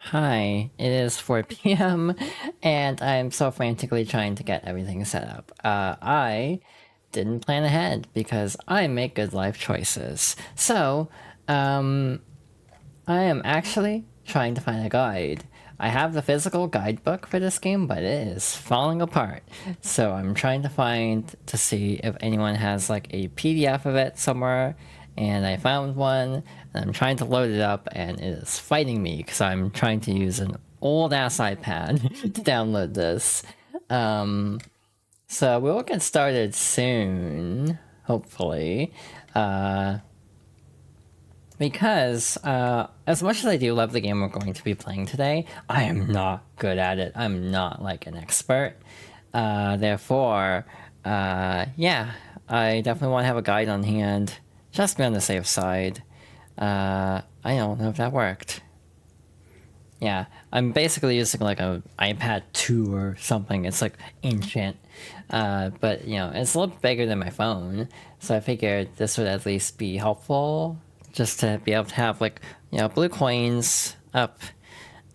Hi, it is 4 p.m. and I'm so frantically trying to get everything set up. I didn't plan ahead because I make good life choices. So, I am actually trying to find a guide. I have the physical guidebook for this game, but it is falling apart. So I'm trying to find to see if anyone has like a PDF of it somewhere. And I found one, and I'm trying to load it up, and it is fighting me because I'm trying to use an old ass iPad to download this. So we'll get started soon, hopefully. Because as much as I do love the game we're going to be playing today, I am not good at it. I'm not like an expert. Therefore, yeah, I definitely want to have a guide on hand, just to be on the safe side. I don't know if that worked. Yeah, I'm basically using like an iPad 2 or something. It's like ancient. But it's a little bigger than my phone. So I figured this would at least be helpful just to be able to have like, blue coins up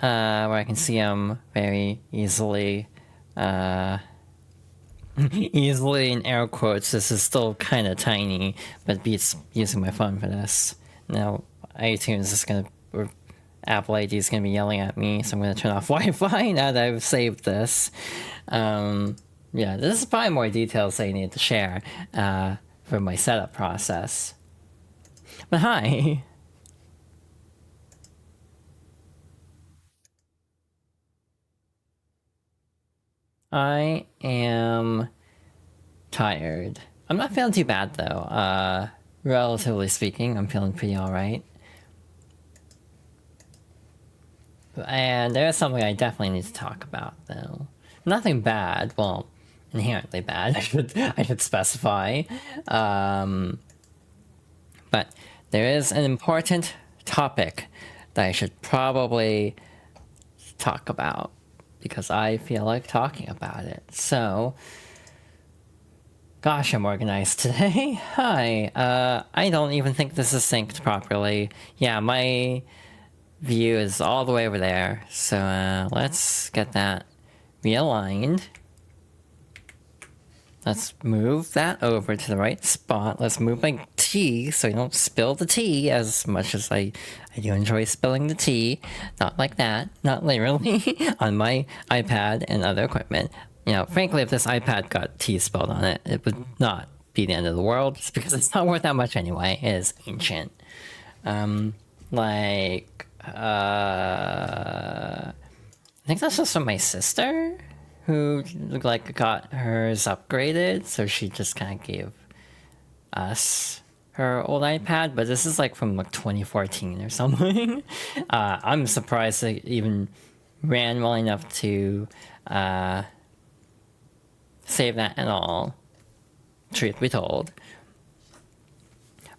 where I can see them very easily. Easily in air quotes. This is still kind of tiny, but beats using my phone for this. Now, iTunes is going to Apple ID is going to be yelling at me, so I'm going to turn off Wi-Fi now that I've saved this. Yeah, this is probably more details I need to share for my setup process. But hi. I am tired. I'm not feeling too bad though. Relatively speaking, I'm feeling pretty alright. And there's something I definitely need to talk about, though. Nothing bad. Well, inherently bad. I should specify. But there is an important topic that I should probably talk about because I feel like talking about it. So, gosh, I'm organized today. Hi. I don't even think this is synced properly. Yeah, my view is all the way over there. So let's get that realigned. Let's move that over to the right spot. Let's move my tea so I don't spill the tea as much as I do enjoy spilling the tea. Not like that. Not literally on my iPad and other equipment. Frankly, if this iPad got tea spilled on it, it would not be the end of the world. Just because it's not worth that much anyway. It is ancient. I think that's just from my sister, who like got hers upgraded, so she just kind of gave us her old iPad. But this is like from like 2014 or something. I'm surprised it even ran well enough to save that at all. Truth be told.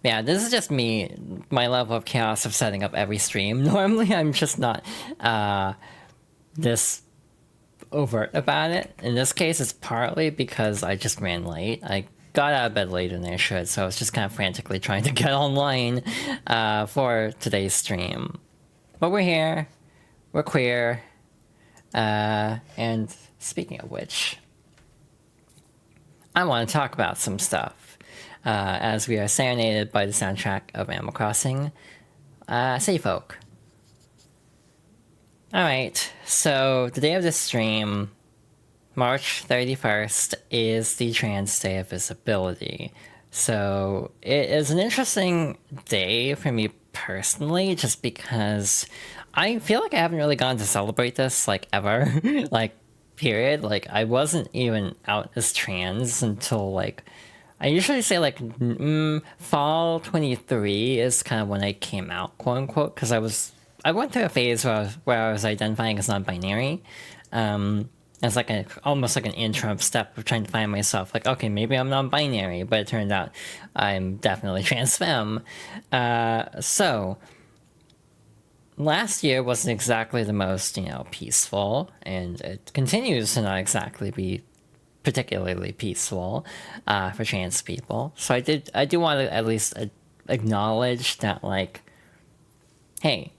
Yeah, this is just me, my level of chaos of setting up every stream. Normally, I'm just not this overt about it. In this case, it's partly because I just ran late. I got out of bed later than I should, so I was just kind of frantically trying to get online for today's stream. But we're here. We're queer. And speaking of which, I want to talk about some stuff. As we are serenaded by the soundtrack of Animal Crossing, City Folk. Alright, so the day of this stream, March 31st, is the Trans Day of Visibility. So it is an interesting day for me personally, just because I feel like I haven't really gone to celebrate this, like, ever. Like, period. Like, I wasn't even out as trans until, like, I usually say like fall 23 is kind of when I came out, quote unquote, because I went through a phase where I was identifying as non-binary, as like almost like an interim step of trying to find myself. Like, okay, maybe I'm non-binary, but it turned out I'm definitely trans femme. So last year wasn't exactly the most peaceful, and it continues to not exactly be particularly peaceful for trans people. So I do want to at least acknowledge that, like, hey,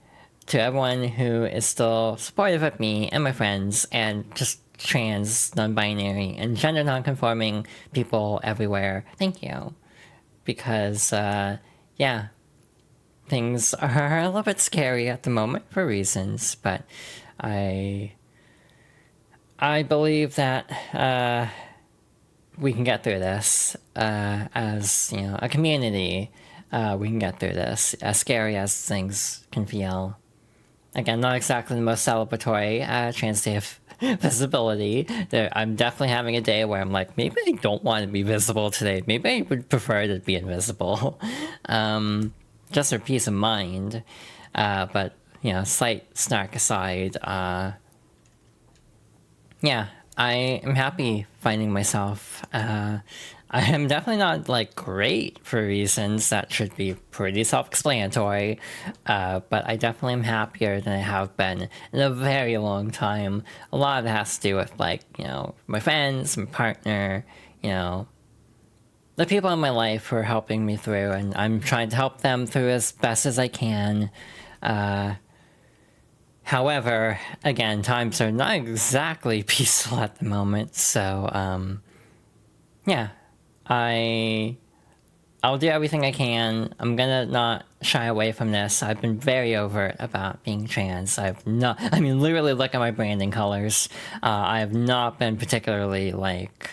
to everyone who is still supportive of me and my friends and just trans, non-binary, and gender non-conforming people everywhere, thank you. Because, yeah, things are a little bit scary at the moment for reasons, but I believe that we can get through this as, you know, a community. We can get through this, as scary as things can feel. Again, not exactly the most celebratory Trans Day of visibility. I'm definitely having a day where I'm like, maybe I don't want to be visible today. Maybe I would prefer to be invisible. Just for peace of mind. But, you know, slight snark aside, yeah, I am happy finding myself. I am definitely not, like, great for reasons that should be pretty self-explanatory, but I definitely am happier than I have been in a very long time. A lot of it has to do with, like, you know, my friends, my partner, you know, the people in my life who are helping me through, and I'm trying to help them through as best as I can. However, again, times are not exactly peaceful at the moment, so, yeah. I'll do everything I can. I'm gonna not shy away from this. I've been very overt about being trans. Literally look at my branding colors. I have not been particularly, like,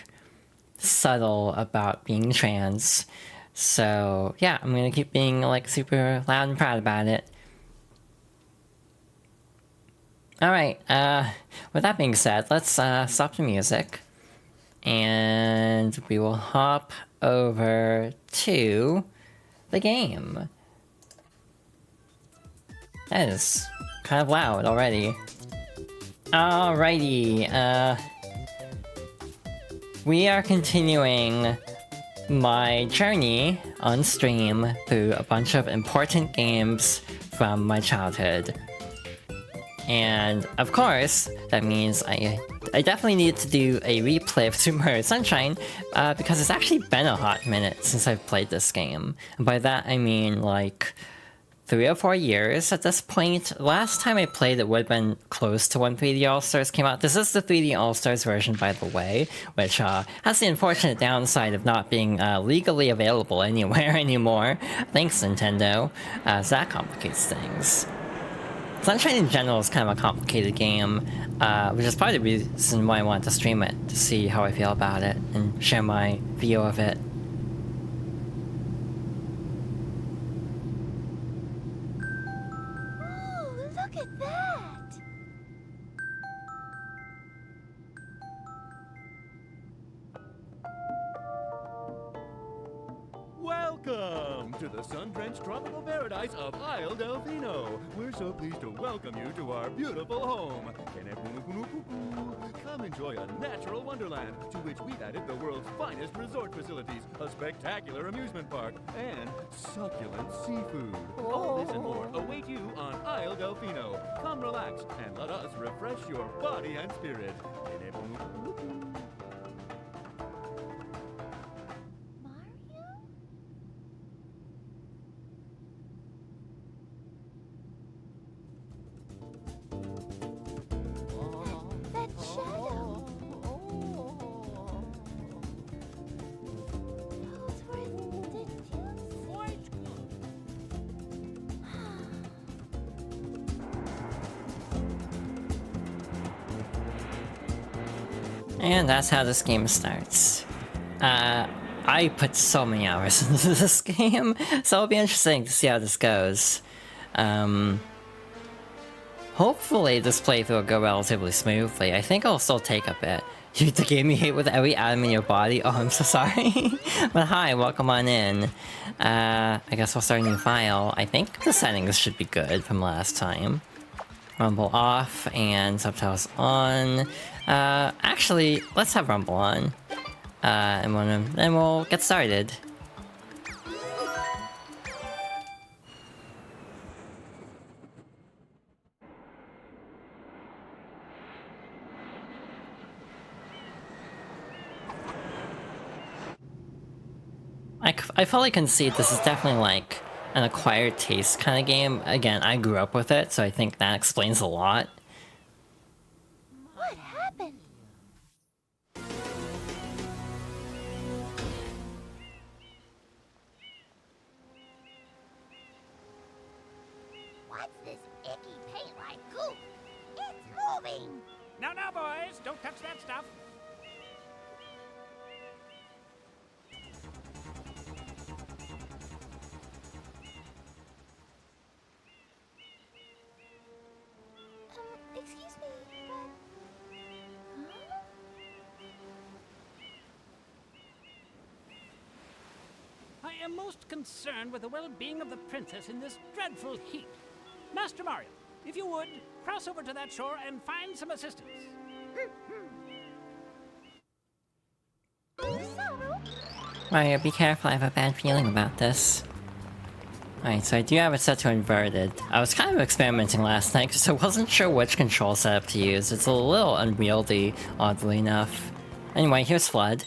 subtle about being trans. So, yeah, I'm gonna keep being, like, super loud and proud about it. Alright, with that being said, let's stop the music. And we will hop over to the game. That is kind of loud already. Alrighty, we are continuing my journey on stream through a bunch of important games from my childhood. And, of course, that means I definitely need to do a replay of Super Mario Sunshine, because it's actually been a hot minute since I've played this game. And by that I mean, like, 3 or 4 years at this point. Last time I played it would have been close to when 3D All-Stars came out. This is the 3D All-Stars version, by the way, which has the unfortunate downside of not being legally available anywhere anymore. Thanks, Nintendo. So that complicates things. Sunshine in general is kind of a complicated game, which is part of the reason why I wanted to stream it, to see how I feel about it, and share my view of it. Ooh, look at that! Welcome to the sun-drenched tropical paradise of Isle Delfino. We're so pleased to welcome you to our beautiful home. Come enjoy a natural wonderland to which we've added the world's finest resort facilities, a spectacular amusement park, and succulent seafood. All this and more await you on Isle Delfino. Come relax and let us refresh your body and spirit. That shadow! Those were ridiculous. And that's how this game starts. I put so many hours into this game, so it'll be interesting to see how this goes. Hopefully this playthrough will go relatively smoothly. I think it'll still take a bit. You gave me hate with every atom in your body? Oh, I'm so sorry. But hi, welcome on in. I guess we'll start a new file. I think the settings should be good from last time. Rumble off and subtitles on. Actually, let's have Rumble on. And then we'll get started. I fully concede this is definitely like an acquired taste kind of game. Again, I grew up with it, so I think that explains a lot. What happened? What's this icky paint-like goop? It's moving! No, no, boys, don't touch that stuff. Excuse me, but... Huh? I am most concerned with the well-being of the princess in this dreadful heat. Master Mario, if you would, cross over to that shore and find some assistance. Mario, be careful, I have a bad feeling about this. Alright, so I do have it set to inverted. I was kind of experimenting last night because I wasn't sure which control setup to use. It's a little unwieldy, oddly enough. Anyway, here's Flood.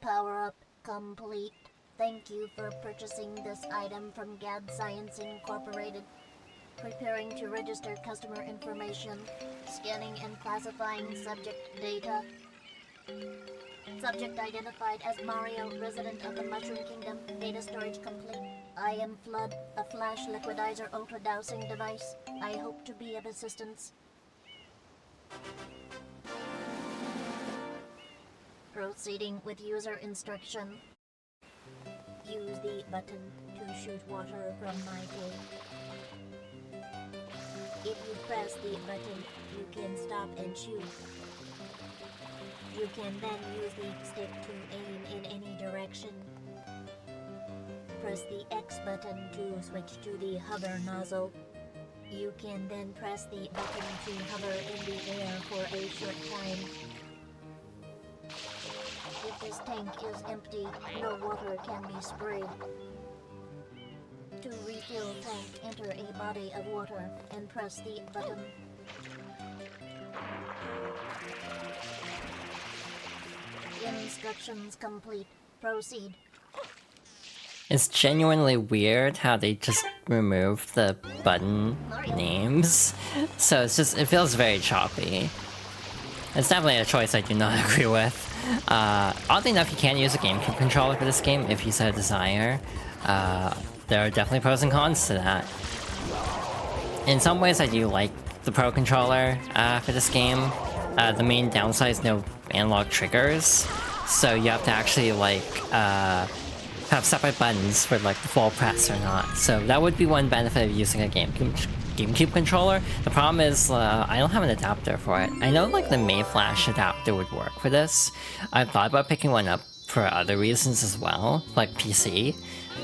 Power up complete. Thank you for purchasing this item from Gad Science Incorporated. Preparing to register customer information. Scanning and classifying subject data. Subject identified as Mario, resident of the Mushroom Kingdom. Data storage complete. I am Flood, a flash liquidizer ultra-dowsing device. I hope to be of assistance. Proceeding with user instruction. Use the button to shoot water from my tank. If you press the button, you can stop and shoot. You can then use the stick to aim in any direction. Press the X button to switch to the hover nozzle. You can then press the button to hover in the air for a short time. If this tank is empty, no water can be sprayed. To refill tank, enter a body of water and press the button. Instructions complete. Proceed. It's genuinely weird how they just removed the button names. So it feels very choppy. It's definitely a choice I do not agree with. Oddly enough, you can use a GameCube controller for this game if you so desire. There are definitely pros and cons to that. In some ways, I do like the Pro Controller for this game. The main downside is no analog triggers, so you have to actually have separate buttons for like the full press or not. So that would be one benefit of using a GameCube controller. The problem is I don't have an adapter for it. I know like the Mayflash adapter would work for this. I've thought about picking one up for other reasons as well, like PC.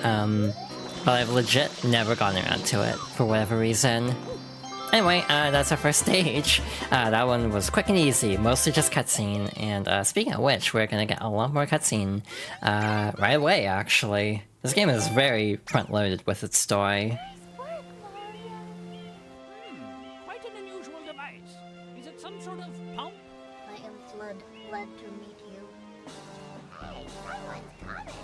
But I've legit never gotten around to it for whatever reason. Anyway, that's our first stage. That one was quick and easy, mostly just cutscene. And speaking of which, we're gonna get a lot more cutscene right away, actually. This game is very front-loaded with its story. Quite an unusual device. Is it some sort of pump? I am Flood. Glad to meet you. Hey, someone's coming!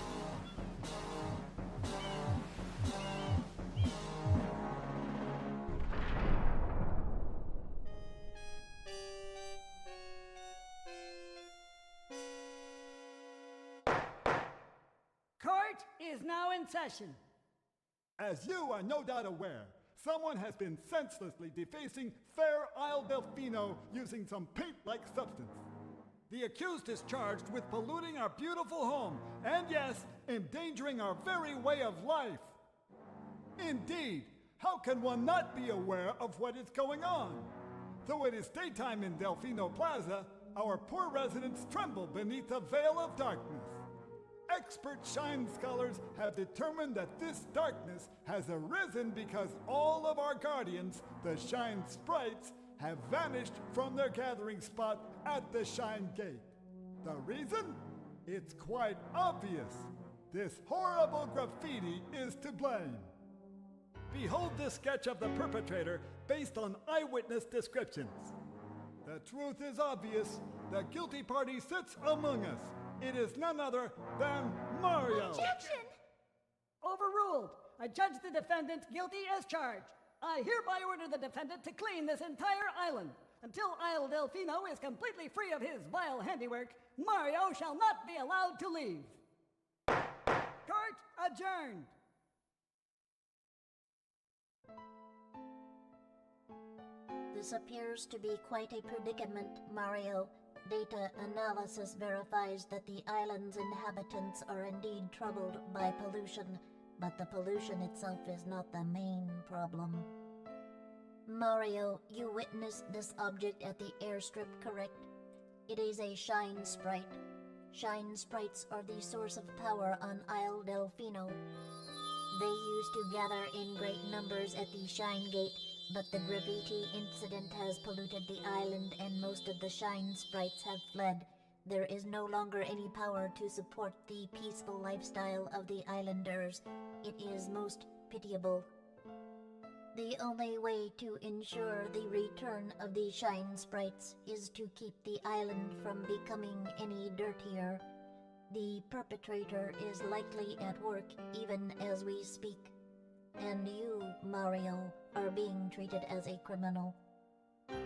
Court is now in session. As you are no doubt aware, someone has been senselessly defacing Fair Isle Delfino using some paint-like substance. The accused is charged with polluting our beautiful home, and yes, endangering our very way of life. Indeed, how can one not be aware of what is going on? Though it is daytime in Delfino Plaza, our poor residents tremble beneath a veil of darkness. Expert Shine scholars have determined that this darkness has arisen because all of our guardians, the Shine Sprites, have vanished from their gathering spot at the Shine Gate. The reason? It's quite obvious. This horrible graffiti is to blame. Behold this sketch of the perpetrator based on eyewitness descriptions. The truth is obvious. The guilty party sits among us. It is none other than Mario. Objection! Overruled. I judge the defendant guilty as charged. I hereby order the defendant to clean this entire island. Until Isle Delfino is completely free of his vile handiwork, Mario shall not be allowed to leave. Court adjourned. This appears to be quite a predicament, Mario. Data analysis verifies that the island's inhabitants are indeed troubled by pollution, but the pollution itself is not the main problem. Mario, you witnessed this object at the airstrip, correct? It is a shine sprite. Shine sprites are the source of power on Isle Delfino. They used to gather in great numbers at the Shine Gate, but the graffiti incident has polluted the island and most of the Shine sprites have fled. There is no longer any power to support the peaceful lifestyle of the islanders. It is most pitiable. The only way to ensure the return of the Shine sprites is to keep the island from becoming any dirtier. The perpetrator is likely at work even as we speak. And you, Mario, are being treated as a criminal.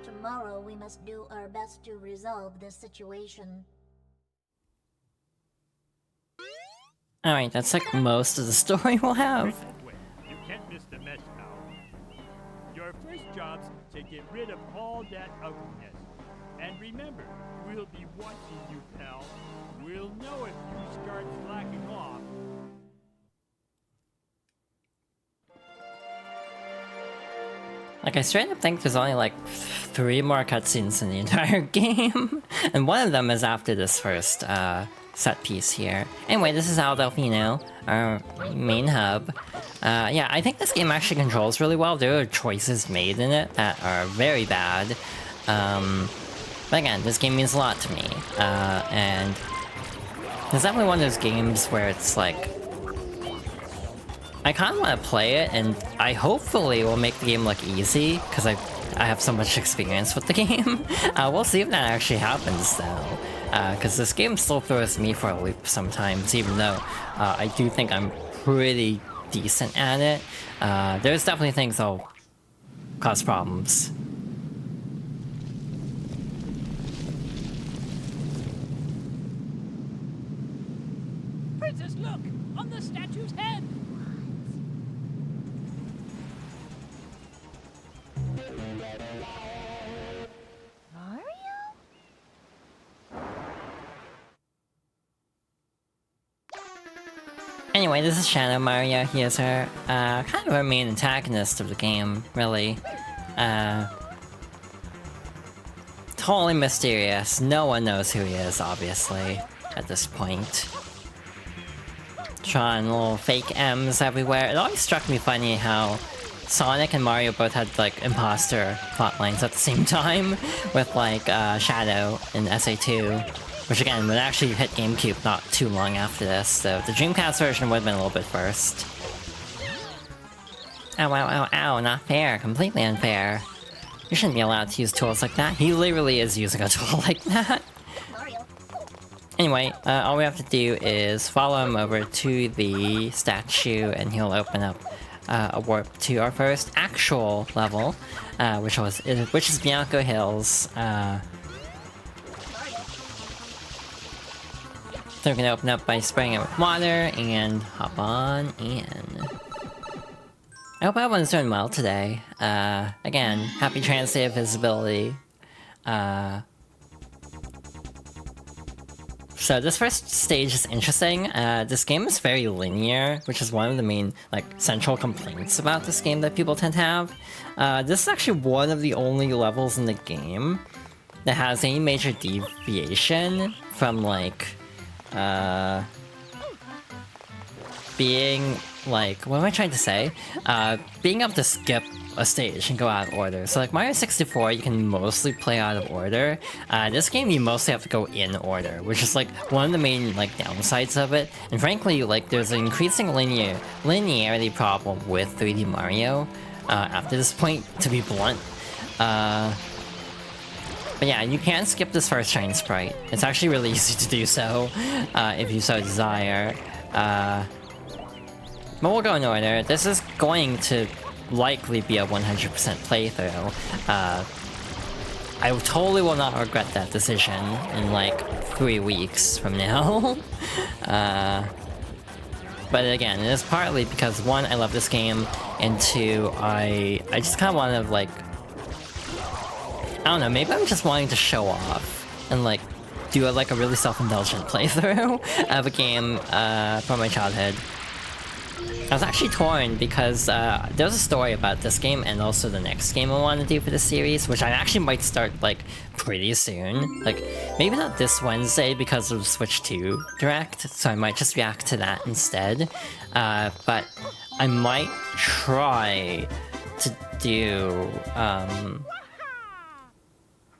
Tomorrow we must do our best to resolve this situation. Alright, that's like most of the story we'll have. You can't miss the mess, pal. Your first job's to get rid of all that ugliness. And remember, we'll be watching you, pal. We'll know if you start slacking off. Like, I straight up think there's only like 3 more cutscenes in the entire game. And one of them is after this first set piece here. Anyway, this is Isle Delfino, our main hub. Yeah, I think this game actually controls really well. There are choices made in it that are very bad. But again, this game means a lot to me. And it's definitely one of those games where it's like, I kind of want to play it, and I hopefully will make the game look easy, because I have so much experience with the game. We'll see if that actually happens, though. Because this game still throws me for a loop sometimes, even though I do think I'm pretty decent at it. There's definitely things that'll cause problems. Princess, look! On the statue's head! Mario? Anyway, this is Shadow Mario. He is our, kind of our main antagonist of the game, really. Totally mysterious. No one knows who he is, obviously, at this point. Drawing little fake M's everywhere. It always struck me funny how Sonic and Mario both had, like, imposter plotlines at the same time, with, like, Shadow in SA2. Which again, would actually hit GameCube not too long after this, so the Dreamcast version would have been a little bit first. Ow, ow, ow, ow, not fair. Completely unfair. You shouldn't be allowed to use tools like that. He literally is using a tool like that. Anyway, all we have to do is follow him over to the statue, and he'll open up a warp to our first actual level, which is Bianco Hills. So we're gonna open up by spraying it with water and hop on in. I hope everyone's doing well today. Again, happy Trans Day of Visibility. So this first stage is interesting. This game is very linear, which is one of the main, like, central complaints about this game that people tend to have. This is actually one of the only levels in the game that has any major deviation from, like, being, like, what am I trying to say? Being able to skip a stage and go out of order. So like Mario 64, you can mostly play out of order. This game, you mostly have to go in order, which is like one of the main, like, downsides of it. And frankly, like, there's an increasing linearity problem with 3D Mario after this point, to be blunt. But yeah, you can skip this first shine sprite. It's actually really easy to do so, if you so desire. But we'll go in order. This is going to likely be a 100% playthrough. I totally will not regret that decision in like 3 weeks from now. But again, it is partly because 1, I love this game, and 2, I just kind of want to like, I don't know, maybe I'm just wanting to show off and like do like a really self-indulgent playthrough of a game from my childhood. I was actually torn because there's a story about this game and also the next game I want to do for the series, which I actually might start like pretty soon. Like maybe not this Wednesday because of Switch 2 Direct, so I might just react to that instead. But I might try to do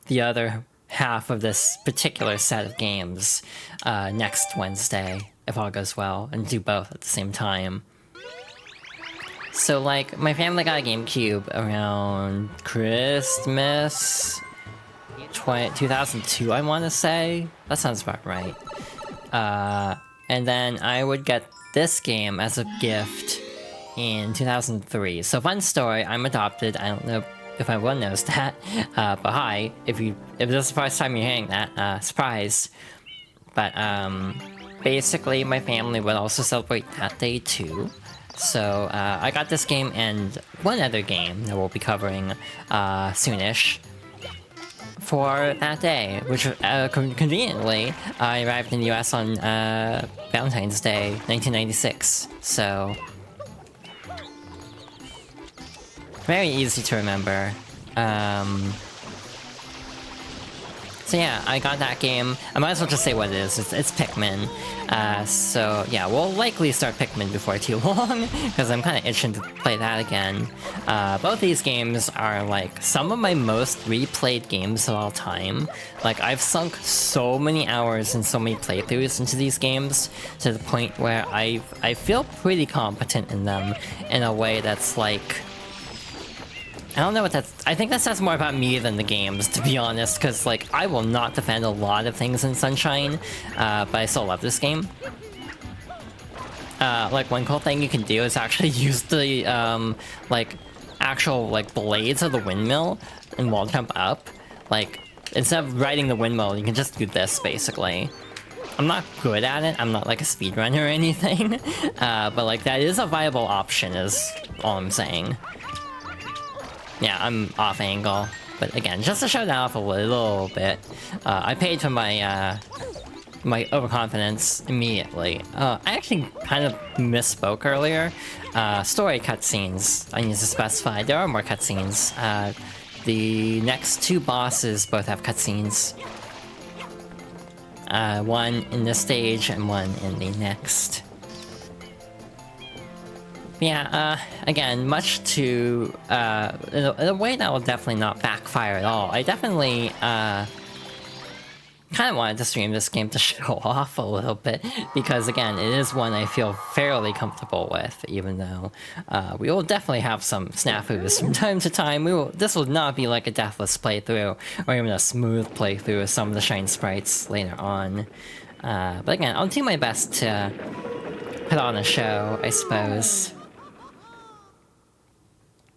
the other half of this particular set of games next Wednesday, if all goes well, and do both at the same time. So like, my family got a GameCube around Christmas 2002, I want to say? That sounds about right. And then I would get this game as a gift in 2003. So fun story, I'm adopted, I don't know if everyone knows that, but hi, if this is the first time you're hearing that, surprise. But basically my family would also celebrate that day too. So I got this game and one other game that we'll be covering soonish for that day, which conveniently I arrived in the US on Valentine's Day 1996, so very easy to remember. So yeah, I got that game. I might as well just say what it is. It's Pikmin. So yeah, we'll likely start Pikmin before too long, because I'm kind of itching to play that again. Both these games are like some of my most replayed games of all time. Like I've sunk so many hours and so many playthroughs into these games to the point where I feel pretty competent in them in a way that's like, I don't know what that's... I think that says more about me than the games, to be honest, because, like, I will not defend a lot of things in Sunshine, but I still love this game. Like, one cool thing you can do is actually use the, like, actual, like, blades of the windmill and wall jump up. Like, instead of riding the windmill, you can just do this, basically. I'm not good at it, I'm not, like, a speedrunner or anything, but, like, that is a viable option, is all I'm saying. Yeah, I'm off angle, but again, just to show that off a little bit, I paid for my my overconfidence immediately. I actually kind of misspoke earlier. Story cutscenes, I need to specify, there are more cutscenes. The next 2 bosses both have cutscenes. One in this stage and one in the next. Yeah, again, much to, in a way that will definitely not backfire at all. I definitely, kind of wanted to stream this game to show off a little bit, because again, it is one I feel fairly comfortable with, even though, we will definitely have some snafus from time to time. This will not be like a deathless playthrough, or even a smooth playthrough of some of the shine sprites later on. But again, I'll do my best to put on a show, I suppose.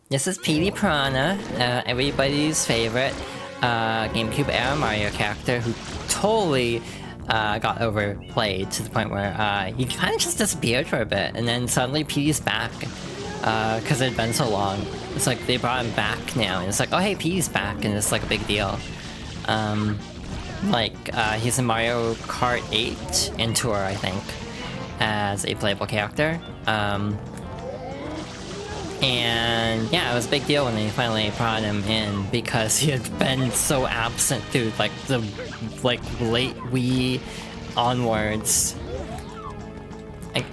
This is Petey Piranha, everybody's favorite GameCube era Mario character who totally got overplayed to the point where he kind of just disappeared for a bit, and then suddenly Petey's back because it had been so long. It's like they brought him back now, and it's like, oh hey, Petey's back, and it's like a big deal. He's in Mario Kart 8 and Tour, I think, as a playable character. And yeah, it was a big deal when they finally brought him in, because he had been so absent through like the late Wii onwards.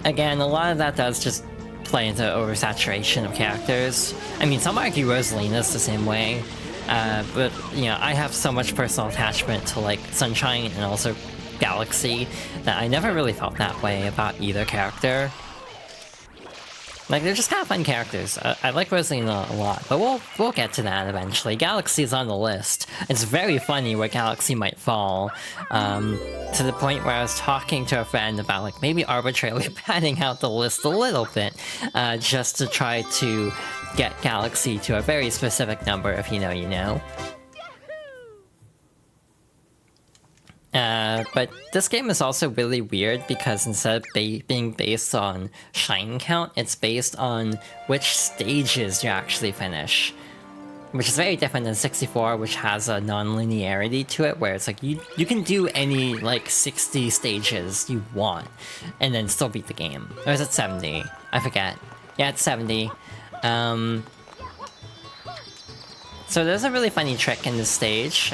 Again, a lot of that does just play into oversaturation of characters. I mean, some argue Rosalina's the same way, but you know, I have so much personal attachment to like Sunshine and also Galaxy that I never really felt that way about either character. Like, they're just kind of fun characters. I like Rosalina a lot, but we'll get to that eventually. Galaxy's on the list. It's very funny where Galaxy might fall, to the point where I was talking to a friend about, like, maybe arbitrarily padding out the list a little bit, just to try to get Galaxy to a very specific number, if you know, you know. But this game is also really weird because instead of being based on shine count, it's based on which stages you actually finish. Which is very different than 64, which has a non-linearity to it, where it's like you can do any, like, 60 stages you want, and then still beat the game. Or is it 70? I forget. Yeah, it's 70. So there's a really funny trick in this stage.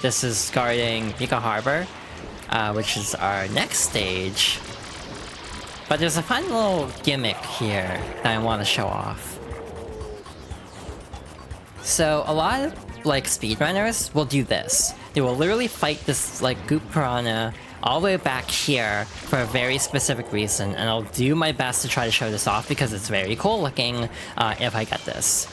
This is guarding Mika Harbor, which is our next stage. But there's a fun little gimmick here that I want to show off. So a lot of, like, speedrunners will do this. They will literally fight this, like, goop piranha all the way back here for a very specific reason, and I'll do my best to try to show this off because it's very cool looking if I get this.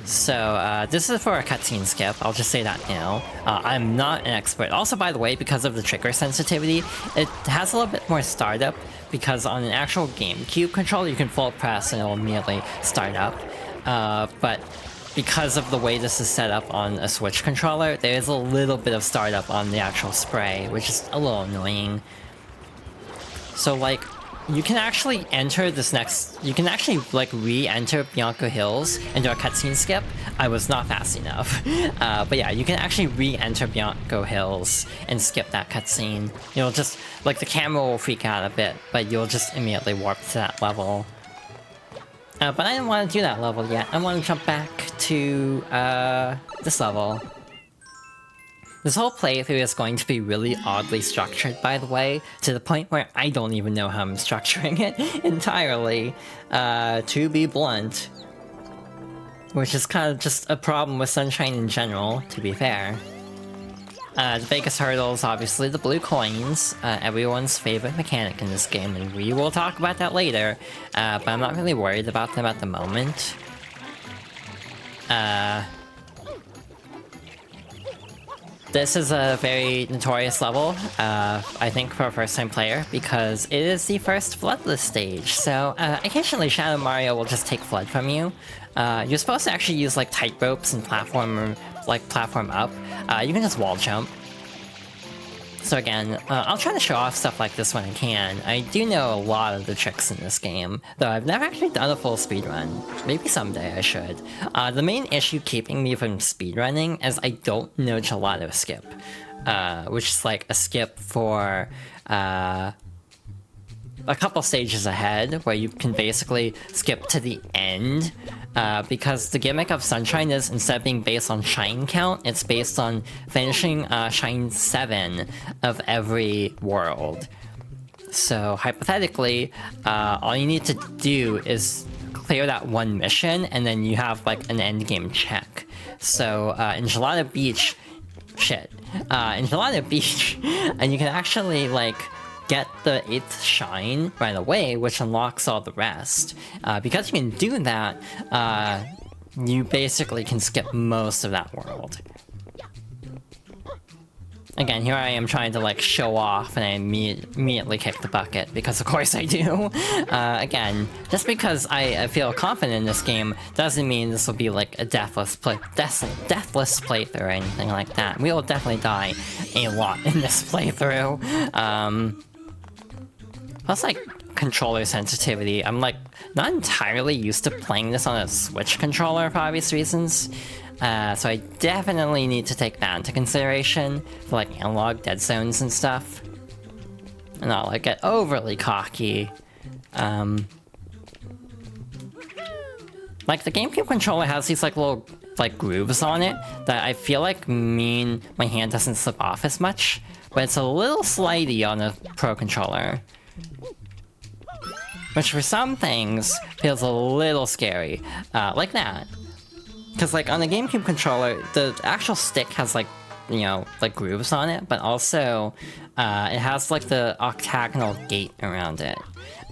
So, this is for a cutscene skip, I'll just say that now. I'm not an expert. Also, by the way, because of the trigger sensitivity, it has a little bit more startup, because on an actual GameCube controller, you can full press and it'll immediately start up. But because of the way this is set up on a Switch controller, there is a little bit of startup on the actual spray, which is a little annoying. So, like, you can actually enter this next... You can actually, like, re-enter Bianco Hills and do a cutscene skip. I was not fast enough. But yeah, you can actually re-enter Bianco Hills and skip that cutscene. You'll just... Like, the camera will freak out a bit, but you'll just immediately warp to that level. But I didn't want to do that level yet. I want to jump back to, this level. This whole playthrough is going to be really oddly structured, by the way, to the point where I don't even know how I'm structuring it entirely, to be blunt. Which is kind of just a problem with Sunshine in general, to be fair. The biggest hurdle is obviously the blue coins, everyone's favorite mechanic in this game, and we will talk about that later, but I'm not really worried about them at the moment. This is a very notorious level, I think for a first-time player, because it is the first Floodless stage, so occasionally Shadow Mario will just take Flood from you. You're supposed to actually use, like, tight ropes and platform up. You can just wall jump. So again, I'll try to show off stuff like this when I can. I do know a lot of the tricks in this game, though I've never actually done a full speedrun. Maybe someday I should. The main issue keeping me from speedrunning is I don't know Gelato Skip, which is like a skip for a couple stages ahead, where you can basically skip to the end, because the gimmick of Sunshine is, instead of being based on shine count, it's based on finishing shine 7 of every world. So hypothetically, all you need to do is clear that one mission, and then you have, like, an endgame check. So in Gelato Beach, in Gelato Beach, and you can actually, like, get the 8th shine right away, which unlocks all the rest. Because you can do that, you basically can skip most of that world. Again, here I am trying to, like, show off, and I immediately kick the bucket, because of course I do. Again, just because I feel confident in this game doesn't mean this will be, like, a deathless playthrough or anything like that. We will definitely die a lot in this playthrough. Plus, like, controller sensitivity, I'm, like, not entirely used to playing this on a Switch controller for obvious reasons. So I definitely need to take that into consideration for, like, analog dead zones and stuff. And not, like, get overly cocky. Like, the GameCube controller has these, like, little, like, grooves on it that I feel like mean my hand doesn't slip off as much. But it's a little slidey on a Pro controller. Which for some things feels a little scary, like that. Because, like, on the GameCube controller, the actual stick has, like, you know, like, grooves on it, but also it has, like, the octagonal gate around it.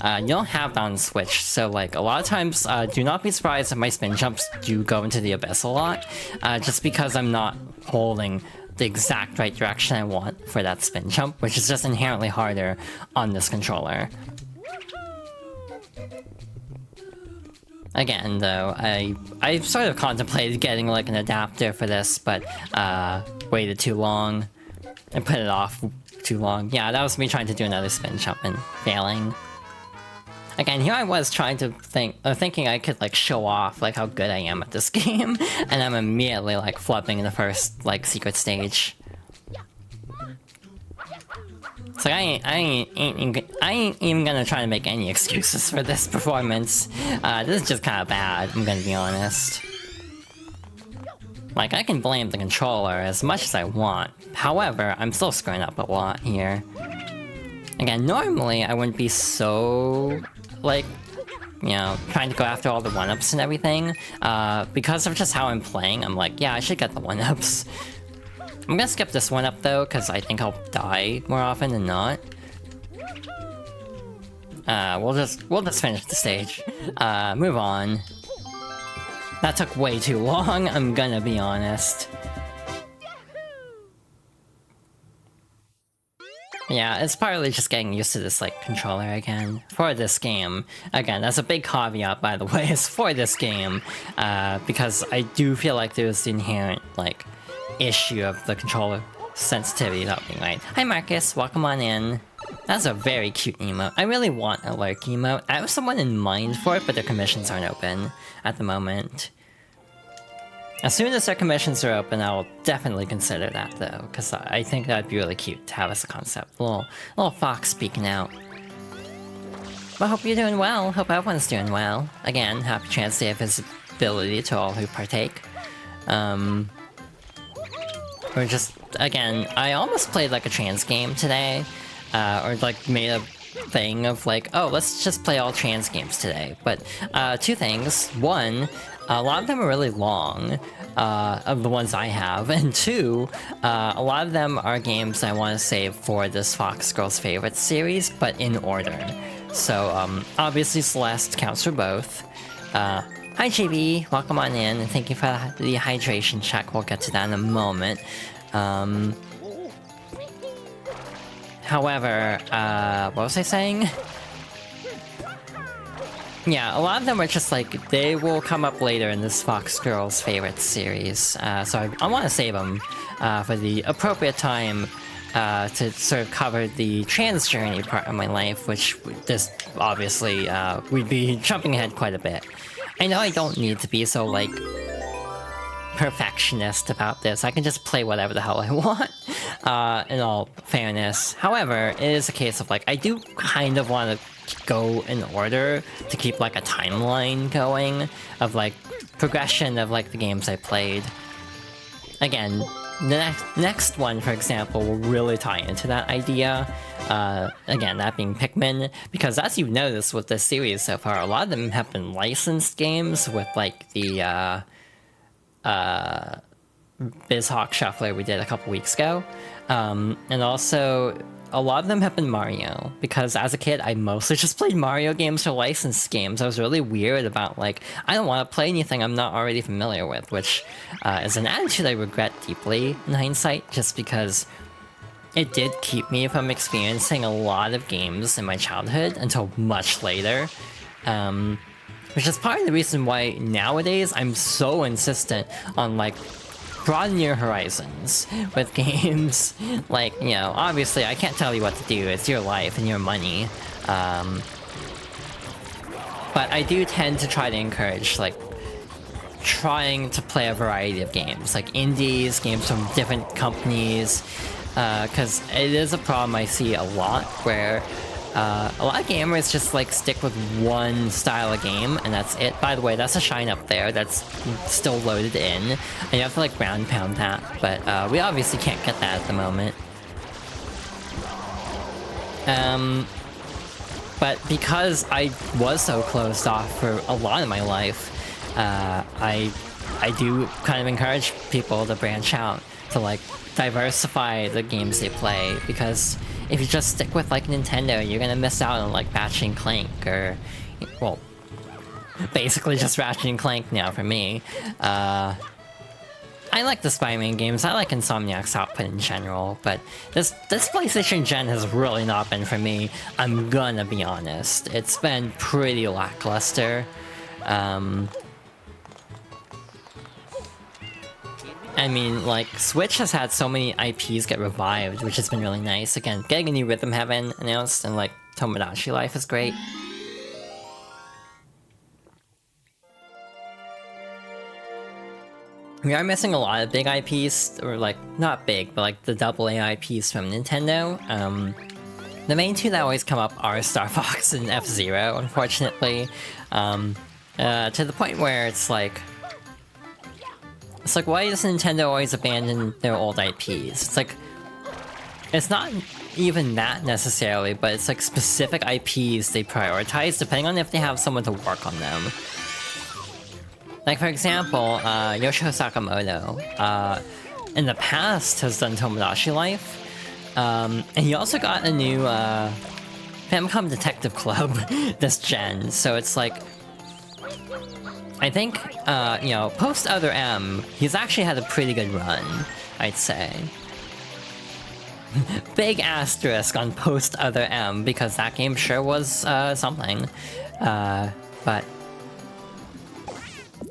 You don't have that on Switch, so like a lot of times, do not be surprised if my spin jumps do go into the abyss a lot, just because I'm not holding the exact right direction I want for that spin jump, which is just inherently harder on this controller. Again, though, I sort of contemplated getting like an adapter for this, but waited too long and put it off too long. Yeah, that was me trying to do another spin jump and failing. Again, here I was trying to thinking I could like show off like how good I am at this game, and I'm immediately like flubbing in the first like secret stage. So I ain't even gonna try to make any excuses for this performance. This is just kind of bad, I'm gonna be honest. Like, I can blame the controller as much as I want. However, I'm still screwing up a lot here. Again, normally I wouldn't be so, like, you know, trying to go after all the 1-ups and everything. Because of just how I'm playing, I'm like, yeah, I should get the 1-ups. I'm gonna skip this 1-up though, because I think I'll die more often than not. We'll just finish the stage. Move on. That took way too long, I'm gonna be honest. Yeah, it's partly just getting used to this, like, controller again. For this game. Again, that's a big caveat, by the way, is for this game. Because I do feel like there's the inherent, like, issue of the controller sensitivity not being right. Hi Marcus, welcome on in. That's a very cute emote. I really want a lurk emote. I have someone in mind for it, but their commissions aren't open at the moment. As soon as their commissions are open, I'll definitely consider that though, because I think that'd be really cute to have as a concept. Little fox speaking out. Well, hope you're doing well. Hope everyone's doing well. Again, happy Trans Day of Visibility to all who partake. Or just, again, I almost played like a trans game today. Or like made a thing of like, oh, let's just play all trans games today. But two things. One, a lot of them are really long, of the ones I have. And two, a lot of them are games I want to save for this Fox Girls Favorites series, but in order. So, obviously Celeste counts for both. Hi GB, welcome on in, and thank you for the hydration check. We'll get to that in a moment. However, what was I saying? Yeah, a lot of them are just like, they will come up later in this Fox Girls Favorites series. So I want to save them for the appropriate time to sort of cover the trans journey part of my life, which this obviously we'd be jumping ahead quite a bit. I know I don't need to be so, like, perfectionist about this. I can just play whatever the hell I want, in all fairness. However, it is a case of, like, I do kind of want to go in order to keep, like, a timeline going of, like, progression of, like, the games I played. Again, the next one, for example, will really tie into that idea. Again, that being Pikmin, because as you've noticed with this series so far, a lot of them have been licensed games with, like, the, BizHawk Shuffler we did a couple weeks ago. And also, a lot of them have been Mario, because as a kid, I mostly just played Mario games or licensed games. I was really weird about, like, I don't want to play anything I'm not already familiar with, which is an attitude I regret deeply in hindsight, just because it did keep me from experiencing a lot of games in my childhood until much later. Which is part of the reason why nowadays I'm so insistent on, like, broaden your horizons with games. Like, you know, obviously I can't tell you what to do, it's your life and your money. But I do tend to try to encourage, like, trying to play a variety of games, like indies, games from different companies, because it is a problem I see a lot where a lot of gamers just, like, stick with one style of game, and that's it. By the way, that's a shine up there that's still loaded in, and you have to, like, ground pound that, but we obviously can't get that at the moment. But because I was so closed off for a lot of my life, I do kind of encourage people to branch out, to, like, diversify the games they play, because if you just stick with like Nintendo, you're gonna miss out on like Ratchet and Clank, or well, basically just Ratchet and Clank now for me. I like the Spider-Man games, I like Insomniac's output in general, but this PlayStation gen has really not been for me, I'm gonna be honest. It's been pretty lackluster. I mean, like, Switch has had so many IPs get revived, which has been really nice. Again, getting a new Rhythm Heaven announced, and like, Tomodachi Life is great. We are missing a lot of big IPs, or like, not big, but like the AA IPs from Nintendo. The main two that always come up are Star Fox and F-Zero, unfortunately. To the point where it's like, why does Nintendo always abandon their old IPs? It's like, it's not even that necessarily, but it's like specific IPs they prioritize depending on if they have someone to work on them. Like, for example, Yoshio Sakamoto, in the past has done Tomodachi Life, and he also got a new Famicom Detective Club this gen, so it's like, I think, you know, post Other M, he's actually had a pretty good run, I'd say. Big asterisk on post Other M, because that game sure was something, but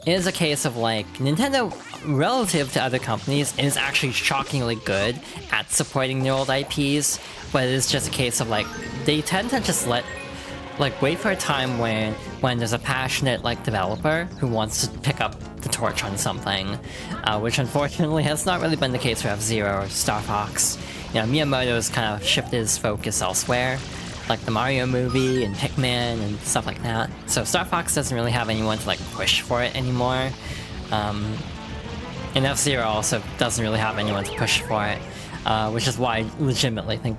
it is a case of like, Nintendo, relative to other companies, is actually shockingly good at supporting their old IPs, but it is just a case of like, they tend to just wait for a time when there's a passionate like developer who wants to pick up the torch on something, which unfortunately has not really been the case for F-Zero or Star Fox. You know, Miyamoto's kind of shifted his focus elsewhere, like the Mario movie and Pikmin and stuff like that. So Star Fox doesn't really have anyone to like push for it anymore. And F-Zero also doesn't really have anyone to push for it, which is why I legitimately think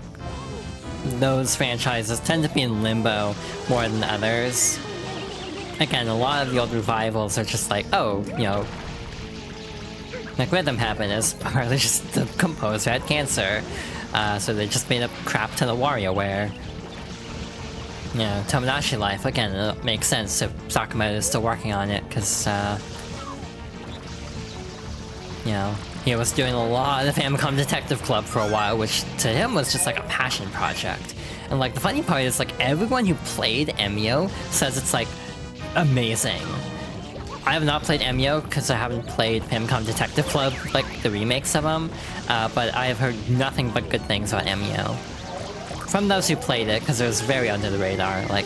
those franchises tend to be in limbo more than others. Again, a lot of the old revivals are just like, oh, you know, like Rhythm Heaven is partly just the composer had cancer, so they just made a crap ton of WarioWare. You know, Tomodachi Life, again, it makes sense if Sakamoto is still working on it, because, you know, he was doing a lot of Famicom Detective Club for a while, which to him was just like a passion project. And like, the funny part is like, everyone who played Emio says it's like, amazing. I have not played Emio because I haven't played Famicom Detective Club, like the remakes of them, but I have heard nothing but good things about Emio from those who played it, because it was very under the radar, like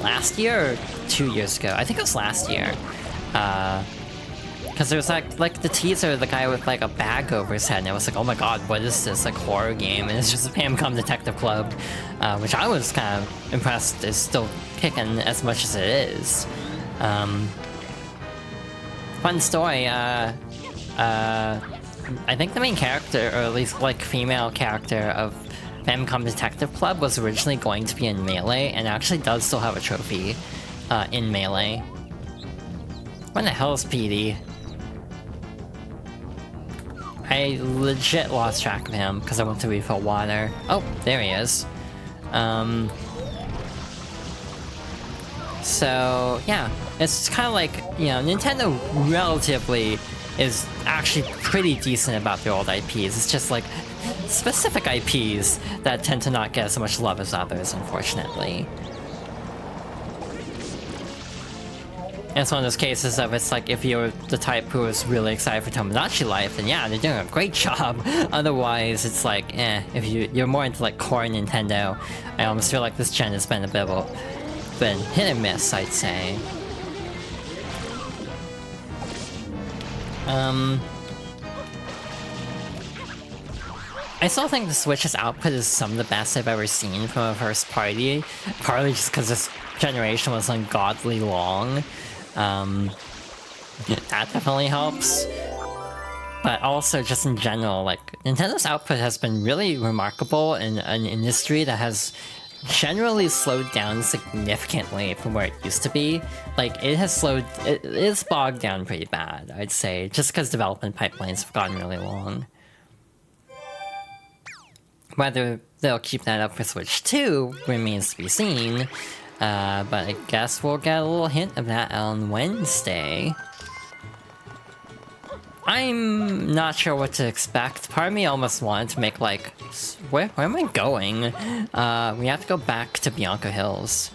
last year or 2 years ago. I think it was last year. Because there was like the teaser, the guy with like a bag over his head, and I was like, oh my god, what is this, like horror game? And it's just a Famicom Detective Club, which I was kind of impressed is still kicking as much as it is. Fun story, I think the main character, or at least like female character of Famicom Detective Club was originally going to be in Melee, and actually does still have a trophy in Melee. What the hell is PD? I legit lost track of him because I went to refill water. Oh, there he is. So, yeah. It's kind of like, you know, Nintendo relatively is actually pretty decent about their old IPs. It's just like specific IPs that tend to not get as much love as others, unfortunately. And it's one of those cases of, it's like, if you're the type who is really excited for Tomodachi Life, then yeah, they're doing a great job. Otherwise, it's like, if you're more into like core Nintendo, I almost feel like this gen has been a bit of been hit and miss, I'd say. I still think the Switch's output is some of the best I've ever seen from a first party, partly just because this generation was ungodly long. That definitely helps. But also, just in general, like, Nintendo's output has been really remarkable in an industry that has generally slowed down significantly from where it used to be. Like, it is bogged down pretty bad, I'd say, just because development pipelines have gotten really long. Whether they'll keep that up for Switch 2 remains to be seen. But I guess we'll get a little hint of that on Wednesday. I'm not sure what to expect. Part of me almost wanted to make like... Where am I going? We have to go back to Bianca Hills.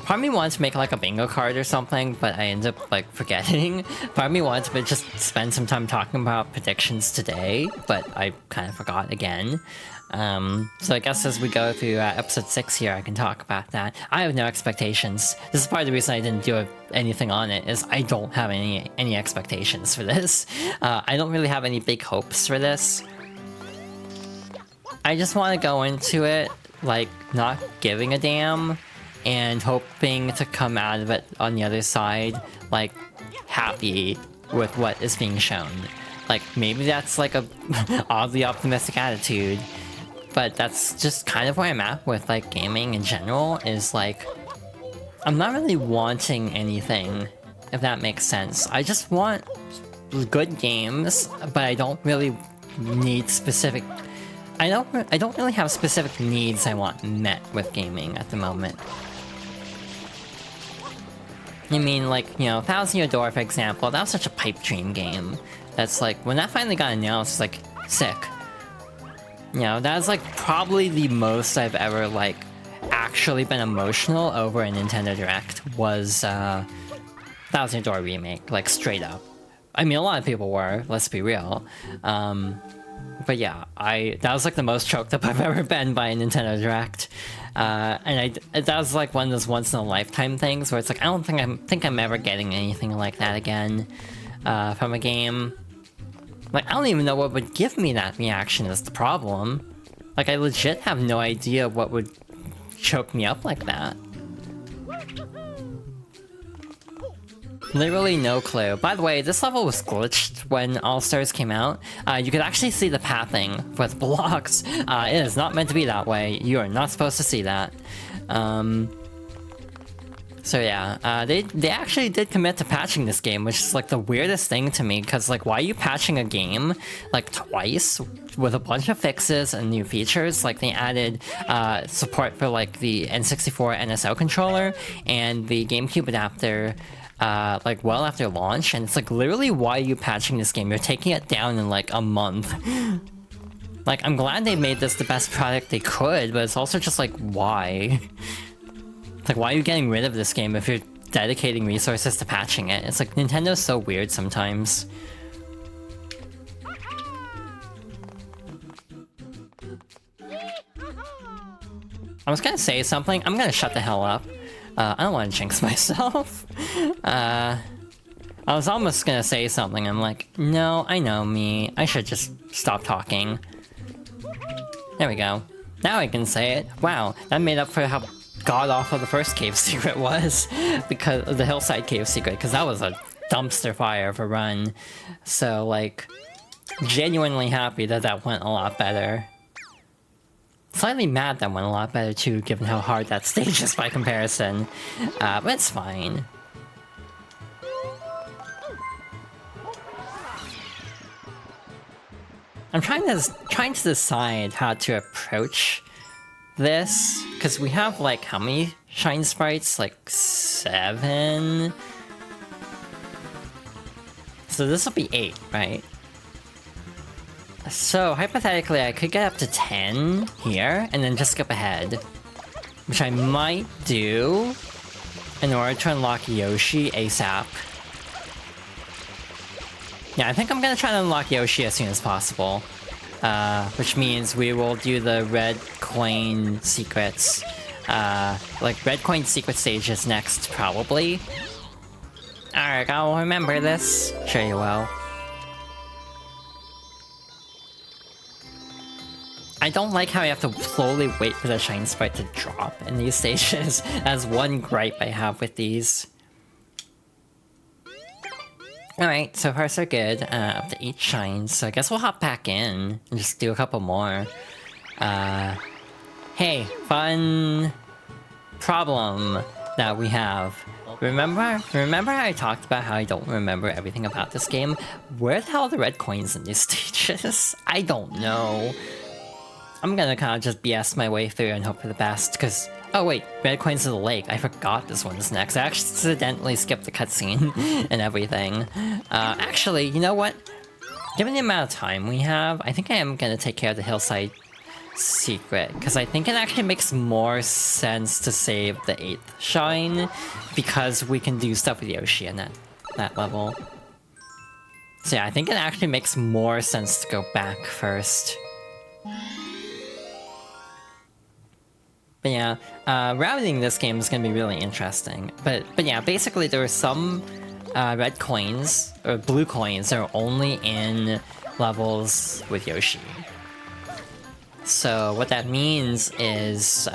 Part of me wanted to make like a bingo card or something, but I ended up like forgetting. Part of me wanted to just spend some time talking about predictions today, but I kind of forgot again. So I guess as we go through episode 6 here, I can talk about that. I have no expectations. This is part of the reason I didn't do anything on it, is I don't have any expectations for this. I don't really have any big hopes for this. I just want to go into it, like, not giving a damn, and hoping to come out of it on the other side, like, happy with what is being shown. Like, maybe that's like a oddly optimistic attitude, but that's just kind of where I'm at with, like, gaming in general, is like, I'm not really wanting anything, if that makes sense. I just want good games, but I don't really need specific... I don't really have specific needs I want met with gaming at the moment. I mean, like, you know, Thousand Year Door, for example, that was such a pipe dream game. That's like, when that finally got announced, it's like, sick. You know, that was like probably the most I've ever, like, actually been emotional over a Nintendo Direct was Thousand Year Door remake, like, straight up. I mean, a lot of people were, let's be real. But yeah, that was like the most choked up I've ever been by a Nintendo Direct. And that was like one of those once in a lifetime things where it's like, I don't think I'm ever getting anything like that again from a game. Like, I don't even know what would give me that reaction is the problem. Like, I legit have no idea what would choke me up like that. Literally no clue. By the way, this level was glitched when All-Stars came out. You could actually see the pathing with blocks. It is not meant to be that way. You are not supposed to see that. So yeah, they actually did commit to patching this game, which is like the weirdest thing to me, because like, why are you patching a game like twice with a bunch of fixes and new features? Like, they added support for like the N64 NSO controller and the GameCube adapter like well after launch, and it's like, literally, why are you patching this game? You're taking it down in like a month. Like, I'm glad they made this the best product they could, but it's also just like, why? Like, why are you getting rid of this game if you're dedicating resources to patching it? It's like, Nintendo's so weird sometimes. I was gonna say something, I'm gonna shut the hell up. I don't want to jinx myself. I was almost gonna say something, I'm like, no, I know me. I should just stop talking. There we go. Now I can say it. Wow, that made up for how god-awful the first cave secret was. Because of the hillside cave secret, because that was a dumpster fire of a run. So, like, genuinely happy that that went a lot better. Slightly mad that went a lot better too, given how hard that stage is by comparison. But it's fine. I'm trying to decide how to approach this, because we have like, how many shine sprites? Like 7? So this will be 8, right? So, hypothetically, I could get up to 10 here, and then just skip ahead. Which I might do in order to unlock Yoshi ASAP. Yeah, I think I'm gonna try to unlock Yoshi as soon as possible. Which means we will do the red coin secrets. Like, red coin secret stages next, probably. Alright, I'll remember this. Sure you will. I don't like how you have to slowly wait for the shine sprite to drop in these stages. That's one gripe I have with these. Alright, so far so good. Up to 8 shines, so I guess we'll hop back in and just do a couple more. Hey, fun problem that we have. Remember how I talked about how I don't remember everything about this game? Where the hell are the red coins in these stages? I don't know. I'm gonna kind of just BS my way through and hope for the best, because... Oh wait, Red Coins of the Lake. I forgot this one's next. I accidentally skipped the cutscene and everything. Actually, you know what? Given the amount of time we have, I think I am gonna take care of the hillside secret, because I think it actually makes more sense to save the 8th shine, because we can do stuff with Yoshi in that level. So yeah, I think it actually makes more sense to go back first. But yeah, routing this game is gonna be really interesting. But yeah, basically there are some red coins, or blue coins, that are only in levels with Yoshi. So what that means is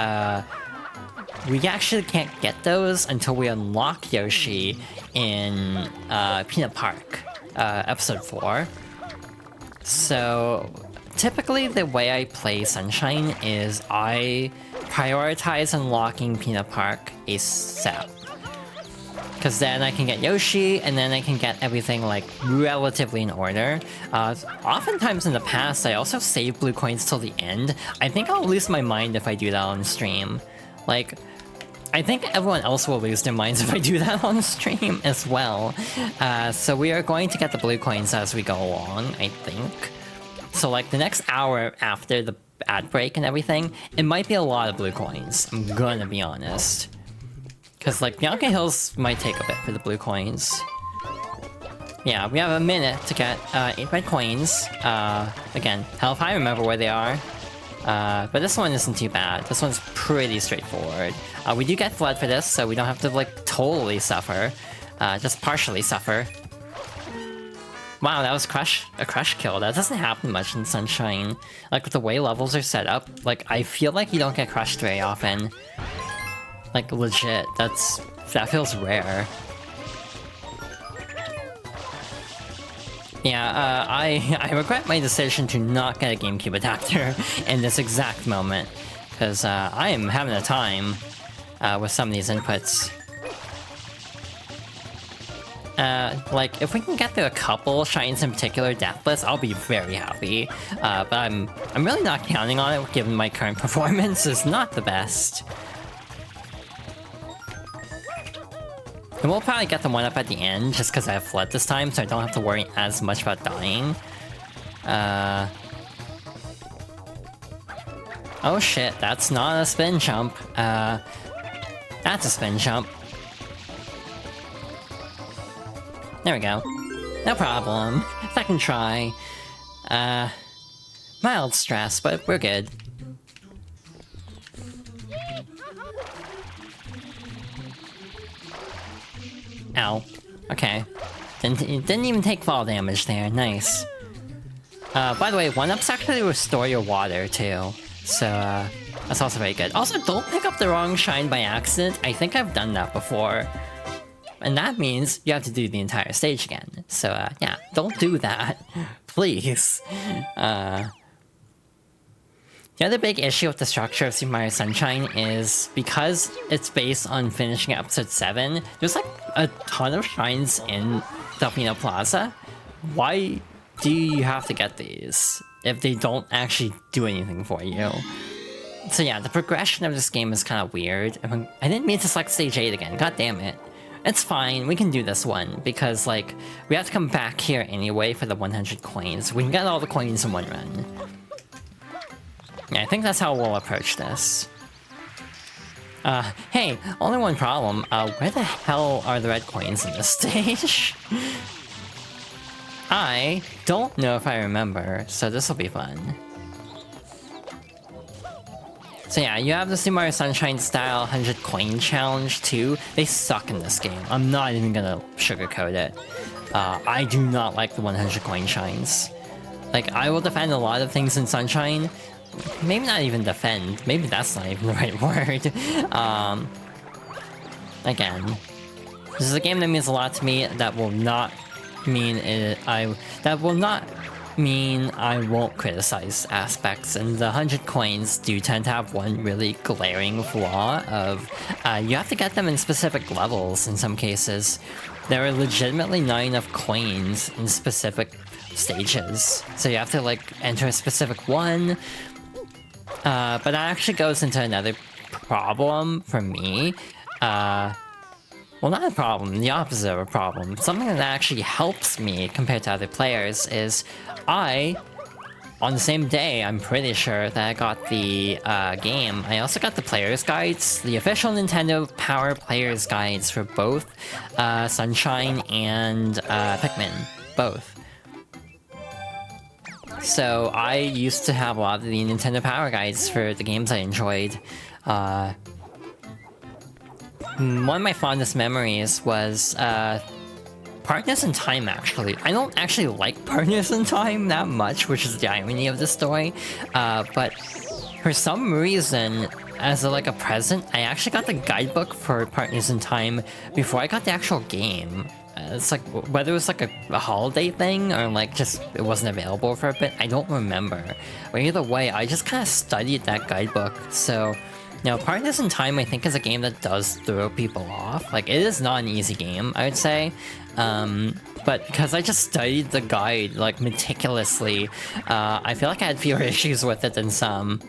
we actually can't get those until we unlock Yoshi in Peanut Park, episode 4. So typically the way I play Sunshine is I prioritize unlocking Peanut Park ASAP. Because then I can get Yoshi, and then I can get everything, like, relatively in order. Oftentimes in the past, I also save blue coins till the end. I think I'll lose my mind if I do that on stream. Like, I think everyone else will lose their minds if I do that on stream as well. So we are going to get the blue coins as we go along, I think. So, like, the next hour after the ad break and everything, it might be a lot of blue coins, I'm gonna be honest. Because, like, Bianca Hills might take a bit for the blue coins. Yeah, we have a minute to get 8 red coins. Again, hell if I remember where they are. But this one isn't too bad. This one's pretty straightforward. We do get Flood for this, so we don't have to, like, totally suffer. Just partially suffer. Wow, that was a crush kill. That doesn't happen much in Sunshine. Like, with the way levels are set up, like, I feel like you don't get crushed very often. Like, legit, that feels rare. Yeah, I regret my decision to not get a GameCube adapter in this exact moment, because I am having a time with some of these inputs. Like, if we can get through a couple shines in particular deathless, I'll be very happy. But I'm really not counting on it, given my current performance is not the best. And we'll probably get the one up at the end, just because I have Flood this time, so I don't have to worry as much about dying. Oh shit, that's not a spin jump. That's a spin jump. There we go. No problem. Second try. Mild stress, but we're good. Ow. Okay. Didn't even take fall damage there. Nice. By the way, 1-ups actually restore your water, too. So, that's also very good. Also, don't pick up the wrong shine by accident. I think I've done that before. And that means you have to do the entire stage again. So, yeah, don't do that. Please. The other big issue with the structure of Super Mario Sunshine is because it's based on finishing episode 7, there's like a ton of shrines in Delfino Plaza. Why do you have to get these if they don't actually do anything for you? So yeah, the progression of this game is kind of weird. I didn't mean to select stage 8 again, god damn it. It's fine, we can do this one, because like, we have to come back here anyway for the 100 coins. We can get all the coins in one run. Yeah, I think that's how we'll approach this. Hey, only one problem. Where the hell are the red coins in this stage? I don't know if I remember, so this will be fun. So yeah, you have the Super Mario Sunshine style 100 coin challenge too. They suck in this game. I'm not even gonna sugarcoat it. I do not like the 100 coin shines. Like, I will defend a lot of things in Sunshine. Maybe not even defend. Maybe that's not even the right word. Again, this is a game that means a lot to me. That will not mean I won't criticize aspects, and the 100 coins do tend to have one really glaring flaw of you have to get them in specific levels in some cases. There are legitimately not enough coins in specific stages, so you have to like enter a specific one. But that actually goes into another problem for me. Well, not a problem, the opposite of a problem. Something that actually helps me compared to other players is on the same day, I'm pretty sure that I got the game, I also got the player's guides, the official Nintendo Power player's guides for both Sunshine and Pikmin, both. So I used to have a lot of the Nintendo Power guides for the games I enjoyed. One of my fondest memories was Partners in Time, actually. I don't actually like Partners in Time that much, which is the irony of the story. But for some reason, as a present, I actually got the guidebook for Partners in Time before I got the actual game. It's like, whether it was like a holiday thing or like just it wasn't available for a bit, I don't remember. But either way, I just kind of studied that guidebook. So, Partners in Time I think is a game that does throw people off. Like, it is not an easy game, I would say. But because I just studied the guide like meticulously, I feel like I had fewer issues with it than some.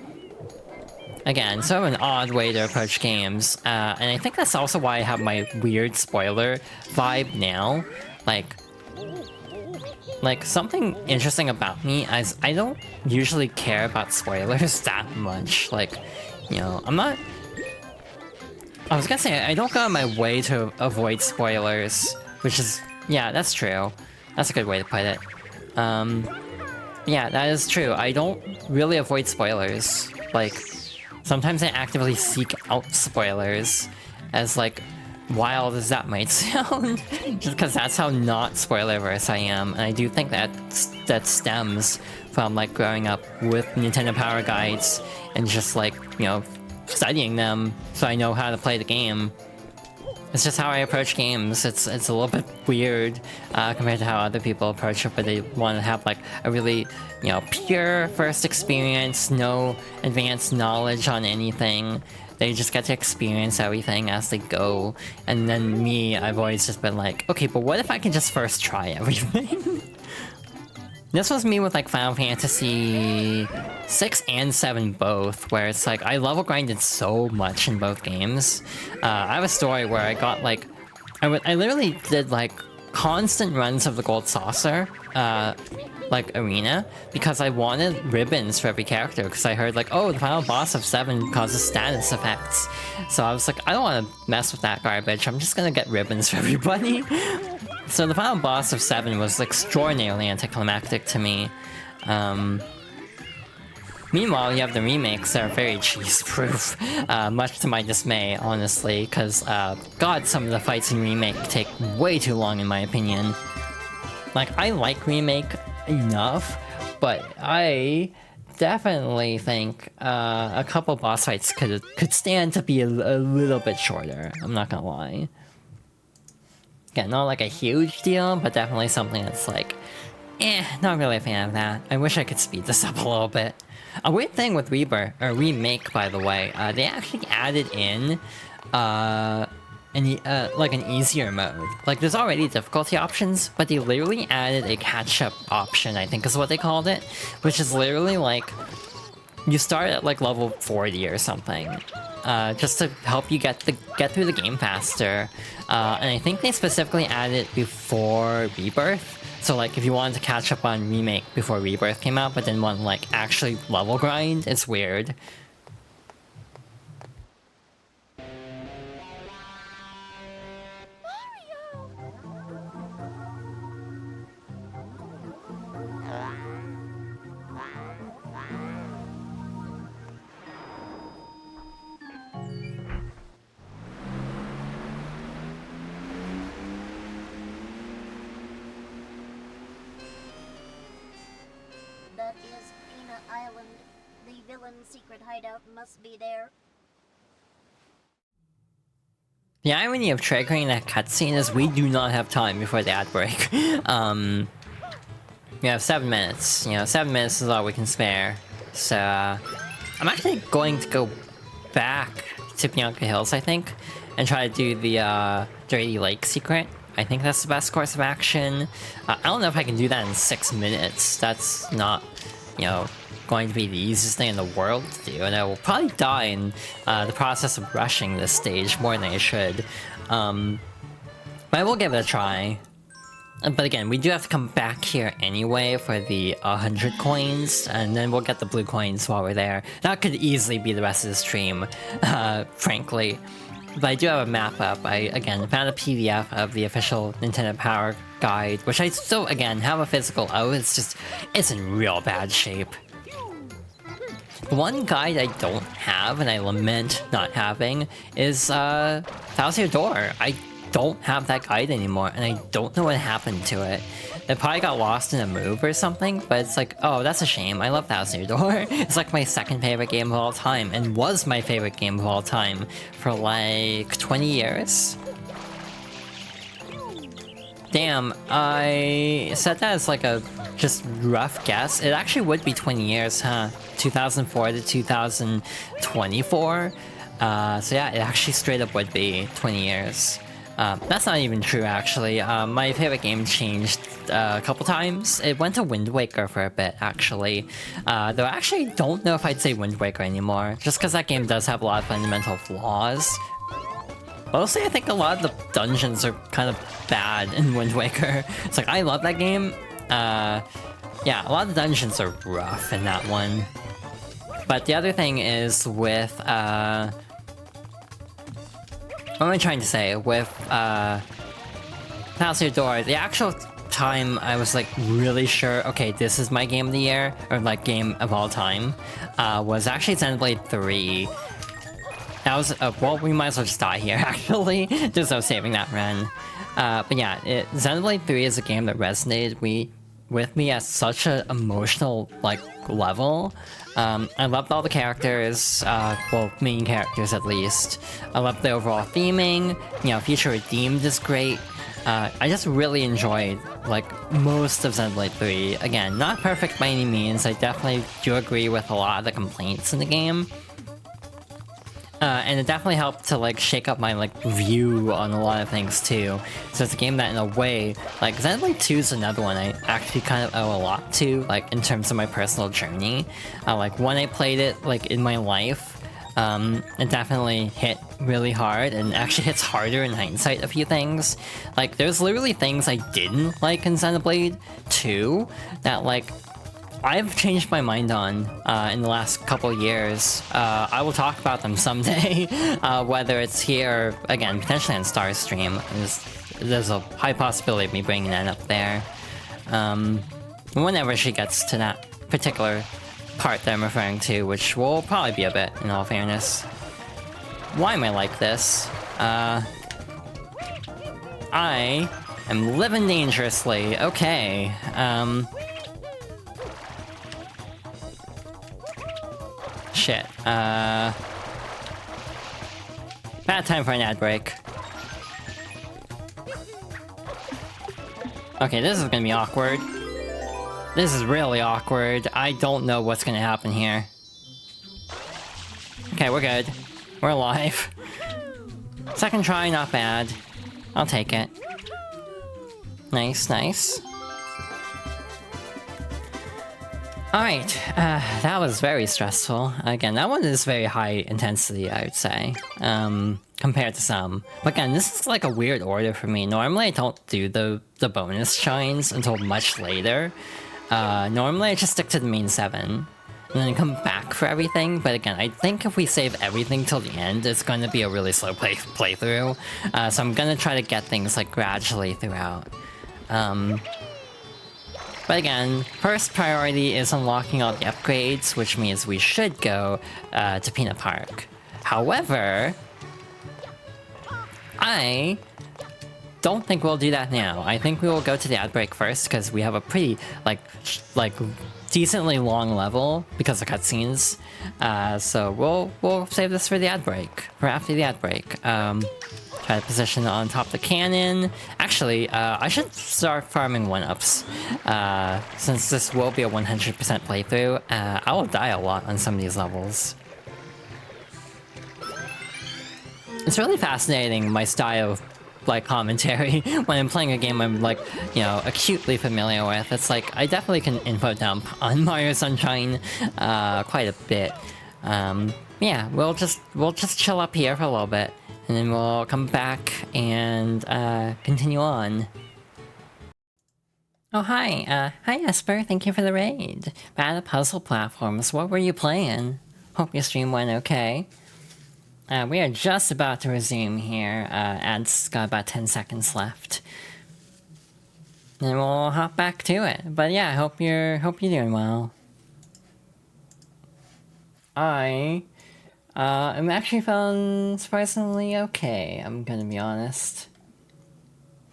Again, sort of an odd way to approach games, and I think that's also why I have my weird spoiler vibe now. Like something interesting about me is I don't usually care about spoilers that much. Like, I'm not... I was gonna say, I don't go out of my way to avoid spoilers, which is... Yeah, that's true. That's a good way to put it. Yeah, that is true. I don't really avoid spoilers. Like, sometimes I actively seek out spoilers, as like, wild as that might sound, just because that's how not spoiler-averse I am, and I do think that stems from like growing up with Nintendo Power guides and just like, studying them so I know how to play the game. It's just how I approach games. It's a little bit weird compared to how other people approach it, but they want to have like a really, pure first experience, no advanced knowledge on anything. They just get to experience everything as they go. And then me, I've always just been like, okay, but what if I can just first try everything? This was me with like Final Fantasy 6 and 7 both, where it's like I level grinded so much in both games. I have a story where I got like, I literally did like constant runs of the Gold Saucer, like arena, because I wanted ribbons for every character, because I heard like, oh, the final boss of 7 causes status effects. So I was like, I don't want to mess with that garbage, I'm just gonna get ribbons for everybody. So the final boss of 7 was extraordinarily anticlimactic to me. Meanwhile, you have the remakes that are very cheese-proof, much to my dismay, honestly, because, God, some of the fights in Remake take way too long, in my opinion. Like, I like Remake enough, but I definitely think a couple boss fights could stand to be a little bit shorter, I'm not gonna lie. Again, not like a huge deal, but definitely something that's like, not really a fan of that. I wish I could speed this up a little bit. A weird thing with Remake, by the way, they actually added in like an easier mode. Like, there's already difficulty options, but they literally added a catch-up option, I think is what they called it, which is literally like, you start at like level 40 or something, just to help you get through the game faster. And I think they specifically added it before Rebirth. So like, if you wanted to catch up on Remake before Rebirth came out, but didn't want to like actually level grind, it's weird. That is Peanut Island. The villain's secret hideout must be there. The irony of triggering that cutscene is we do not have time before the ad break. We have 7 minutes. 7 minutes is all we can spare. So, I'm actually going to go back to Bianca Hills, I think, and try to do the Dirty Lake secret. I think that's the best course of action. I don't know if I can do that in 6 minutes. That's not, going to be the easiest thing in the world to do, and I will probably die in the process of rushing this stage more than I should. But I will give it a try. But again, we do have to come back here anyway for the 100 coins, and then we'll get the blue coins while we're there. That could easily be the rest of the stream, frankly. But I do have a map up. I, again, found a PDF of the official Nintendo Power Guide, which I still, again, have a physical of. It's in real bad shape. One guide I don't have, and I lament not having, is Thousand Door. I don't have that guide anymore, and I don't know what happened to it. It probably got lost in a move or something, but it's like, oh, that's a shame. I love Thousand Door. It's like my second favorite game of all time, and was my favorite game of all time for like 20 years. Damn, I said that as like a just rough guess. It actually would be 20 years, huh? 2004 to 2024. So yeah, it actually straight up would be 20 years. That's not even true, actually. My favorite game changed a couple times. It went to Wind Waker for a bit, actually. Though I actually don't know if I'd say Wind Waker anymore, just because that game does have a lot of fundamental flaws. Mostly, I think a lot of the dungeons are kind of bad in Wind Waker. It's like, I love that game. Yeah, a lot of the dungeons are rough in that one. But the other thing is with, what am I trying to say? With, Thousand Door, the actual time I was, like, really sure, okay, this is my game of the year, or, like, game of all time, was actually Xenoblade 3. That was, well, we might as well just die here, actually, just so saving that run. But yeah, Xenoblade 3 is a game that resonated with me at such an emotional, like, level. I loved all the characters, well, main characters at least. I loved the overall theming, you know, Future Redeemed is great. I just really enjoyed, like, most of Xenoblade 3. Again, not perfect by any means, I definitely do agree with a lot of the complaints in the game. And it definitely helped to, like, shake up my, like, view on a lot of things, too. So it's a game that, in a way, like, Xenoblade 2 is another one I actually kind of owe a lot to, like, in terms of my personal journey. Like, when I played it, like, in my life, it definitely hit really hard, and actually hits harder in hindsight a few things. Like, there's literally things I didn't like in Xenoblade 2 that, like, I've changed my mind on in the last couple years. I will talk about them someday, whether it's here or, again, potentially on Starstream. There's a high possibility of me bringing that up there. Whenever she gets to that particular part that I'm referring to, which will probably be a bit, in all fairness. Why am I like this? I am living dangerously. Okay. Shit. Bad time for an ad break. Okay, this is gonna be awkward. This is really awkward. I don't know what's gonna happen here. Okay, we're good. We're alive. Second try, not bad. I'll take it. Nice, nice. Alright, that was very stressful. Again, that one is very high intensity, I would say, compared to some. But again, this is like a weird order for me. Normally I don't do the bonus shines until much later. Normally I just stick to the main 7, and then come back for everything, but again, I think if we save everything till the end, it's going to be a really slow playthrough. So I'm gonna try to get things, like, gradually throughout. But again, first priority is unlocking all the upgrades, which means we should go to Peanut Park. However, I don't think we'll do that now. I think we will go to the ad break first, because we have a pretty, like decently long level because of cutscenes. So we'll save this for the ad break, for after the ad break. Try to position on top of the cannon. Actually, I should start farming 1-ups. Since this will be a 100% playthrough, I will die a lot on some of these levels. It's really fascinating, my style of like commentary when I'm playing a game I'm like, you know, acutely familiar with. It's like I definitely can info dump on Mario Sunshine quite a bit. Yeah, we'll just chill up here for a little bit, and then we'll come back and continue on. Oh hi, hi Esper, thank you for the raid. Bad at puzzle platforms, what were you playing? Hope your stream went okay. We are just about to resume here, ads got about 10 seconds left. And we'll hop back to it. But yeah, hope you're doing well. I am actually feeling surprisingly okay, I'm gonna be honest.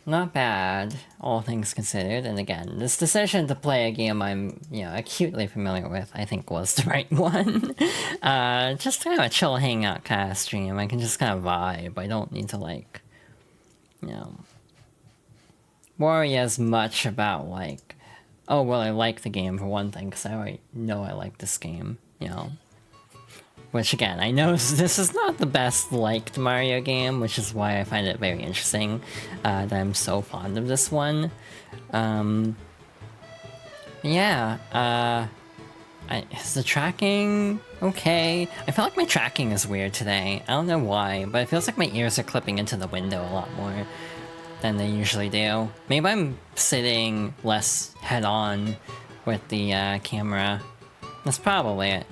Not bad, all things considered, and again, this decision to play a game I'm, you know, acutely familiar with, I think was the right one. Just kind of a chill hangout kind of stream, I can just kind of vibe, I don't need to like, you know, worry as much about like, oh well I like the game for one thing, because I already know I like this game, you know. Which again, I know this is not the best liked Mario game, which is why I find it very interesting that I'm so fond of this one. Yeah, is the tracking okay? I feel like my tracking is weird today. I don't know why, but it feels like my ears are clipping into the window a lot more than they usually do. Maybe I'm sitting less head-on with the camera. That's probably it.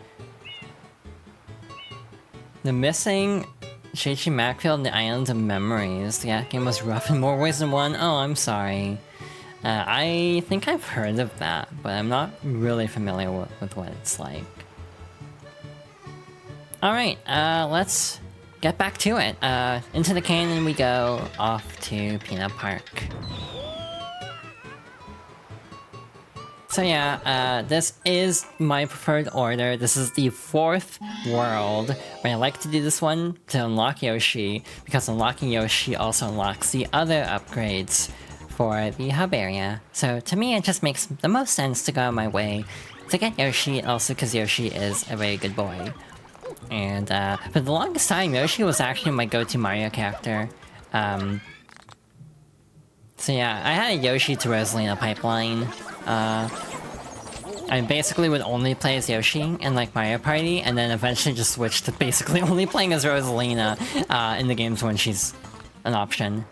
The missing J.G. Macfield and the Islands of Memories. That game was rough in more ways than one. Oh, I'm sorry. I think I've heard of that, but I'm not really familiar with what it's like. Alright, let's get back to it. Into the canyon we go, off to Peanut Park. So yeah, this is my preferred order. This is the 4th world, where I like to do this one to unlock Yoshi, because unlocking Yoshi also unlocks the other upgrades for the hub area. So to me it just makes the most sense to go my way to get Yoshi, also because Yoshi is a very good boy. And for the longest time, Yoshi was actually my go-to Mario character. So yeah, I had a Yoshi to Rosalina pipeline. I basically would only play as Yoshi in like Mario Party, and then eventually just switched to basically only playing as Rosalina in the games when she's an option.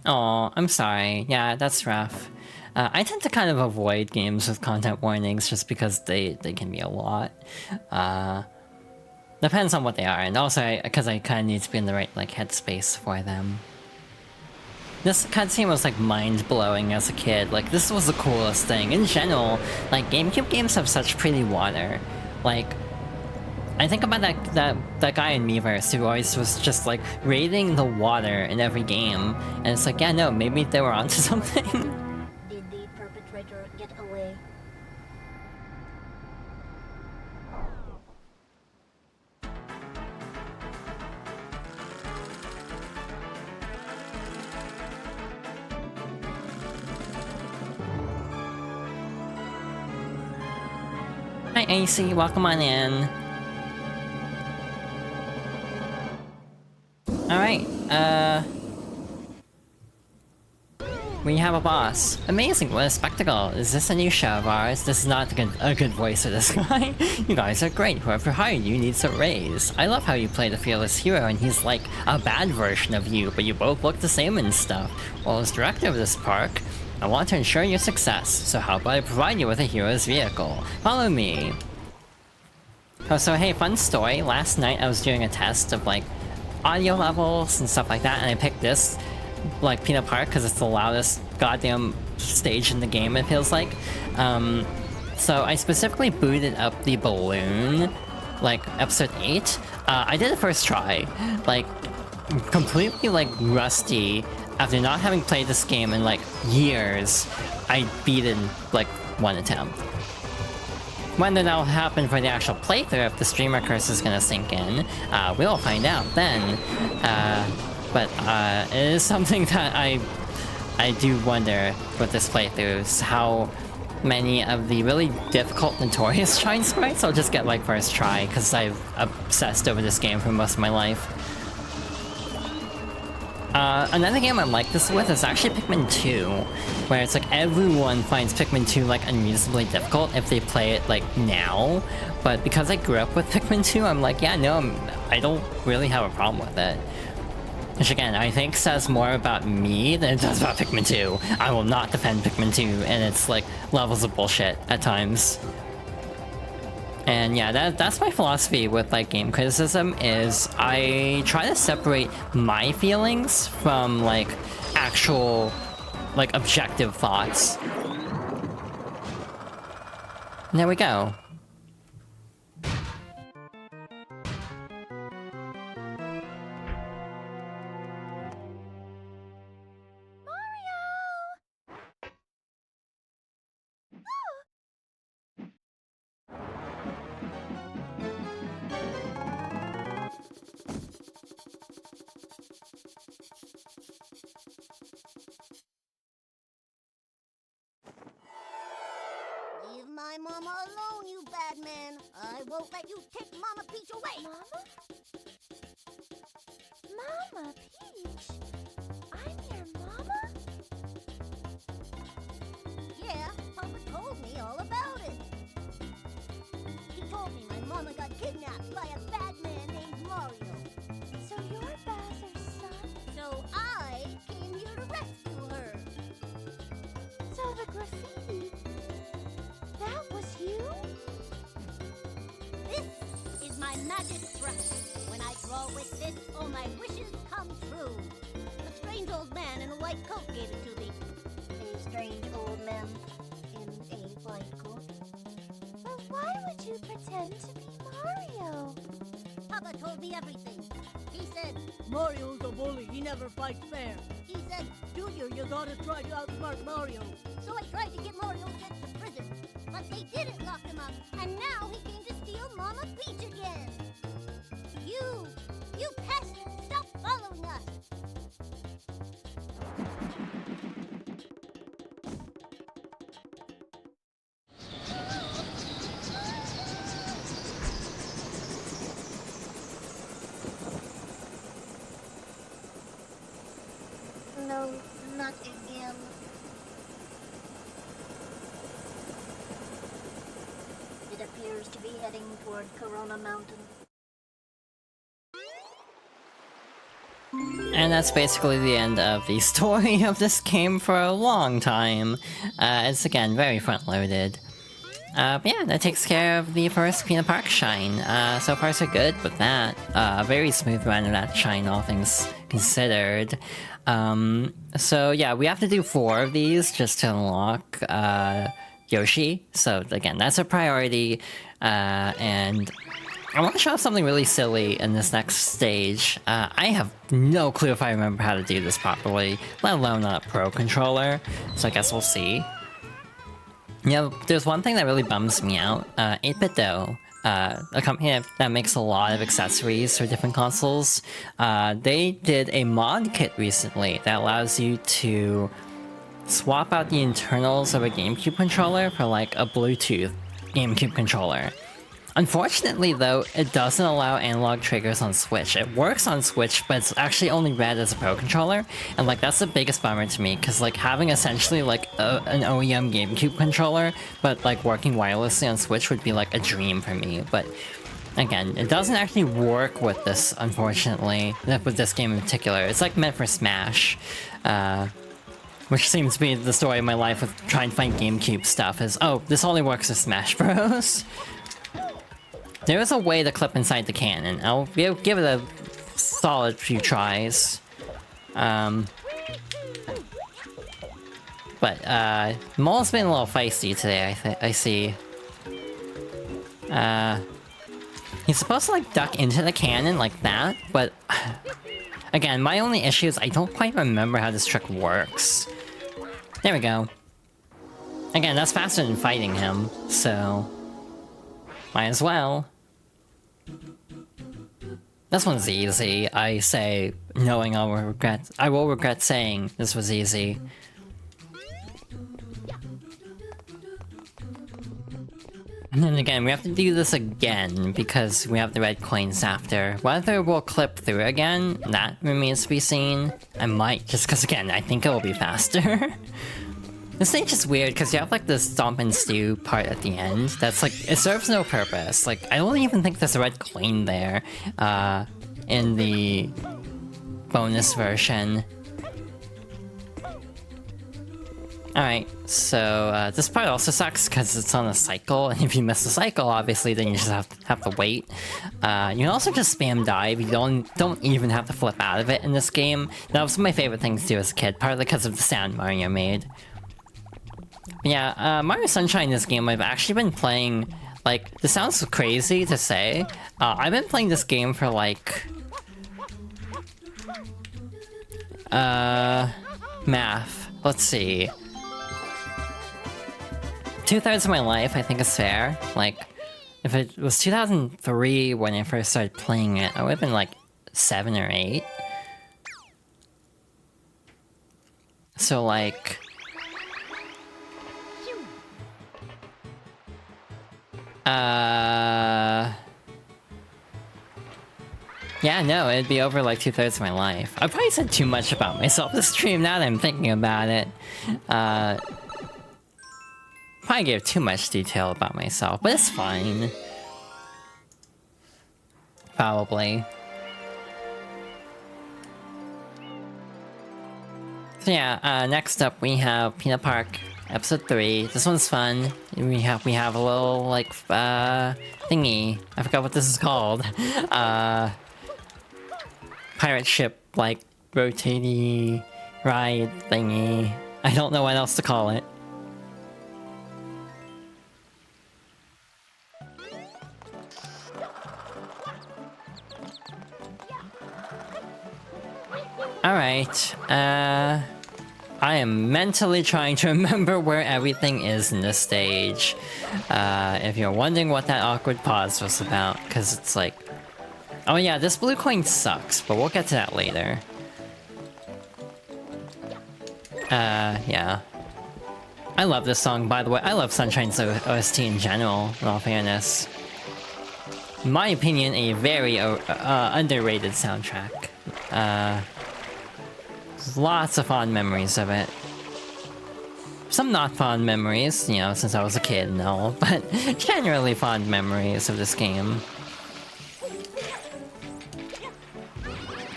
Oh, I'm sorry. Yeah, that's rough. I tend to kind of avoid games with content warnings just because they can be a lot. Depends on what they are, and also because I kind of need to be in the right like headspace for them. This cutscene was like mind-blowing as a kid. Like, this was the coolest thing. In general, like, GameCube games have such pretty water. Like, I think about that guy in Miiverse who always was just like rating the water in every game, and it's like, yeah, no, maybe they were onto something. Did the perpetrator get away? Hi AC, welcome on in. Alright, we have a boss. Amazing, what a spectacle. Is this a new show of ours? This is not a good voice for this guy. You guys are great. Whoever hired you needs a raise. I love how you play the fearless hero and he's like a bad version of you, but you both look the same and stuff. Well, as director of this park, I want to ensure your success, so how about I provide you with a hero's vehicle? Follow me. Oh, so hey, fun story. Last night I was doing a test of like audio levels and stuff like that, and I picked this, like Peanut Park, because it's the loudest goddamn stage in the game, it feels like. So I specifically booted up the balloon, like episode 8. I did it first try, like completely like rusty. After not having played this game in like years, I beat it in like one attempt. When that'll happen for the actual playthrough, if the streamer curse is gonna sink in, we'll find out then. But it is something that I do wonder with this playthrough, is how many of the really difficult notorious Shine Sprites I'll just get like first try, because I've obsessed over this game for most of my life. Another game I'm like this with is actually Pikmin 2, where it's like everyone finds Pikmin 2 like unreasonably difficult if they play it like now, but because I grew up with Pikmin 2, I'm like, yeah, no, I don't really have a problem with it. Which again, I think says more about me than it does about Pikmin 2. I will not defend Pikmin 2 and its like levels of bullshit at times. And yeah, that's my philosophy with like game criticism is I try to separate my feelings from like actual like objective thoughts. And there we go. Leave my mama alone, you bad man. I won't let you take Mama Peach away. Mama Peach? I'm your mama? Yeah, Papa told me all about it. He told me my mama got kidnapped by a bad man named Mario. So you're Bowser's son? So I came here to rescue her. So the graffiti, that was you? This is my magic brush. When I draw with this, all my wishes come true. A strange old man in a white coat gave it to me. A strange old man in a white coat. But why would you pretend to be Mario? Papa told me everything. He said, Mario's a bully, he never fights fair. he said, Junior, you gotta try to outsmart Mario. so I tried to get Mario sent to prison. But they didn't lock him up, and now he came to steal Mama Peach again. You pest, stop following us. No, not again. It appears to be heading toward Corona Mountain. And that's basically the end of the story of this game for a long time. It's again very front-loaded. But yeah, that takes care of the first Peanut Park shine. So far so good with that. Very smooth run of that shine, all things considered. So yeah, we have to do 4 of these just to unlock Yoshi. So again, that's a priority. And I want to show off something really silly in this next stage. I have no clue if I remember how to do this properly, let alone on a Pro controller. So I guess we'll see. You know, there's one thing that really bums me out. 8-Bit Dough, a company that makes a lot of accessories for different consoles, they did a mod kit recently that allows you to swap out the internals of a GameCube controller for like a Bluetooth GameCube controller. Unfortunately though, it doesn't allow analog triggers on Switch. It works on Switch, but it's actually only read as a Pro controller, and like that's the biggest bummer to me, because like having essentially like an OEM GameCube controller, but like working wirelessly on Switch would be like a dream for me, but again, it doesn't actually work with this, unfortunately, with this game in particular. It's like meant for Smash, which seems to be the story of my life with trying to find GameCube stuff, is, oh, this only works with Smash Bros. There is a way to clip inside the cannon. I'll give it a solid few tries. But, Mole's been a little feisty today, I see. He's supposed to, like, duck into the cannon like that, but... Again, my only issue is I don't quite remember how this trick works. There we go. Again, that's faster than fighting him, so... might as well. This one's easy, I say, knowing I will regret saying this was easy. And then again, we have to do this again because we have the red coins after. Whether we'll clip through again, that remains to be seen. I might, just because again, I think it will be faster. This stage is weird because you have like this stomp and stew part at the end. That's like, it serves no purpose. Like, I don't even think there's a red coin there in the bonus version. Alright, so this part also sucks because it's on a cycle, and if you miss the cycle, obviously, then you just have to wait. You can also just spam dive. You don't even have to flip out of it in this game. That was my favorite thing to do as a kid, partly because of the sound Mario made. But yeah, Mario Sunshine in this game, I've actually been playing, like, this sounds crazy to say. I've been playing this game for like... math. Let's see. 2/3 of my life, I think is fair. Like, if it was 2003 when I first started playing it, I would have been like 7 or 8. So like... Yeah, no, it'd be over like 2/3 of my life. I probably said too much about myself this stream now that I'm thinking about it. Probably gave too much detail about myself, but it's fine. Probably. So yeah, next up we have Peanut Park Episode 3. This one's fun. We have a little like thingy. I forgot what this is called. Pirate ship like rotating ride thingy. I don't know what else to call it. Alright, I am mentally trying to remember where everything is in this stage. If you're wondering what that awkward pause was about, because it's like... Oh yeah, this blue coin sucks, but we'll get to that later. Yeah. I love this song, by the way. I love Sunshine's OST in general, in all fairness. In my opinion, a very underrated soundtrack. Lots of fond memories of it. Some not fond memories, you know, since I was a kid and all, but generally fond memories of this game.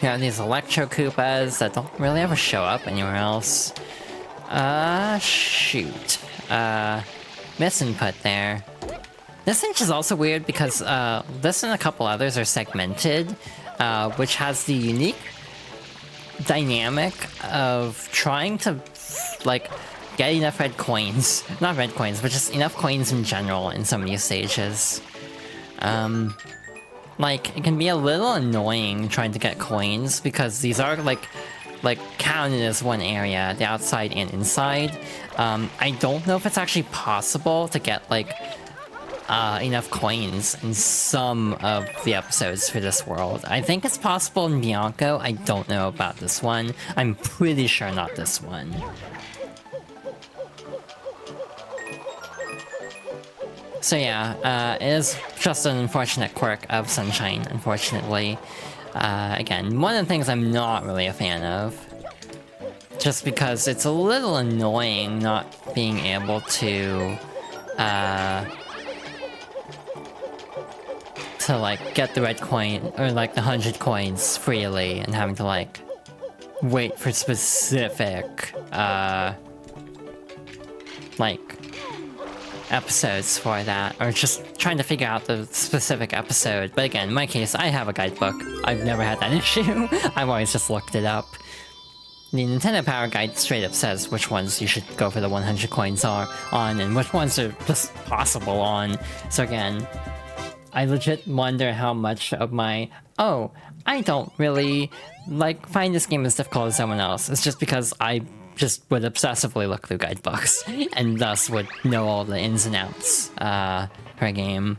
You know, these Electro Koopas that don't really ever show up anywhere else. Shoot. Misinput there. This inch is also weird because, this and a couple others are segmented, which has the unique dynamic of trying to, like, get enough red coins. Not red coins, but just enough coins in general in some of these stages. Like, it can be a little annoying trying to get coins, because these are, like counted as one area, the outside and inside. I don't know if it's actually possible to get, like, enough coins in some of the episodes for this world. I think it's possible in Bianco. I don't know about this one. I'm pretty sure not this one. So yeah, it is just an unfortunate quirk of Sunshine, unfortunately. Again, one of the things I'm not really a fan of. Just because it's a little annoying not being able to like get the red coin or like the 100 coins freely and having to like wait for specific like episodes for that, or just trying to figure out the specific episode. But again, in my case, I have a guidebook. I've never had that issue. I've always just looked it up. The Nintendo Power Guide straight up says which ones you should go for the 100 coins on and which ones are just possible on. So again, I legit wonder how much of my, oh, I don't really like find this game as difficult as someone else. It's just because I just would obsessively look through guidebooks and thus would know all the ins and outs per game.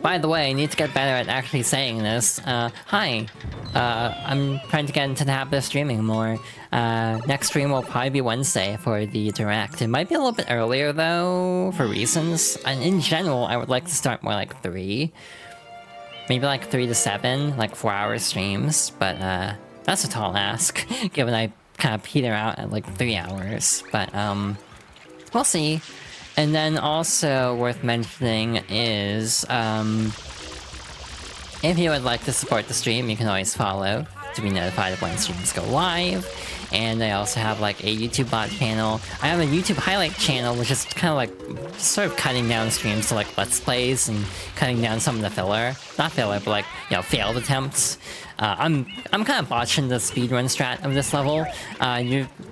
By the way, I need to get better at actually saying this. Hi. I'm trying to get into the habit of streaming more. Next stream will probably be Wednesday for the direct. It might be a little bit earlier though, for reasons. And in general, I would like to start more like 3. Maybe like 3 to 7, like 4-hour streams. But that's a tall ask, given I kind of peter out at like 3 hours. But we'll see. And then also worth mentioning is, if you would like to support the stream, you can always follow to be notified of when streams go live. And I also have like a YouTube bot channel. I have a YouTube highlight channel, which is kind of like sort of cutting down streams to like Let's Plays and cutting down some of the filler. Not filler, but like, you know, failed attempts. I'm kind of botching the speedrun strat of this level.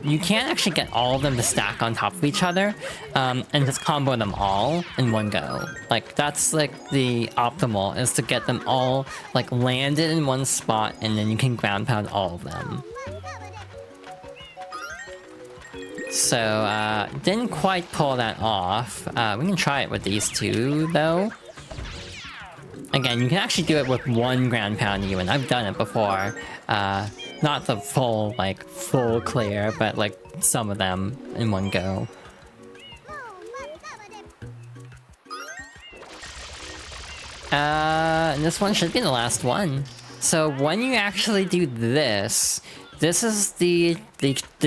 You can't actually get all of them to stack on top of each other, and just combo them all in one go. Like, that's like the optimal, is to get them all like landed in one spot, and then you can ground pound all of them. So, didn't quite pull that off. We can try it with these two, though. Again, you can actually do it with one ground pound even. I've done it before. Not the full, like, full clear, but, like, some of them in one go. And this one should be the last one. So when you actually do this, this is the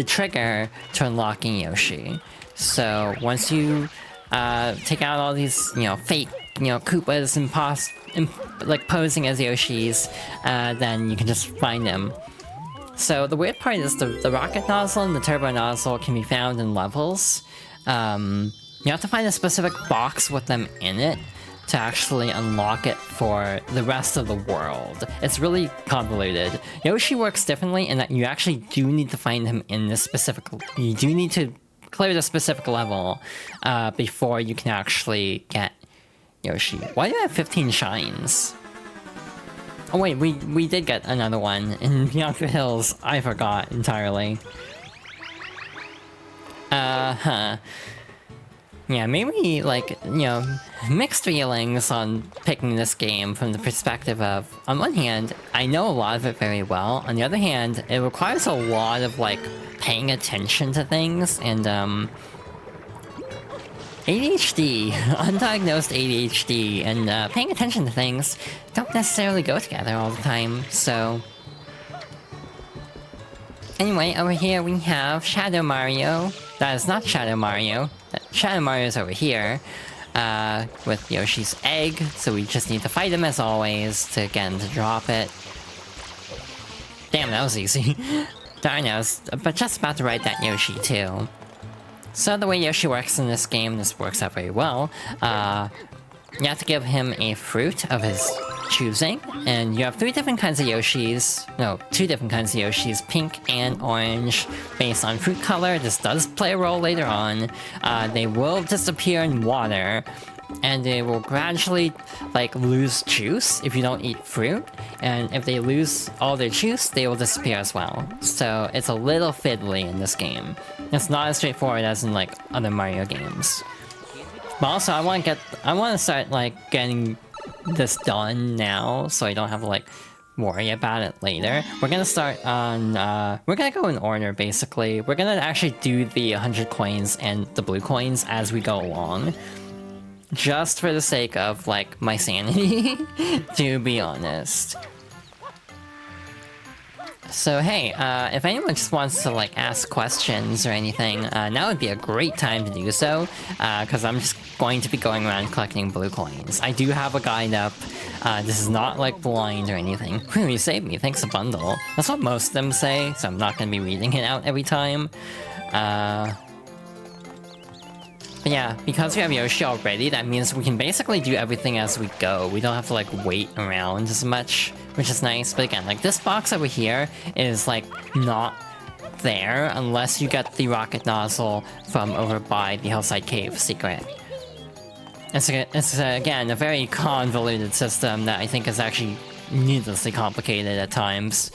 trigger to unlocking Yoshi. So once you take out all these, you know, fake, you know, Koopas and like posing as Yoshis, then you can just find them. So the weird part is the rocket nozzle and the turbo nozzle can be found in levels. You have to find a specific box with them in it to actually unlock it for the rest of the world. It's really convoluted. Yoshi works differently in that you actually do need to find him in this specific... You do need to clear the specific level before you can actually get Yoshi. Why do I have 15 shines? Oh wait, we did get another one in Bianca Hills. I forgot entirely. Yeah, maybe, like, you know, mixed feelings on picking this game from the perspective of, on one hand, I know a lot of it very well. On the other hand, it requires a lot of, like, paying attention to things, and, ADHD, undiagnosed ADHD, and, paying attention to things don't necessarily go together all the time, so... Anyway, over here we have Shadow Mario. That is not Shadow Mario. Shadow Mario is over here, with Yoshi's egg, so we just need to fight him as always to get him to drop it. Damn, that was easy. Darn, I was but just about to write that Yoshi too. So the way Yoshi works in this game, this works out very well. You have to give him a fruit of his choosing, and you have 3 different kinds of Yoshis. No, 2 different kinds of Yoshis, pink and orange, based on fruit color. This does play a role later on. They will disappear in water, and they will gradually, like, lose juice if you don't eat fruit. And if they lose all their juice, they will disappear as well. So it's a little fiddly in this game. It's not as straightforward as in, like, other Mario games. But also, I want to start, like, getting this done now, so I don't have to, like, worry about it later. We're gonna start on, we're gonna go in order, basically. We're gonna actually do the 100 coins and the blue coins as we go along. Just for the sake of, like, my sanity, to be honest. So hey, if anyone just wants to, like, ask questions or anything, now would be a great time to do so, because I'm just going to be going around collecting blue coins. I do have a guide up. This is not, like, blind or anything. Whew, you saved me, thanks a bundle. That's what most of them say, so I'm not going to be reading it out every time. But yeah, because we have Yoshi already, that means we can basically do everything as we go. We don't have to, like, wait around as much, which is nice. But again, like, this box over here is, like, not there unless you get the rocket nozzle from over by the Hillside Cave secret. It's again, a very convoluted system that I think is actually needlessly complicated at times.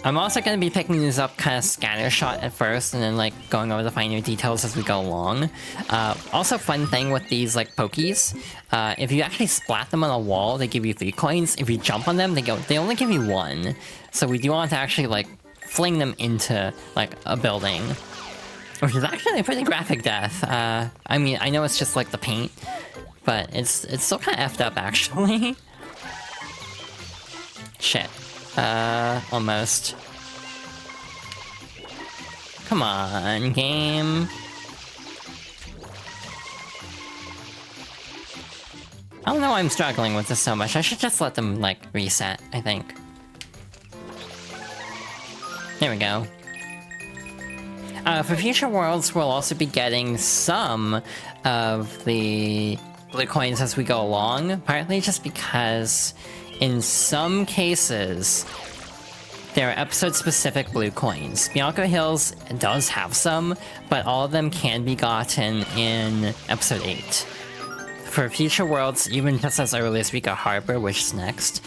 I'm also going to be picking these up kind of scattershot at first and then like going over the finer details as we go along. Also fun thing with these like pokies, if you actually splat them on a wall, they give you 3 coins. If you jump on them, they only give you 1. So we do want to actually like fling them into like a building, which is actually a pretty graphic death. I mean, I know it's just like the paint, but it's still kind of effed up actually. Shit. Almost. Come on, game. I don't know why I'm struggling with this so much. I should just let them, like, reset, I think. There we go. For future worlds, we'll also be getting some of the blue coins as we go along, partly just because in some cases, there are episode-specific blue coins. Bianco Hills does have some, but all of them can be gotten in episode 8. For future worlds, even just as early as we got Harbor, which is next,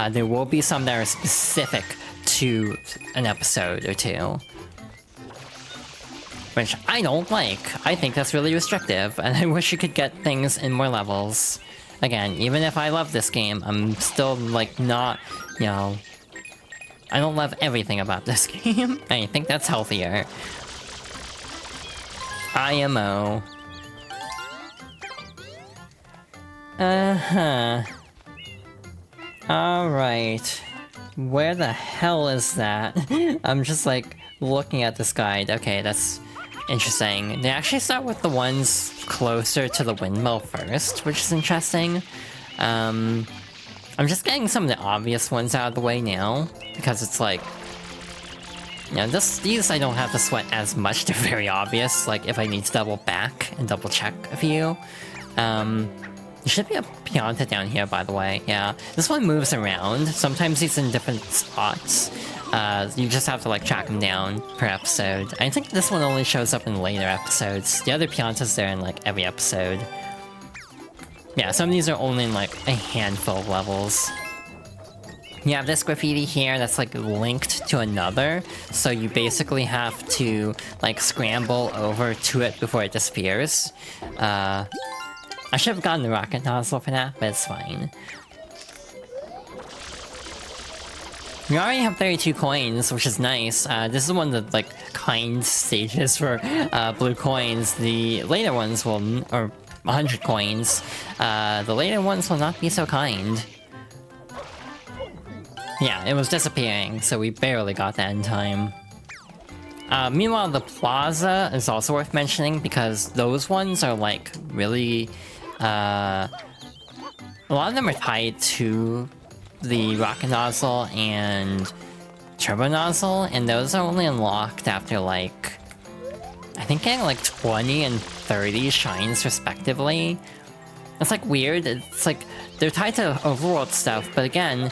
there will be some that are specific to an episode or 2. Which I don't like. I think that's really restrictive, and I wish you could get things in more levels. Again, even if I love this game, I'm still, like, not, you know... I don't love everything about this game. I think that's healthier. IMO. Uh-huh. Alright. Where the hell is that? I'm just, like, looking at this guide. Okay, that's interesting. They actually start with the ones closer to the windmill first, which is interesting. I'm just getting some of the obvious ones out of the way now, because it's like... You know, these I don't have to sweat as much, they're very obvious, like if I need to double back and double check a few. There should be a Pianta down here, by the way, yeah. This one moves around, sometimes he's in different spots. You just have to like track him down per episode. I think this one only shows up in later episodes. The other Pianta's there in like every episode. Yeah, some of these are only in like a handful of levels. You have this graffiti here that's like linked to another, so you basically have to like scramble over to it before it disappears. I should have gotten the rocket nozzle for that, but it's fine. We already have 32 coins, which is nice. This is one of the, like, kind stages for blue coins. The later ones will... or 100 coins. The later ones will not be so kind. Yeah, it was disappearing, so we barely got that in time. Meanwhile, the plaza is also worth mentioning, because those ones are, like, really... a lot of them are tied to the rocket nozzle and turbo nozzle, and those are only unlocked after like I think getting like 20 and 30 shines respectively. It's like weird. It's like they're tied to overworld stuff, but again,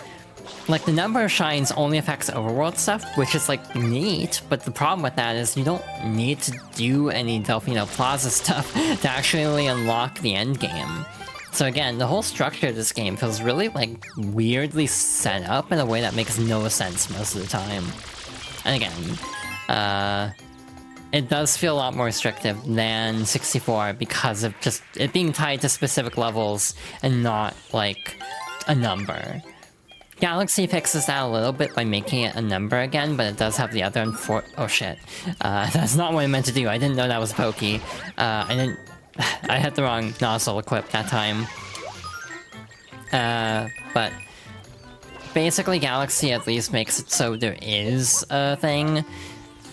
like the number of shines only affects overworld stuff, which is like neat, but the problem with that is you don't need to do any Delfino Plaza stuff to actually unlock the end game. So again, the whole structure of this game feels really, like, weirdly set up in a way that makes no sense most of the time. And again, it does feel a lot more restrictive than 64 because of just it being tied to specific levels and not, like, a number. Galaxy fixes that a little bit by making it a number again, but it does have the other oh shit. That's not what I meant to do. I didn't know that was pokey. I had the wrong nozzle equipped that time. But basically Galaxy at least makes it so there is a thing,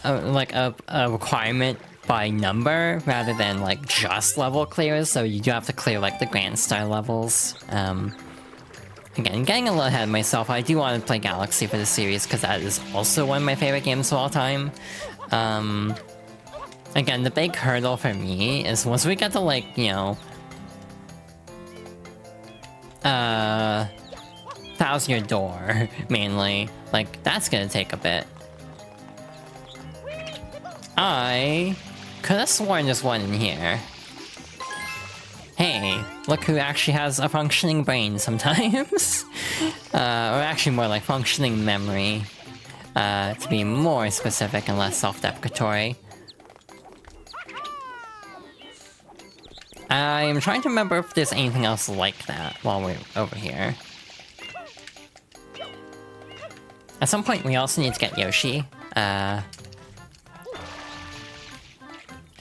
like a requirement by number rather than like just level clears, so you do have to clear like the Grand Star levels. Again, getting a little ahead of myself, I do want to play Galaxy for the series because that is also one of my favorite games of all time. Again, the big hurdle for me is once we get to, like, you know... Thousand Year Door, mainly. Like, that's gonna take a bit. I could have sworn there's one in here. Hey, look who actually has a functioning brain sometimes. Or actually more like functioning memory. to be more specific and less self-deprecatory. I'm trying to remember if there's anything else like that while we're over here. At some point, we also need to get Yoshi.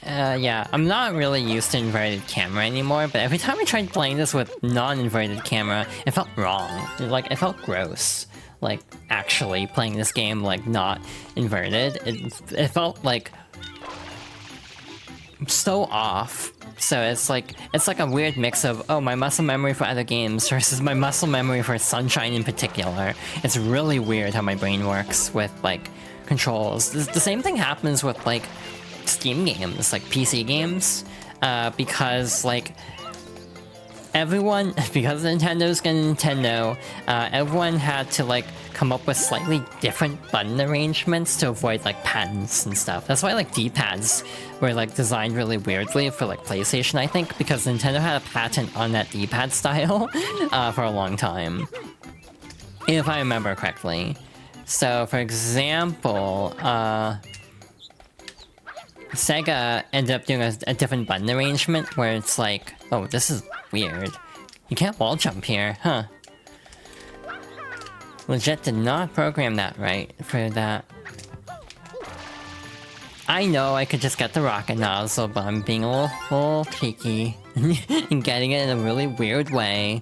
Yeah, I'm not really used to inverted camera anymore, but every time I tried playing this with non-inverted camera, it felt wrong. Like, it felt gross. Like, actually playing this game, like, not inverted. It felt, like, so off. So it's like a weird mix of, oh, my muscle memory for other games versus my muscle memory for Sunshine in particular. It's really weird how my brain works with, like, controls. The same thing happens with, like, Steam games, like PC games, because, like, everyone, because Nintendo's getting Nintendo, everyone had to, like, come up with slightly different button arrangements to avoid, like, patents and stuff. That's why, like, D-pads were, like, designed really weirdly for, like, PlayStation, I think, because Nintendo had a patent on that D-pad style for a long time, if I remember correctly. So, for example, Sega ended up doing a different button arrangement where it's like, oh, this is weird. You can't wall jump here, huh? Legit did not program that right for that. I know I could just get the rocket nozzle, but I'm being a little cheeky and getting it in a really weird way.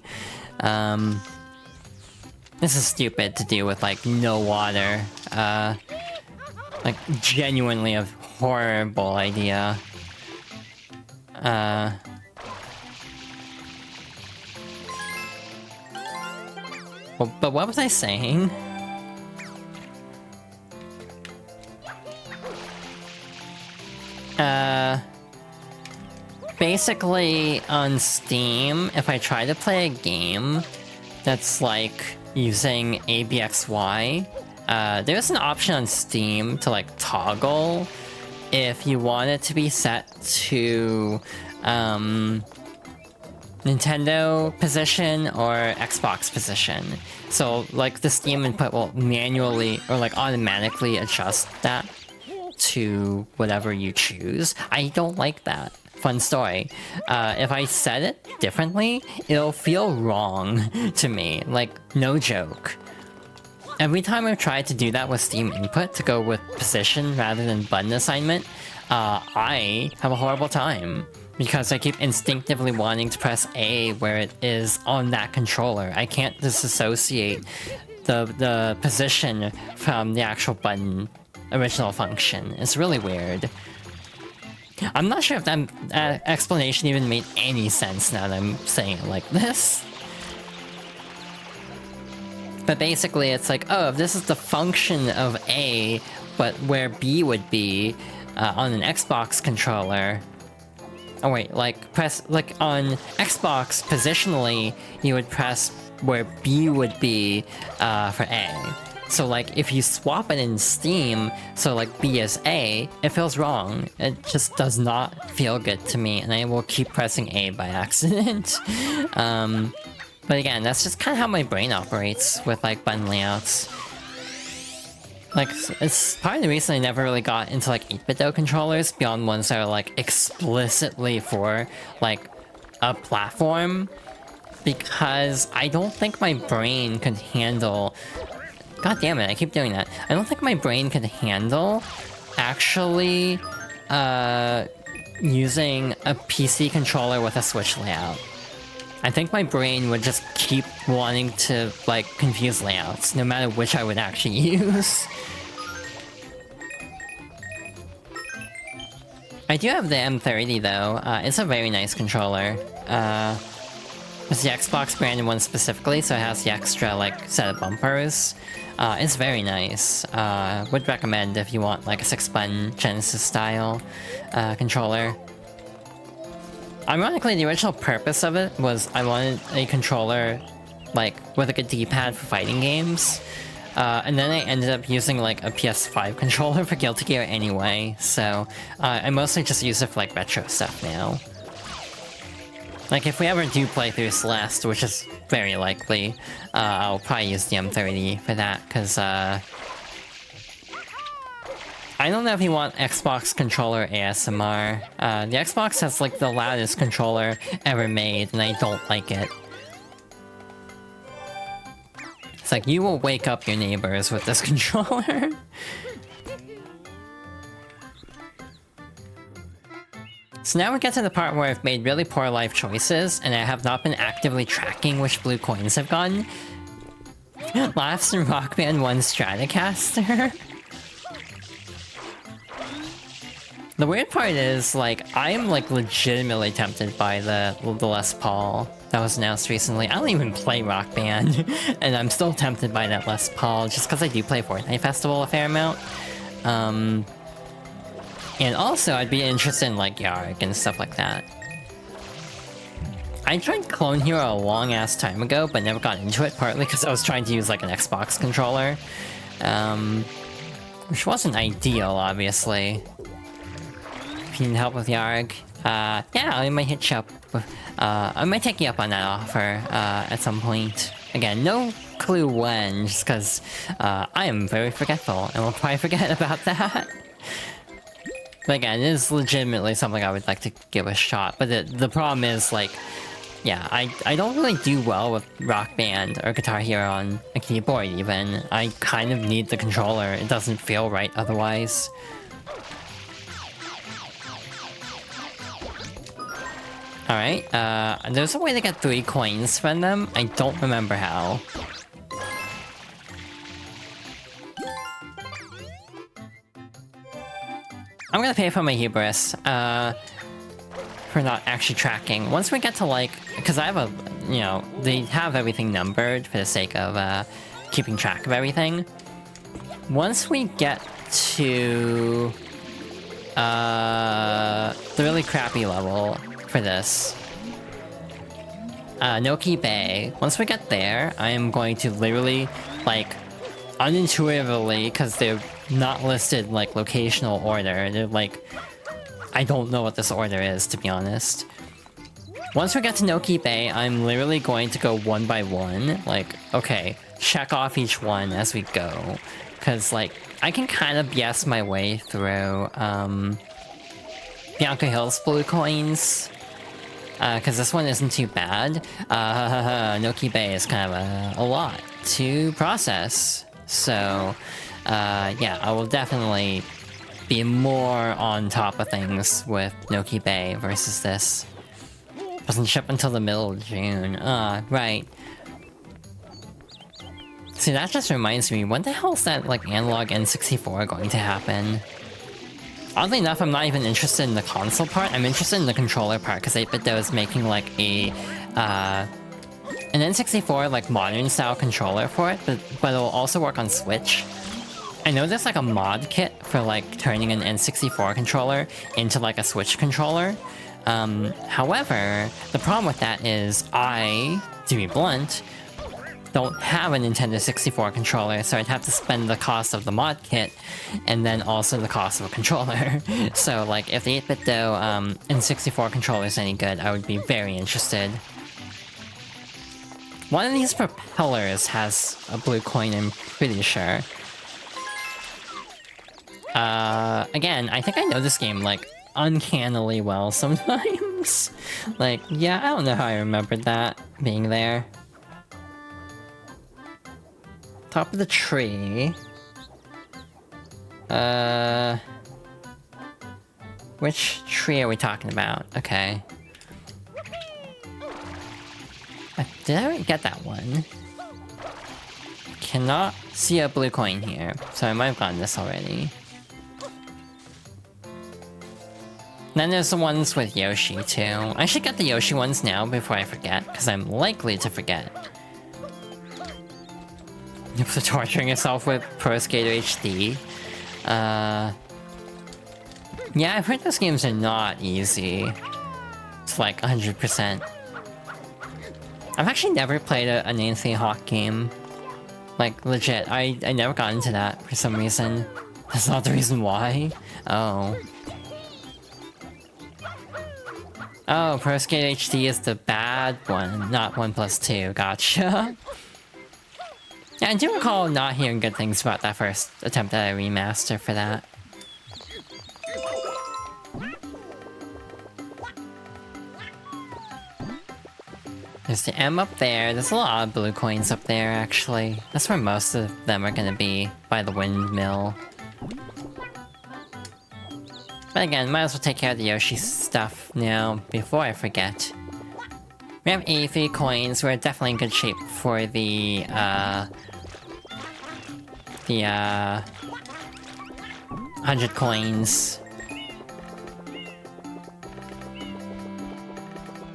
This is stupid to do with, like, no water. Like, genuinely a horrible idea. But what was I saying? Basically, on Steam, if I try to play a game that's, like, using ABXY, there's an option on Steam to, like, toggle if you want it to be set to Nintendo position or Xbox position. So, like, the Steam input will manually or, like, automatically adjust that to whatever you choose. I don't like that. Fun story. If I set it differently, it'll feel wrong to me. Like, no joke. Every time I've tried to do that with Steam input to go with position rather than button assignment, I have a horrible time. Because I keep instinctively wanting to press A where it is on that controller. I can't disassociate the position from the actual button original function. It's really weird. I'm not sure if that explanation even made any sense now that I'm saying it like this. But basically it's like, oh, if this is the function of A, but where B would be on an Xbox controller... Oh wait, like, press, like, on Xbox, positionally, you would press where B would be for A. So, like, if you swap it in Steam, so, like, B is A, it feels wrong. It just does not feel good to me, and I will keep pressing A by accident. But again, that's just kind of how my brain operates with, like, button layouts. Like, it's part of the reason I never really got into, like, 8BitDo controllers beyond ones that are, like, explicitly for, like, a platform. Because I don't think my brain could handle... God damn it, I keep doing that. I don't think my brain could handle actually using a PC controller with a Switch layout. I think my brain would just keep wanting to, like, confuse layouts, no matter which I would actually use. I do have the M30 though. It's a very nice controller. It's the Xbox branded one specifically, so it has the extra, like, set of bumpers. It's very nice. Would recommend if you want, like, a 6-button Genesis style controller. Ironically, the original purpose of it was I wanted a controller, like, with a good D-pad for fighting games. And then I ended up using, like, a PS5 controller for Guilty Gear anyway, so I mostly just use it for, like, retro stuff now. Like, if we ever do play through Celeste, which is very likely, I'll probably use the M30 for that, because, I don't know if you want Xbox controller ASMR. The Xbox has like the loudest controller ever made, and I don't like it. It's like, you will wake up your neighbors with this controller. So now we get to the part where I've made really poor life choices, and I have not been actively tracking which blue coins I've gotten. Laughs and Rock Band 1 Stratocaster. The weird part is, like, I am like legitimately tempted by the Les Paul that was announced recently. I don't even play Rock Band, and I'm still tempted by that Les Paul just because I do play Fortnite Festival a fair amount. And also, I'd be interested in like Yarg and stuff like that. I tried Clone Hero a long ass time ago, but never got into it, partly because I was trying to use like an Xbox controller. Which wasn't ideal, obviously. If you need help with Yarg, yeah, I might hit you up. I might take you up on that offer at some point. Again, no clue when, just because I am very forgetful, and will probably forget about that. But again, it is legitimately something I would like to give a shot. But the problem is, like, yeah, I don't really do well with Rock Band or Guitar Hero on a keyboard even. I kind of need the controller. It doesn't feel right otherwise. Alright, there's a way to get 3 coins from them. I don't remember how. I'm gonna pay for my hubris, for not actually tracking. Once we get to like, because I have a, you know, they have everything numbered for the sake of keeping track of everything. Once we get to the really crappy level for this, Noki Bay, once we get there, I am going to literally, like, unintuitively, because they're not listed like locational order, they're like, I don't know what this order is, to be honest. Once we get to Noki Bay, I'm literally going to go one by one, like, okay, check off each one as we go, because like, I can kind of BS my way through Bianca Hill's blue coins, because this one isn't too bad. Noki Bay is kind of a lot to process, so yeah, I will definitely be more on top of things with Noki Bay versus this. Doesn't ship until the middle of June. Right. See, that just reminds me, when the hell is that, like, analog N64 going to happen? Oddly enough, I'm not even interested in the console part, I'm interested in the controller part, because 8BitDo is making, like, an N64, like, modern-style controller for it, but it'll also work on Switch. I know there's, like, a mod kit for, like, turning an N64 controller into, like, a Switch controller. However, the problem with that is I, to be blunt, don't have a Nintendo 64 controller, so I'd have to spend the cost of the mod kit, and then also the cost of a controller. So, like, if the 8BitDo N64 controller is any good, I would be very interested. One of these propellers has a blue coin, I'm pretty sure. Again, I think I know this game, like, uncannily well sometimes. Like, yeah, I don't know how I remembered that being there. Top of the tree. Which tree are we talking about? Okay. Did I already get that one? Cannot see a blue coin here, so I might have gotten this already. Then there's the ones with Yoshi, too. I should get the Yoshi ones now before I forget, because I'm likely to forget. You're torturing yourself with Pro Skater HD. Yeah, I've heard those games are not easy. It's like 100%. I've actually never played a Nancy Hawk game. Like, legit, I never got into that for some reason. That's not the reason why. Oh. Oh, Pro Skate HD is the bad one, not 1+2, gotcha. Yeah, I do recall not hearing good things about that first attempt at a remaster for that. There's the M up there. There's a lot of blue coins up there, actually. That's where most of them are gonna be, by the windmill. But again, might as well take care of the Yoshi stuff now, before I forget. We have 83 coins. We're definitely in good shape for the 100 coins.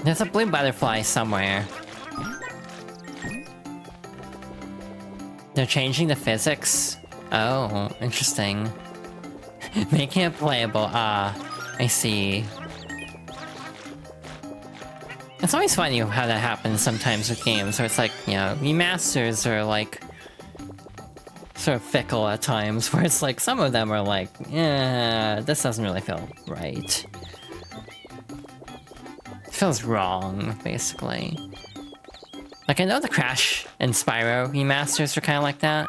There's a blue butterfly somewhere. They're changing the physics? Oh, interesting. Making it playable, I see. It's always funny how that happens sometimes with games, where it's like, you know, remasters are like... sort of fickle at times, where it's like, some of them are like, yeah, this doesn't really feel right. It feels wrong, basically. Like, I know the Crash and Spyro remasters are kind of like that.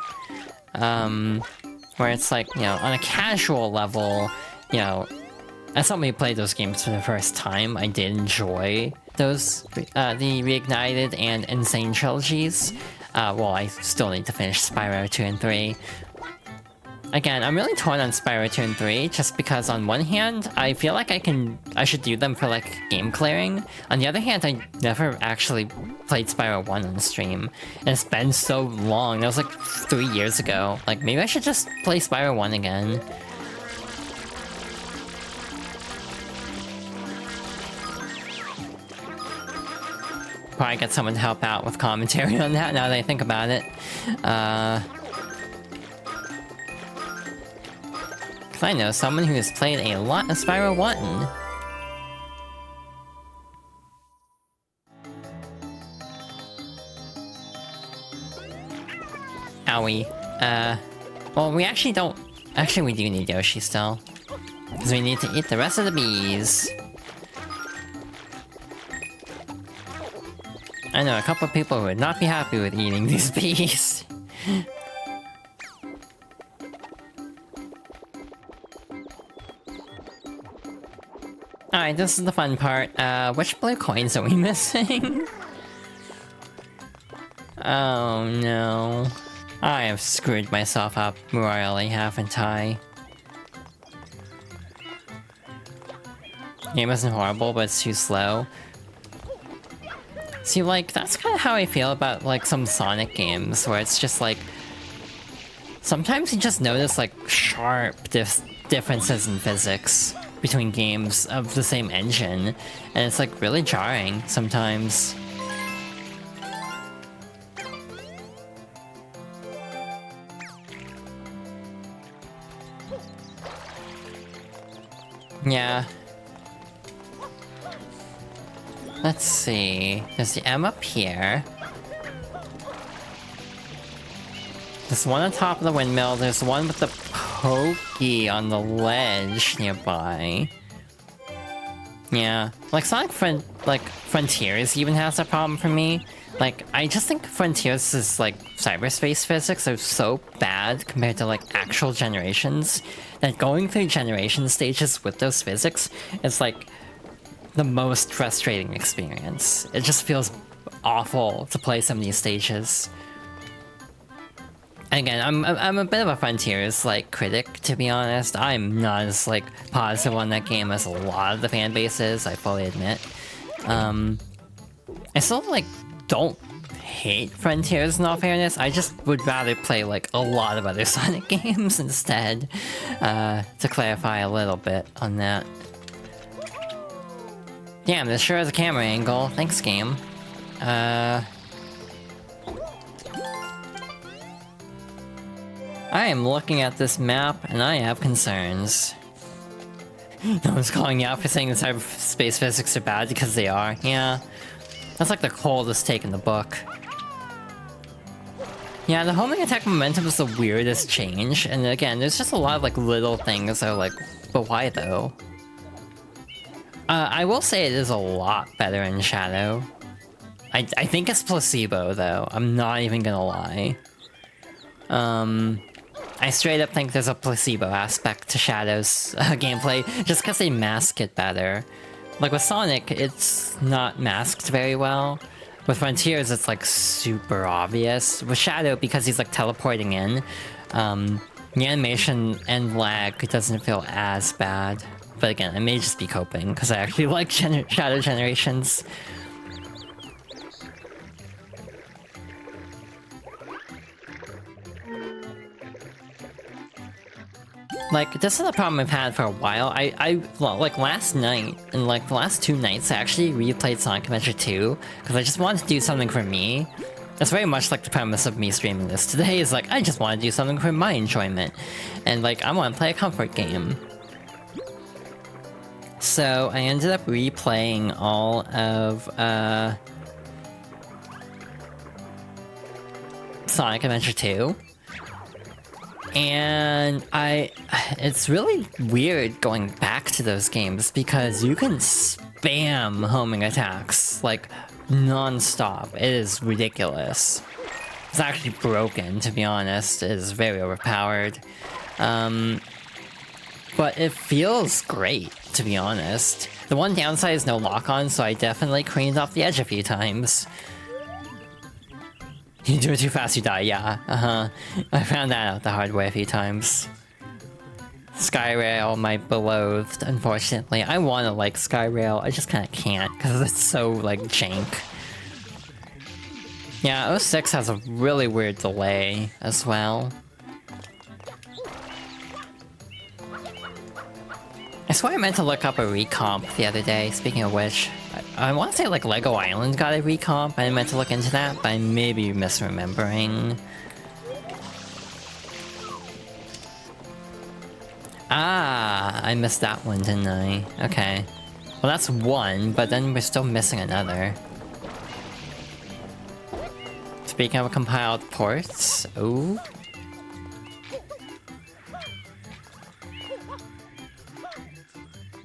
Where it's like, you know, on a casual level, you know, as somebody who played those games for the first time, I did enjoy those, the Reignited and Insane trilogies. Well, I still need to finish Spyro 2 and 3. Again, I'm really torn on Spyro 2 and 3, just because on one hand, I feel like I should do them for, like, game clearing. On the other hand, I never actually played Spyro 1 on stream. And it's been so long, that was like 3 years ago. Like, maybe I should just play Spyro 1 again. Probably get someone to help out with commentary on that, now that I think about it. Cause I know someone who has played a lot of Spyro 1. Owie. Well, we actually don't... Actually, we do need Yoshi still. Because we need to eat the rest of the bees. I know a couple of people who would not be happy with eating these bees. Alright, this is the fun part. Which blue coins are we missing? Oh no. I have screwed myself up royally, haven't I? Game isn't horrible, but it's too slow. See, like, that's kind of how I feel about, like, some Sonic games, where it's just, like... Sometimes you just notice, like, sharp differences in physics between games of the same engine, and it's, like, really jarring sometimes. Yeah. Let's see. There's the M up here. There's one on top of the windmill. There's one with the pokey on the ledge nearby. Yeah. Like, Frontiers even has that problem for me. Like, I just think Frontiers' like, cyberspace physics are so bad compared to, like, actual generations, that going through generation stages with those physics is, like, the most frustrating experience. It just feels awful to play some of these stages. Again, I'm a bit of a Frontiers, like, critic, to be honest. I'm not as, like, positive on that game as a lot of the fan base is, I fully admit. I still, like, don't hate Frontiers in all fairness. I just would rather play, like, a lot of other Sonic games instead, to clarify a little bit on that. Damn, this sure is a camera angle. Thanks, game. I am looking at this map, and I have concerns. No one's calling you out for saying the cyberspace physics are bad, because they are. Yeah. That's like the coldest take in the book. Yeah, the homing attack momentum is the weirdest change, and again, there's just a lot of, like, little things that are like, but why though? I will say it is a lot better in Shadow. I think it's placebo, though. I'm not even gonna lie. I straight up think there's a placebo aspect to Shadow's gameplay, just because they mask it better. Like with Sonic, it's not masked very well. With Frontiers, it's like super obvious. With Shadow, because he's like teleporting in, the animation and lag doesn't feel as bad. But again, I may just be coping because I actually like Shadow Generations. Like, this is a problem I've had for a while. Well, like last night, and like the last 2 nights, I actually replayed Sonic Adventure 2, because I just wanted to do something for me. That's very much like the premise of me streaming this today, is like, I just want to do something for my enjoyment. And like, I want to play a comfort game. So, I ended up replaying all of, Sonic Adventure 2. And it's really weird going back to those games because you can spam homing attacks, like, non-stop. It is ridiculous. It's actually broken, to be honest. It is very overpowered. But it feels great, to be honest. The one downside is no lock-on, so I definitely cleaned off the edge a few times. You do it too fast, you die, yeah, I found that out the hard way a few times. Skyrail, my beloved, unfortunately. I wanna like Skyrail, I just kinda can't, because it's so, like, jank. Yeah, 06 has a really weird delay, as well. I swear I meant to look up a recomp the other day, speaking of which. I want to say like Lego Island got a recomp, I meant to look into that, but I may be misremembering. Ah, I missed that one, didn't I? Okay. Well, that's one, but then we're still missing another. Speaking of compiled ports, ooh.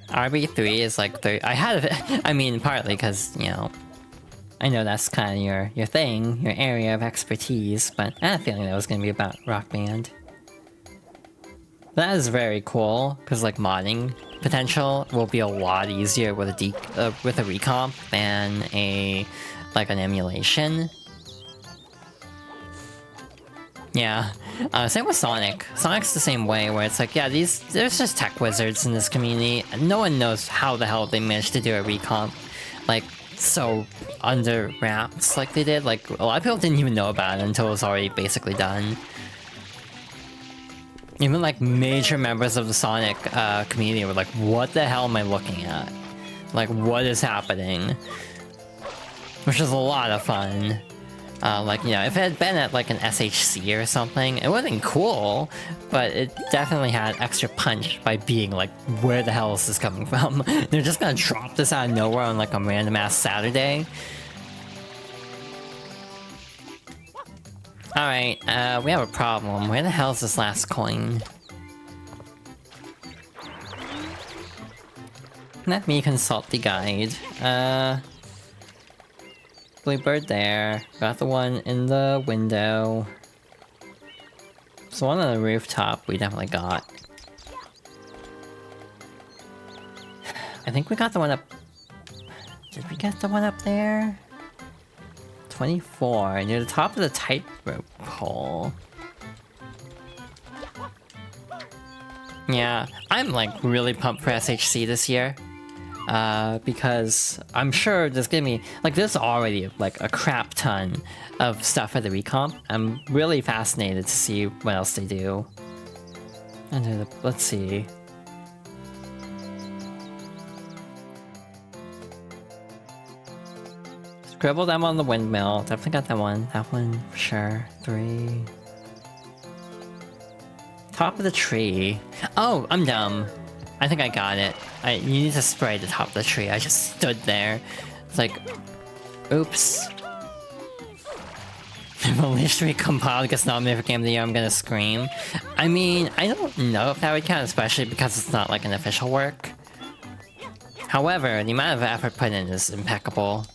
RB3 is like I had it. I mean, partly because, you know, I know that's kind of your thing, your area of expertise, but I had a feeling that was going to be about Rock Band. That is very cool, because like modding potential will be a lot easier with a recomp than an emulation. Yeah, same with Sonic. Sonic's the same way, where it's like, yeah, there's just tech wizards in this community, and no one knows how the hell they managed to do a recomp, like, so under wraps like they did. Like, a lot of people didn't even know about it until it was already basically done. Even, like, major members of the Sonic community were like, what the hell am I looking at? Like, what is happening? Which is a lot of fun. Like, you know, if it had been at, like, an SHC or something, it would've been cool, but it definitely had extra punch by being, like, where the hell is this coming from? They're just gonna drop this out of nowhere on, like, a random-ass Saturday? Alright, we have a problem. Where the hell is this last coin? Let me consult the guide. Bluebird there. Got the one in the window. So one on the rooftop we definitely got. I think we got the one up... Did we get the one up there? 24, near the top of the tightrope pole. Yeah, I'm like really pumped for SHC this year. Because I'm sure there's gonna be, like, there's already like a crap ton of stuff for the recomp. I'm really fascinated to see what else they do. And let's see. Scribble them on the windmill. Definitely got that one. That one for sure. 3. Top of the tree. Oh, I'm dumb. I think I got it. You need to spray the top of the tree. I just stood there. It's like, oops. If Unleashed Recompiled gets nominated for Game of the Year, I'm gonna scream. I mean, I don't know if that would count, especially because it's not like an official work. However, the amount of effort put in is impeccable.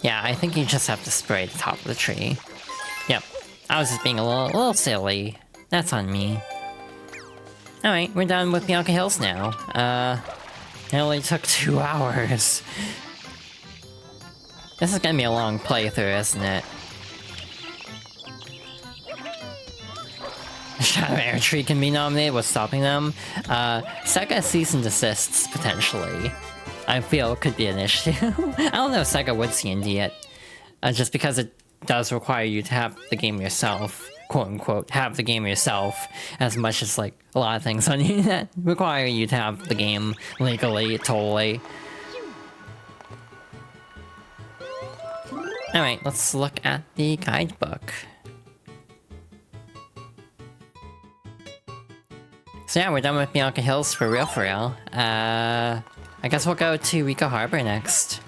Yeah, I think you just have to spray the top of the tree. Yep. I was just being a little silly. That's on me. Alright, we're done with Bianca Hills now. It only took 2 hours. This is gonna be a long playthrough, isn't it? Shadow Air Tree can be nominated. What's stopping them? Sega cease and desists, potentially. I feel it could be an issue. I don't know if Sega would C&D it. Just because it does require you to have the game yourself. Quote unquote, have the game yourself. As much as, like, a lot of things on the internet require you to have the game legally, totally. Alright, let's look at the guidebook. So yeah, we're done with Bianca Hills for real, for real. I guess we'll go to Rico Harbor next.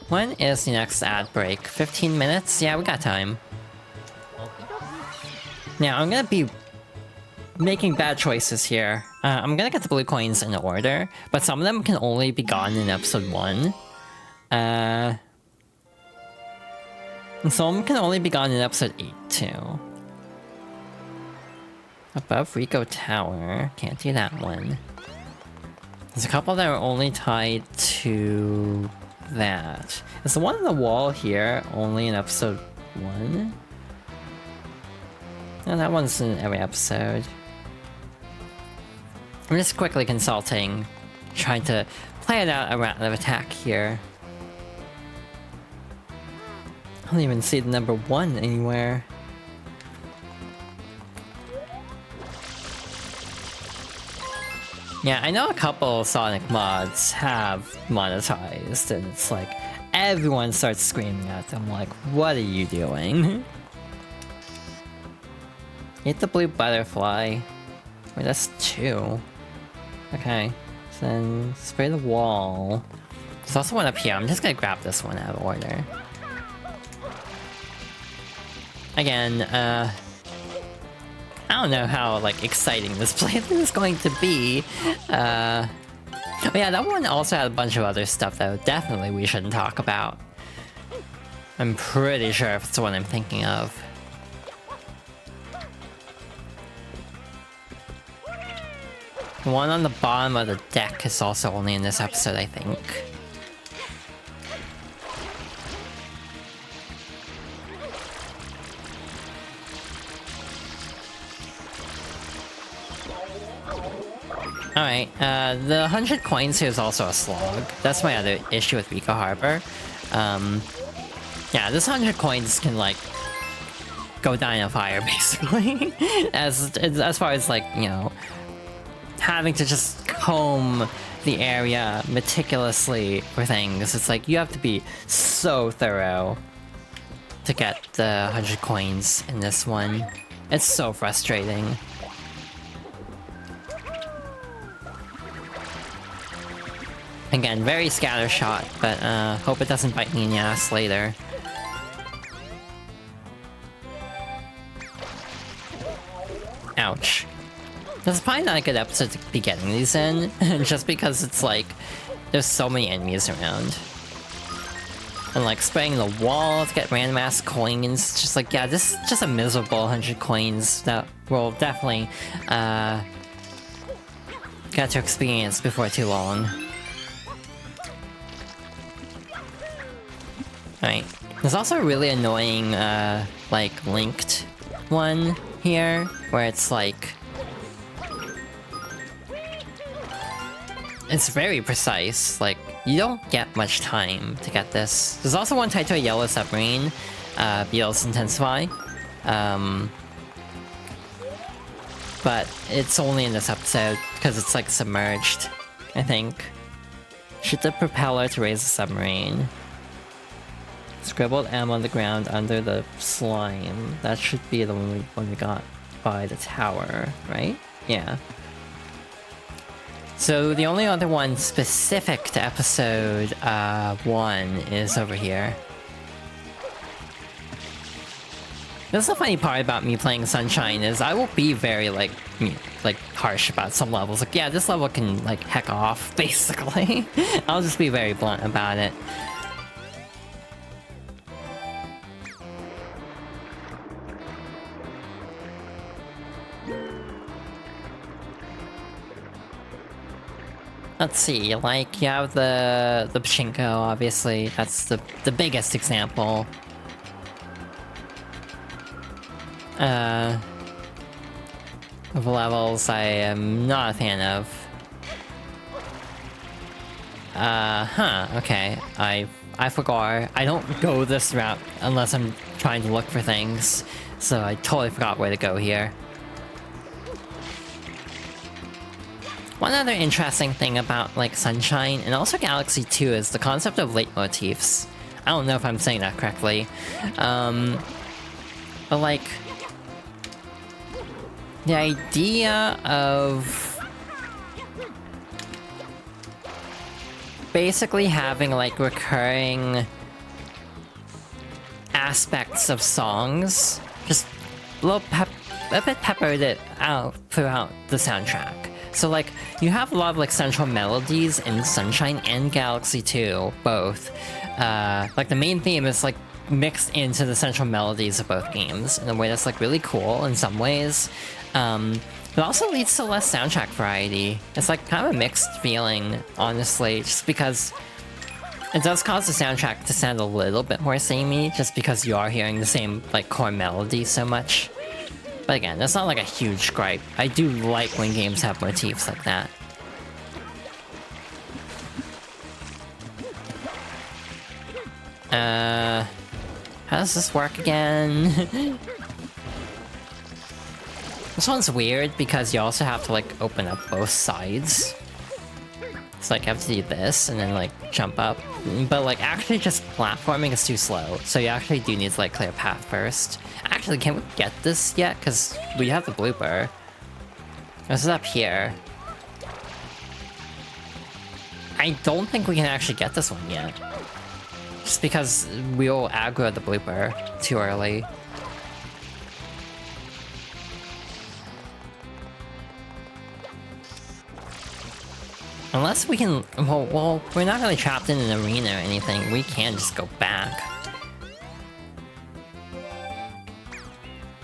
When is the next ad break? 15 minutes? Yeah, we got time. Now, I'm gonna be making bad choices here. I'm gonna get the blue coins in order, but some of them can only be gotten in episode 1. And some can only be gotten in episode 8 too. Above Rico Tower. Can't do that one. There's a couple that are only tied to that. Is the one on the wall here only in episode 1? No, that one's in every episode. I'm just quickly consulting, trying to plan out a round of attack here. I don't even see the number 1 anywhere. Yeah, I know a couple Sonic mods have monetized, and it's like, everyone starts screaming at them like, what are you doing? Eat the blue butterfly. Wait, that's 2. Okay, so then spray the wall. There's also one up here, I'm just gonna grab this one out of order. Again, I don't know how, like, exciting this playthrough is going to be. Oh yeah, that one also had a bunch of other stuff that definitely we shouldn't talk about. I'm pretty sure if it's the one I'm thinking of. The one on the bottom of the deck is also only in this episode, I think. Alright, the 100 coins here is also a slog. That's my other issue with Rico Harbor. Yeah, this 100 coins can, like, go down in a fire, basically. as far as, like, you know, having to just comb the area meticulously for things. It's like, you have to be so thorough to get the 100 coins in this one. It's so frustrating. Again, very scattershot, but hope it doesn't bite me in the ass later. Ouch. This is probably not a good episode to be getting these in, just because it's like, there's so many enemies around. And like, spraying the wall to get random ass coins, just like, yeah, this is just a miserable 100 coins that we'll definitely get to experience before too long. Alright, there's also a really annoying, like, linked one here, where it's like... It's very precise, like, you don't get much time to get this. There's also one tied to a yellow submarine, Beetle's Intensify. But it's only in this episode, because it's, like, submerged, I think. Shoot the propeller to raise the submarine. Scribbled M on the ground under the slime. That should be the one we got by the tower, right? Yeah. So the only other one specific to episode 1 is over here. This is the funny part about me playing Sunshine is I will be very like harsh about some levels. Like, yeah, this level can like heck off, basically. I'll just be very blunt about it. Let's see, like, you have the pachinko, obviously. That's the biggest example. Of levels I am not a fan of. Okay. I forgot. I don't go this route unless I'm trying to look for things. So I totally forgot where to go here. One other interesting thing about, like, Sunshine, and also Galaxy 2, is the concept of leitmotifs. I don't know if I'm saying that correctly. But, like, the idea of basically having, like, recurring aspects of songs, just a bit peppered it out throughout the soundtrack. So, like, you have a lot of, like, central melodies in Sunshine and Galaxy 2, both. Like, the main theme is, like, mixed into the central melodies of both games in a way that's, like, really cool in some ways. It also leads to less soundtrack variety. It's, like, kind of a mixed feeling, honestly, just because it does cause the soundtrack to sound a little bit more samey, just because you are hearing the same, like, core melody so much. But again, that's not like a huge gripe. I do like when games have motifs like that. How does this work again? This one's weird because you also have to, like, open up both sides. So, like, you have to do this and then, like, jump up. But, like, actually just platforming is too slow. So you actually do need to, like, clear a path first. Actually, can we get this yet? Because we have the blooper. This is up here. I don't think we can actually get this one yet. Just because we'll aggro the blooper too early. Unless we can... Well, we're not really trapped in an arena or anything. We can just go back.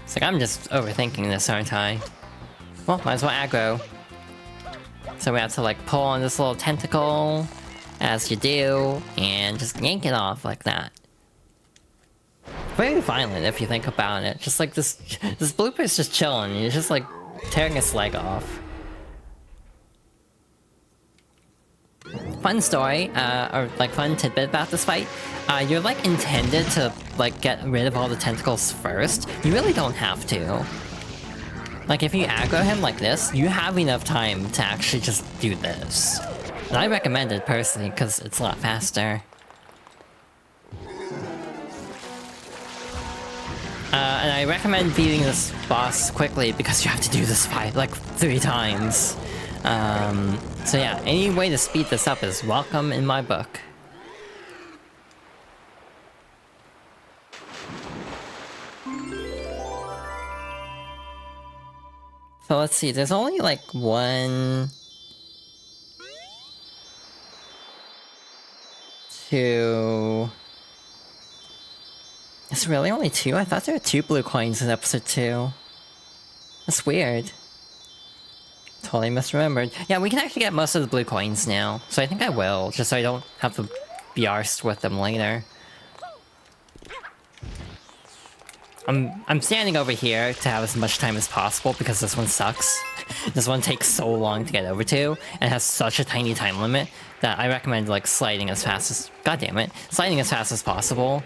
It's like, I'm just overthinking this, aren't I? Well, might as well aggro. So we have to, like, pull on this little tentacle, as you do, and just yank it off like that. Very violent if you think about it. Just like this blooper's just chilling. You're just, like, tearing its leg off. Fun story, or like fun tidbit about this fight. You're like intended to like get rid of all the tentacles first. You really don't have to. Like if you aggro him like this, you have enough time to actually just do this. And I recommend it personally because it's a lot faster. And I recommend beating this boss quickly because you have to do this fight like 3 times. So yeah, any way to speed this up is welcome in my book. So let's see, there's only like 1... 2... It's really only 2? I thought there were 2 blue coins in episode 2. That's weird. Totally misremembered. Yeah, we can actually get most of the blue coins now, so I think I will, just so I don't have to be arsed with them later. I'm standing over here to have as much time as possible because this one sucks. This one takes so long to get over to, and has such a tiny time limit that I recommend like sliding as fast as... God damn it. Sliding as fast as possible.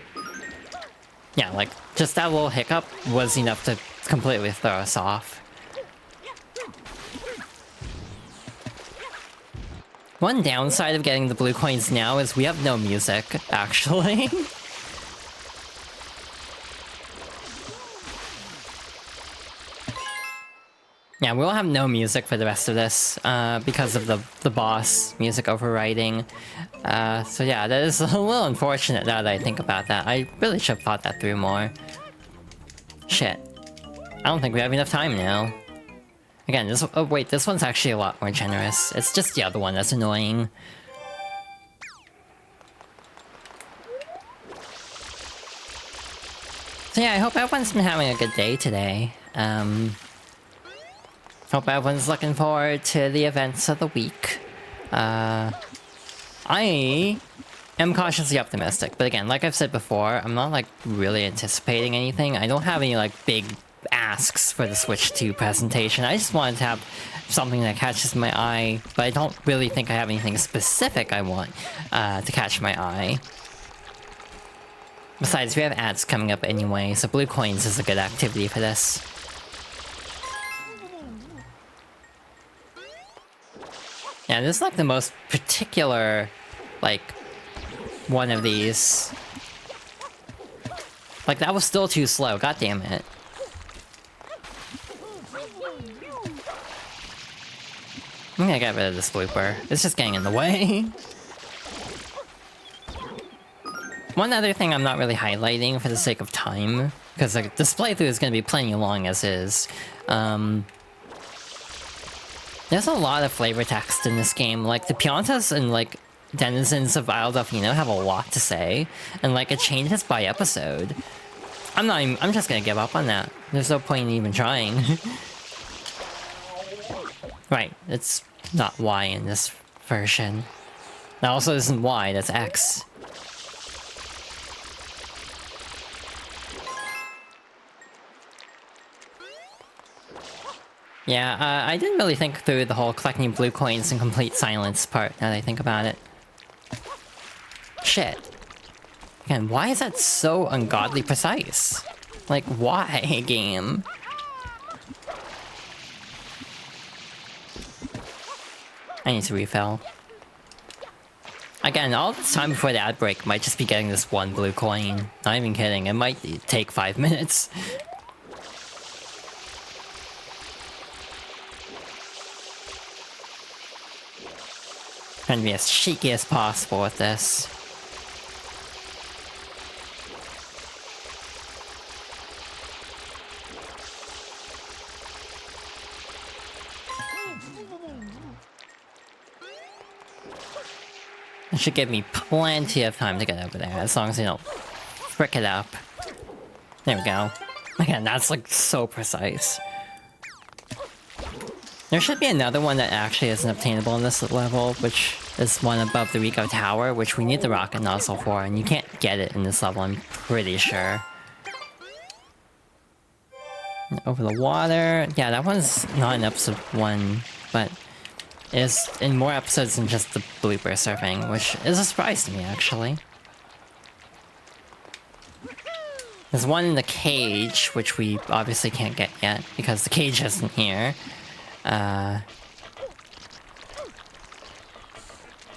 Yeah, like, just that little hiccup was enough to completely throw us off. One downside of getting the blue coins now is we have no music, actually. Yeah, we'll have no music for the rest of this, because of the boss music overriding. So yeah, that is a little unfortunate now that I think about that. I really should have thought that through more. Shit. I don't think we have enough time now. Again, this... Oh wait, this one's actually a lot more generous. It's just the other one that's annoying. So yeah, I hope everyone's been having a good day today. Hope everyone's looking forward to the events of the week. I am cautiously optimistic, but again, like I've said before, I'm not like really anticipating anything. I don't have any like big asks for the Switch 2 presentation. I just wanted to have something that catches my eye, but I don't really think I have anything specific I want to catch my eye. Besides, we have ads coming up anyway, so blue coins is a good activity for this. Yeah, this is like the most particular, like, one of these. Like, that was still too slow, god damn it. I'm gonna get rid of this blooper. It's just getting in the way. One other thing I'm not really highlighting for the sake of time, because like, this playthrough is gonna be plenty long as is. There's a lot of flavor text in this game. Like, the Piantas and, like, denizens of Isle Delfino have a lot to say. And, like, it changes by episode. I'm just gonna give up on that. There's no point in even trying. Right, it's not Y in this version. That also isn't Y, that's X. Yeah, I didn't really think through the whole collecting blue coins in complete silence part, now that I think about it. Shit. Again, why is that so ungodly precise? Like, why, game? I need to refill. Again, all this time before the ad break might just be getting this one blue coin. Not even kidding, it might take 5 minutes. Trying to be as cheeky as possible with this. It should give me plenty of time to get over there, as long as I don't frick it up. There we go. Again, that's like so precise. There should be another one that actually isn't obtainable in this level, which is one above the Rico Tower, which we need the rocket nozzle for, and you can't get it in this level, I'm pretty sure. Over the water. Yeah, that one's not in episode 1, but is in more episodes than just the blooper surfing, which is a surprise to me, actually. There's one in the cage, which we obviously can't get yet, because the cage isn't here.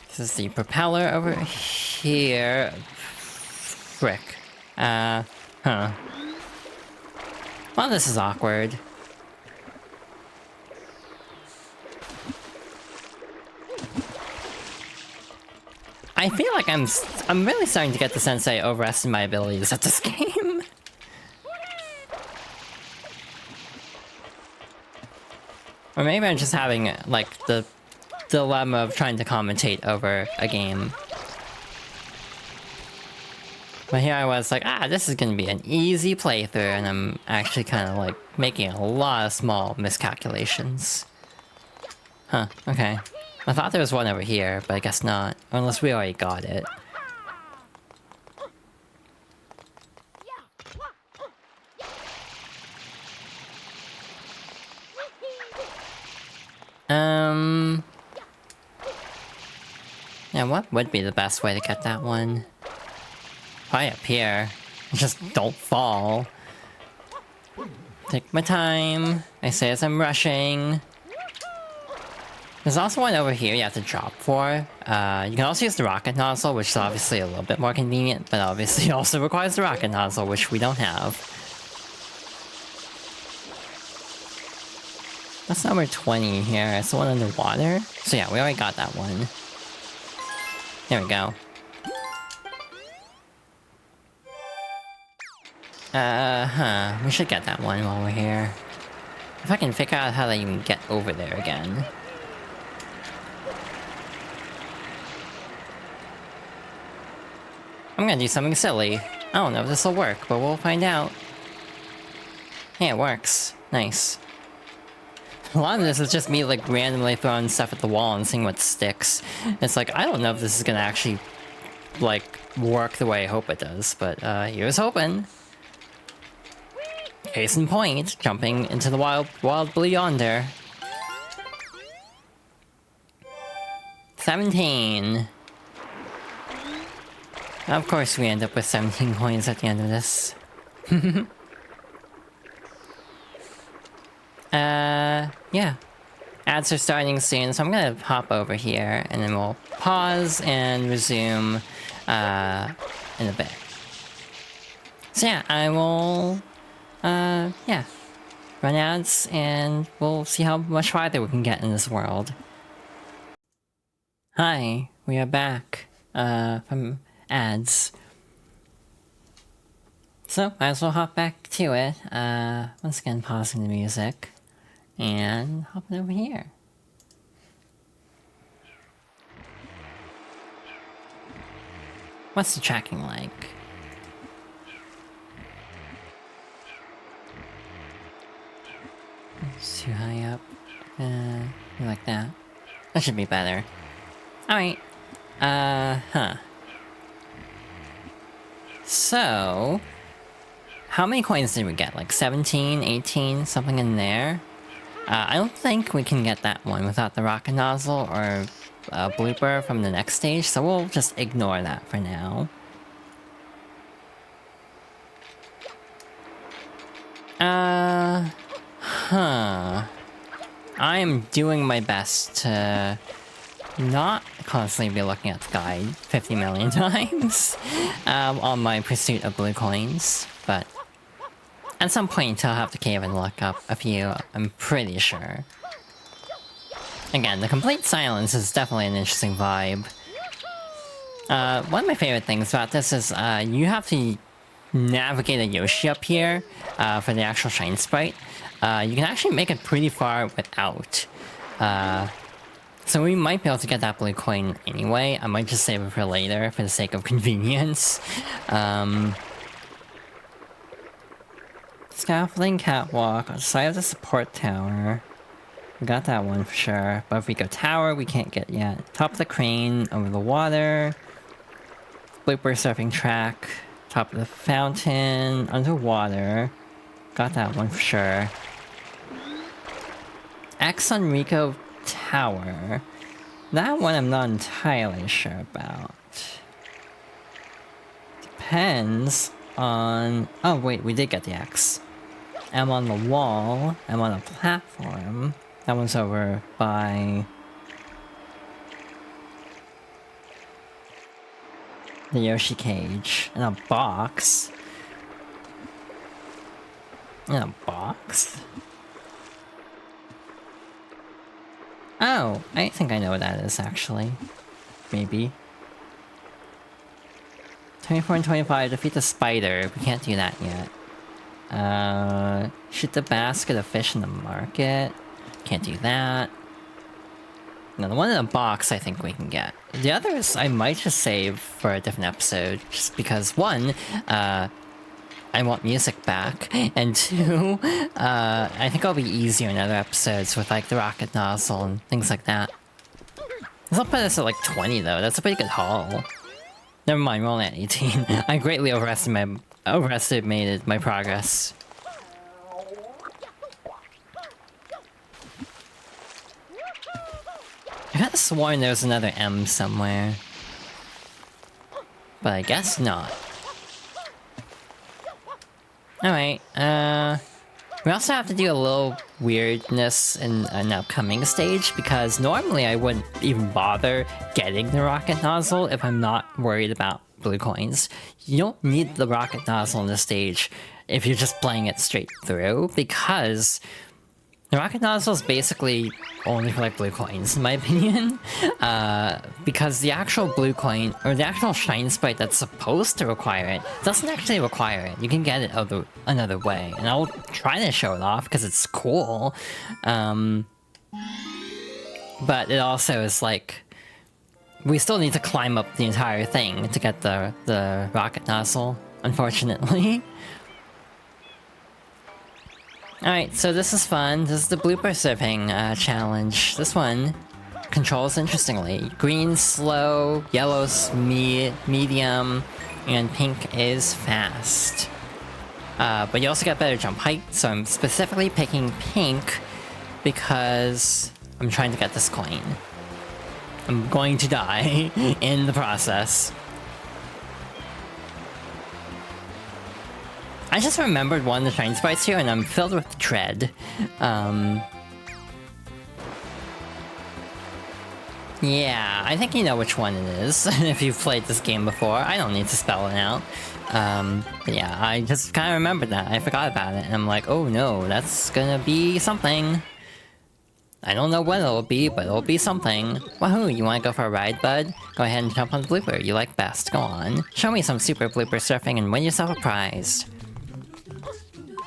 This is the propeller over here. Frick. Huh. Well, this is awkward. I feel like I'm really starting to get the sense I overestimate my abilities at this game. Or maybe I'm just having, like, the dilemma of trying to commentate over a game. But here I was like, this is gonna be an easy playthrough, and I'm actually kind of, like, making a lot of small miscalculations. Huh, okay. I thought there was one over here, but I guess not. Unless we already got it. Yeah, what would be the best way to get that one? Probably up here. Just don't fall. Take my time. I say as I'm rushing. There's also one over here you have to drop for. You can also use the rocket nozzle, which is obviously a little bit more convenient, but obviously also requires the rocket nozzle, which we don't have. That's number 20 here. It's the one underwater. So yeah, we already got that one. There we go. We should get that one while we're here. If I can figure out how to even get over there again. I'm gonna do something silly. I don't know if this will work, but we'll find out. Yeah, it works. Nice. A lot of this is just me like randomly throwing stuff at the wall and seeing what sticks. It's like, I don't know if this is gonna actually like work the way I hope it does, but here's hoping. Case in point, jumping into the wild blue yonder. 17. Of course we end up with 17 coins at the end of this. Yeah. Ads are starting soon, so I'm gonna hop over here, and then we'll pause and resume, in a bit. So yeah, I will, yeah. Run ads, and we'll see how much farther we can get in this world. Hi, we are back, from ads. So, might as well hop back to it. Once again, pausing the music. And hopping over here. What's the tracking like? It's too high up. Like that. That should be better. Alright. Huh. So... how many coins did we get? Like 17, 18, something in there? I don't think we can get that one without the rocket nozzle or a blooper from the next stage, so we'll just ignore that for now. Huh. I am doing my best to not constantly be looking at the guide 50 million times on my pursuit of blue coins, but at some point I'll have to cave and look up a few, I'm pretty sure. Again, the complete silence is definitely an interesting vibe. One of my favorite things about this is you have to navigate a Yoshi up here for the actual Shine Sprite. You can actually make it pretty far without. So we might be able to get that blue coin anyway. I might just save it for later for the sake of convenience. Scaffolding catwalk on the side of the support tower. We got that one for sure. But if we go tower, we can't get yet. Top of the crane, over the water. Blooper surfing track. Top of the fountain, underwater. Got that one for sure. X on Rico Tower. That one I'm not entirely sure about. Depends on... oh wait, we did get the X. I'm on the wall. I'm on a platform. That one's over by... the Yoshi cage. In a box. In a box? Oh, I think I know what that is actually. Maybe. 24 and 25, defeat the spider. We can't do that yet. Shoot the basket of fish in the market. Can't do that. No, the one in the box I think we can get. The others I might just save for a different episode, just because one, I want music back, and two, I think it'll be easier in other episodes with like the rocket nozzle and things like that. This will put us at like 20 though, that's a pretty good haul. Never mind, we're only at 18. I greatly overestimated my progress. I could have sworn there was another M somewhere. But I guess not. Alright, we also have to do a little weirdness in an upcoming stage, because normally I wouldn't even bother getting the rocket nozzle if I'm not worried about blue coins. You don't need the rocket nozzle in this stage if you're just playing it straight through, because the rocket nozzle is basically only for like blue coins, in my opinion. Because the actual blue coin, or the actual Shine Sprite that's supposed to require it, doesn't actually require it. You can get it another way, and I'll try to show it off because it's cool. But it also is like, we still need to climb up the entire thing to get the rocket nozzle, unfortunately. Alright, so this is fun. This is the blooper surfing challenge. This one controls interestingly. Green, slow, yellow's medium, and pink is fast. But you also get better jump height, so I'm specifically picking pink because I'm trying to get this coin. I'm going to die in the process. I just remembered one of the shiny sprites here, and I'm filled with dread. Yeah, I think you know which one it is, if you've played this game before. I don't need to spell it out. But yeah, I just kind of remembered that. I forgot about it, and I'm like, oh no, that's gonna be something. I don't know what it'll be, but it'll be something. Wahoo, you wanna go for a ride, bud? Go ahead and jump on the blooper you like best. Go on. Show me some super blooper surfing and win yourself a prize.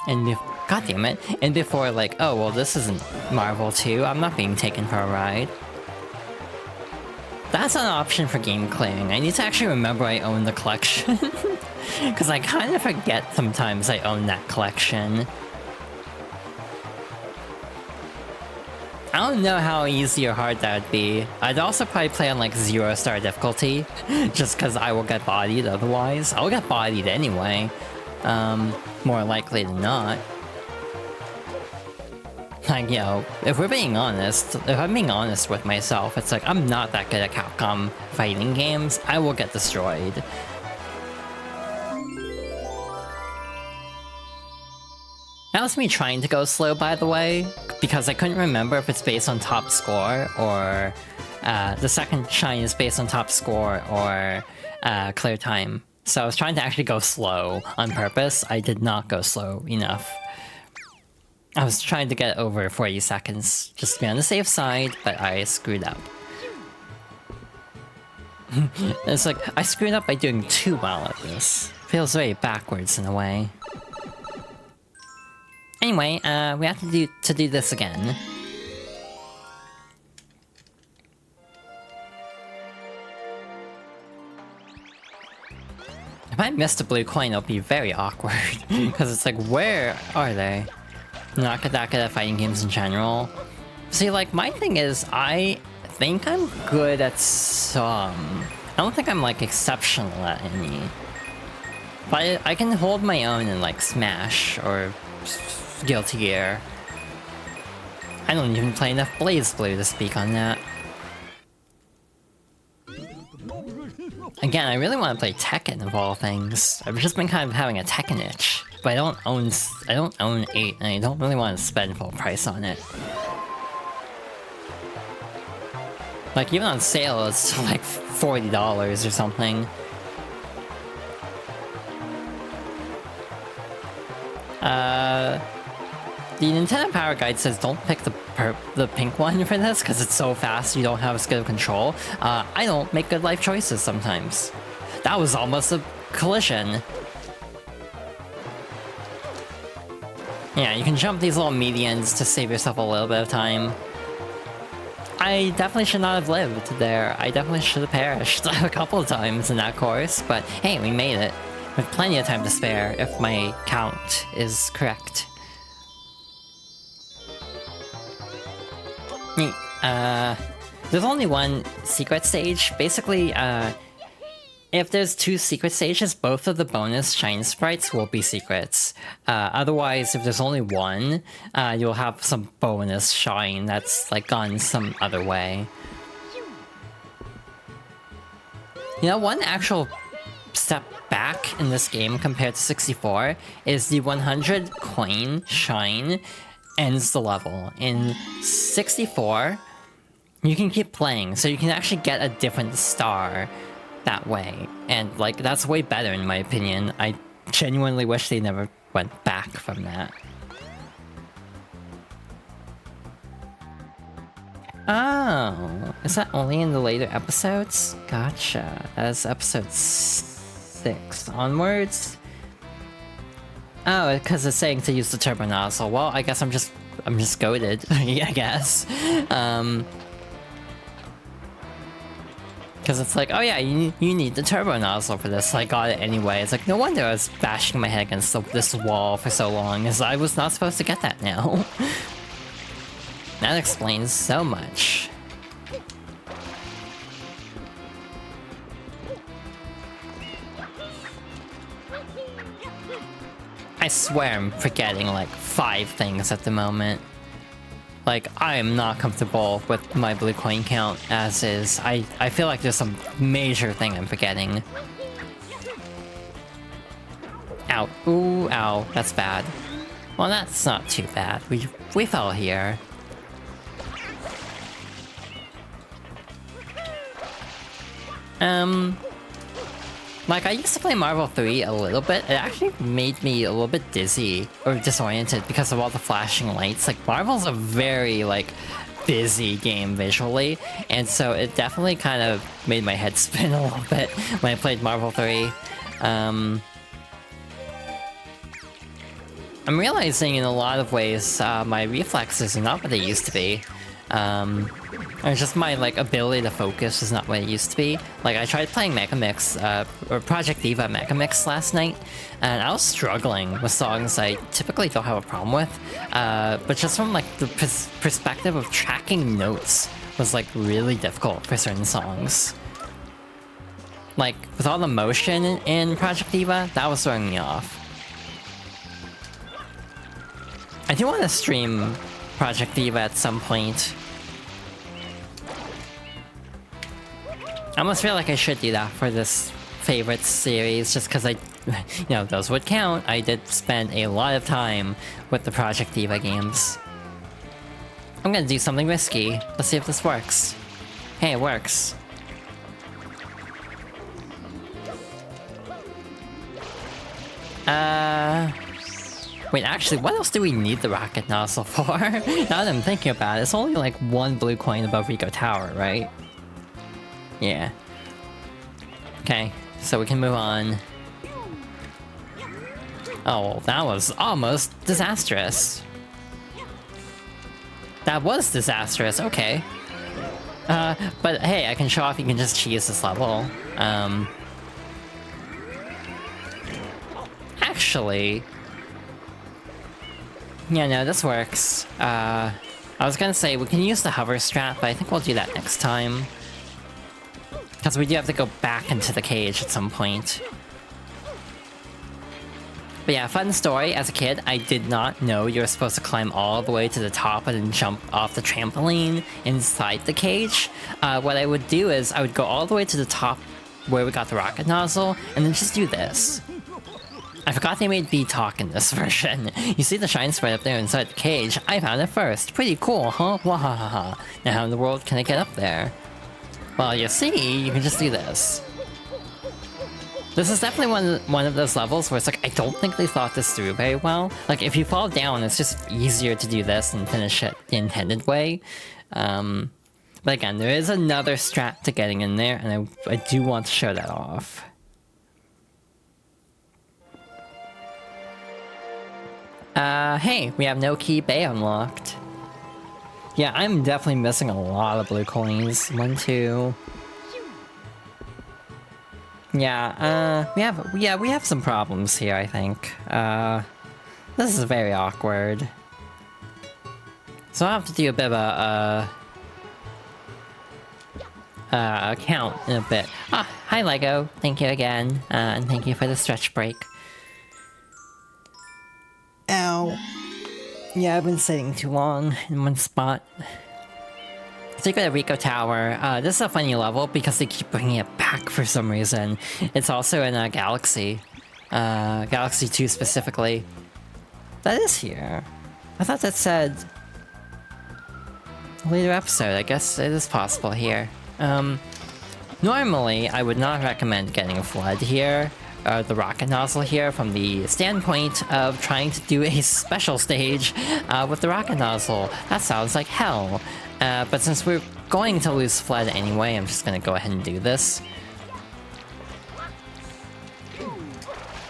And god damn it. And before like, oh well this isn't Marvel 2, I'm not being taken for a ride. That's an option for game clearing. I need to actually remember I own the collection. Because I kind of forget sometimes I own that collection. I don't know how easy or hard that would be. I'd also probably play on like 0-star difficulty. Just because I will get bodied otherwise. I'll get bodied anyway. More likely than not. Like, you know, if we're being honest, if I'm being honest with myself, it's like, I'm not that good at Capcom fighting games. I will get destroyed. That was me trying to go slow, by the way, because I couldn't remember if it's based on top score, or the second shine is based on top score, or clear time. So I was trying to actually go slow on purpose. I did not go slow enough. I was trying to get over 40 seconds, just to be on the safe side, but I screwed up. It's like, I screwed up by doing too well at this. Feels very backwards in a way. Anyway, we have to do this again. If I missed a blue coin, it'll be very awkward. Because it's like, where are they? Not that good at fighting games in general. See, like, my thing is, I think I'm good at some. I don't think I'm, like, exceptional at any. But I can hold my own in, like, Smash or Guilty Gear. I don't even play enough Blaze Blue to speak on that. Again, I really want to play Tekken of all things. I've just been kind of having a Tekken itch, but I don't own 8, and I don't really want to spend full price on it. Like, even on sale, it's like $40 or something. The Nintendo Power Guide says don't pick the pink one for this, because it's so fast you don't have as good of control. I don't make good life choices sometimes. That was almost a collision. Yeah, you can jump these little medians to save yourself a little bit of time. I definitely should not have lived there. I definitely should have perished a couple of times in that course, but hey, we made it. With plenty of time to spare, if my count is correct. Neat. There's only one secret stage. Basically, if there's 2 secret stages, both of the bonus shine sprites will be secrets. Otherwise, if there's only one, you'll have some bonus shine that's like gone some other way. You know, one actual step back in this game compared to 64 is the 100 coin shine ends the level. In 64, you can keep playing, so you can actually get a different star that way. And, like, that's way better in my opinion. I genuinely wish they never went back from that. Oh, is that only in the later episodes? Gotcha. That's episode 6 onwards? Oh, because it's saying to use the turbo nozzle. Well, I guess I'm just goated, I guess. Because it's like, oh yeah, you need the turbo nozzle for this, so I got it anyway. It's like, no wonder I was bashing my head against this wall for so long, as I was not supposed to get that now. That explains so much. I swear I'm forgetting like 5 things at the moment. Like, I am not comfortable with my blue coin count as is. I feel like there's some major thing I'm forgetting. Ow. Ooh, ow. That's bad. Well, that's not too bad. We fell here. Like, I used to play Marvel 3 a little bit. It actually made me a little bit dizzy or disoriented because of all the flashing lights. Like, Marvel's a very, like, busy game visually, and so it definitely kind of made my head spin a little bit when I played Marvel 3. I'm realizing in a lot of ways my reflexes are not what they used to be. Or just my, like, ability to focus is not what it used to be. Like, I tried playing Mega Mix, or Project Diva Mega Mix last night, and I was struggling with songs I typically don't have a problem with. But just from, like, the perspective of tracking notes was, like, really difficult for certain songs. Like, with all the motion in Project Diva, that was throwing me off. I do want to stream Project Diva at some point. I almost feel like I should do that for this favorites series, just because I, you know, those would count. I did spend a lot of time with the Project Diva games. I'm gonna do something risky. Let's see if this works. Hey, it works. Wait, actually, what else do we need the rocket nozzle for? Now that I'm thinking about it, it's only like 1 blue coin above Rico Tower, right? Yeah. Okay, so we can move on. Oh, well, that was almost disastrous. That was disastrous, okay. But hey, I can show off you can just cheese this level. Actually... yeah, no, this works. I was gonna say, we can use the hover strat, but I think we'll do that next time. Because we do have to go back into the cage at some point. But yeah, fun story. As a kid, I did not know you were supposed to climb all the way to the top and then jump off the trampoline inside the cage. What I would do is, I would go all the way to the top where we got the rocket nozzle, and then just do this. I forgot they made B talk in this version. You see the shine spread up there inside the cage? I found it first. Pretty cool, huh? Wahahaha. Now how in the world can I get up there? Well, you see, you can just do this. This is definitely one of those levels where it's like, I don't think they thought this through very well. Like, if you fall down, it's just easier to do this and finish it the intended way. But again, there is another strat to getting in there, and I do want to show that off. Hey, we have no key bay unlocked. Yeah, I'm definitely missing a lot of blue coins. 1, 2. Yeah, we have some problems here, I think. This is very awkward. So I'll have to do a bit of a count in a bit. Ah, hi Lego. Thank you again, and thank you for the stretch break. Ow. Yeah, I've been sitting too long in one spot. So you go to Rico Tower. This is a funny level because they keep bringing it back for some reason. It's also in a Galaxy. Galaxy 2 specifically. That is here. I thought that said... later episode. I guess it is possible here. Normally, I would not recommend getting a Flood here. The rocket nozzle here from the standpoint of trying to do a special stage with the rocket nozzle. That sounds like hell. But since we're going to lose Flood anyway, I'm just gonna go ahead and do this.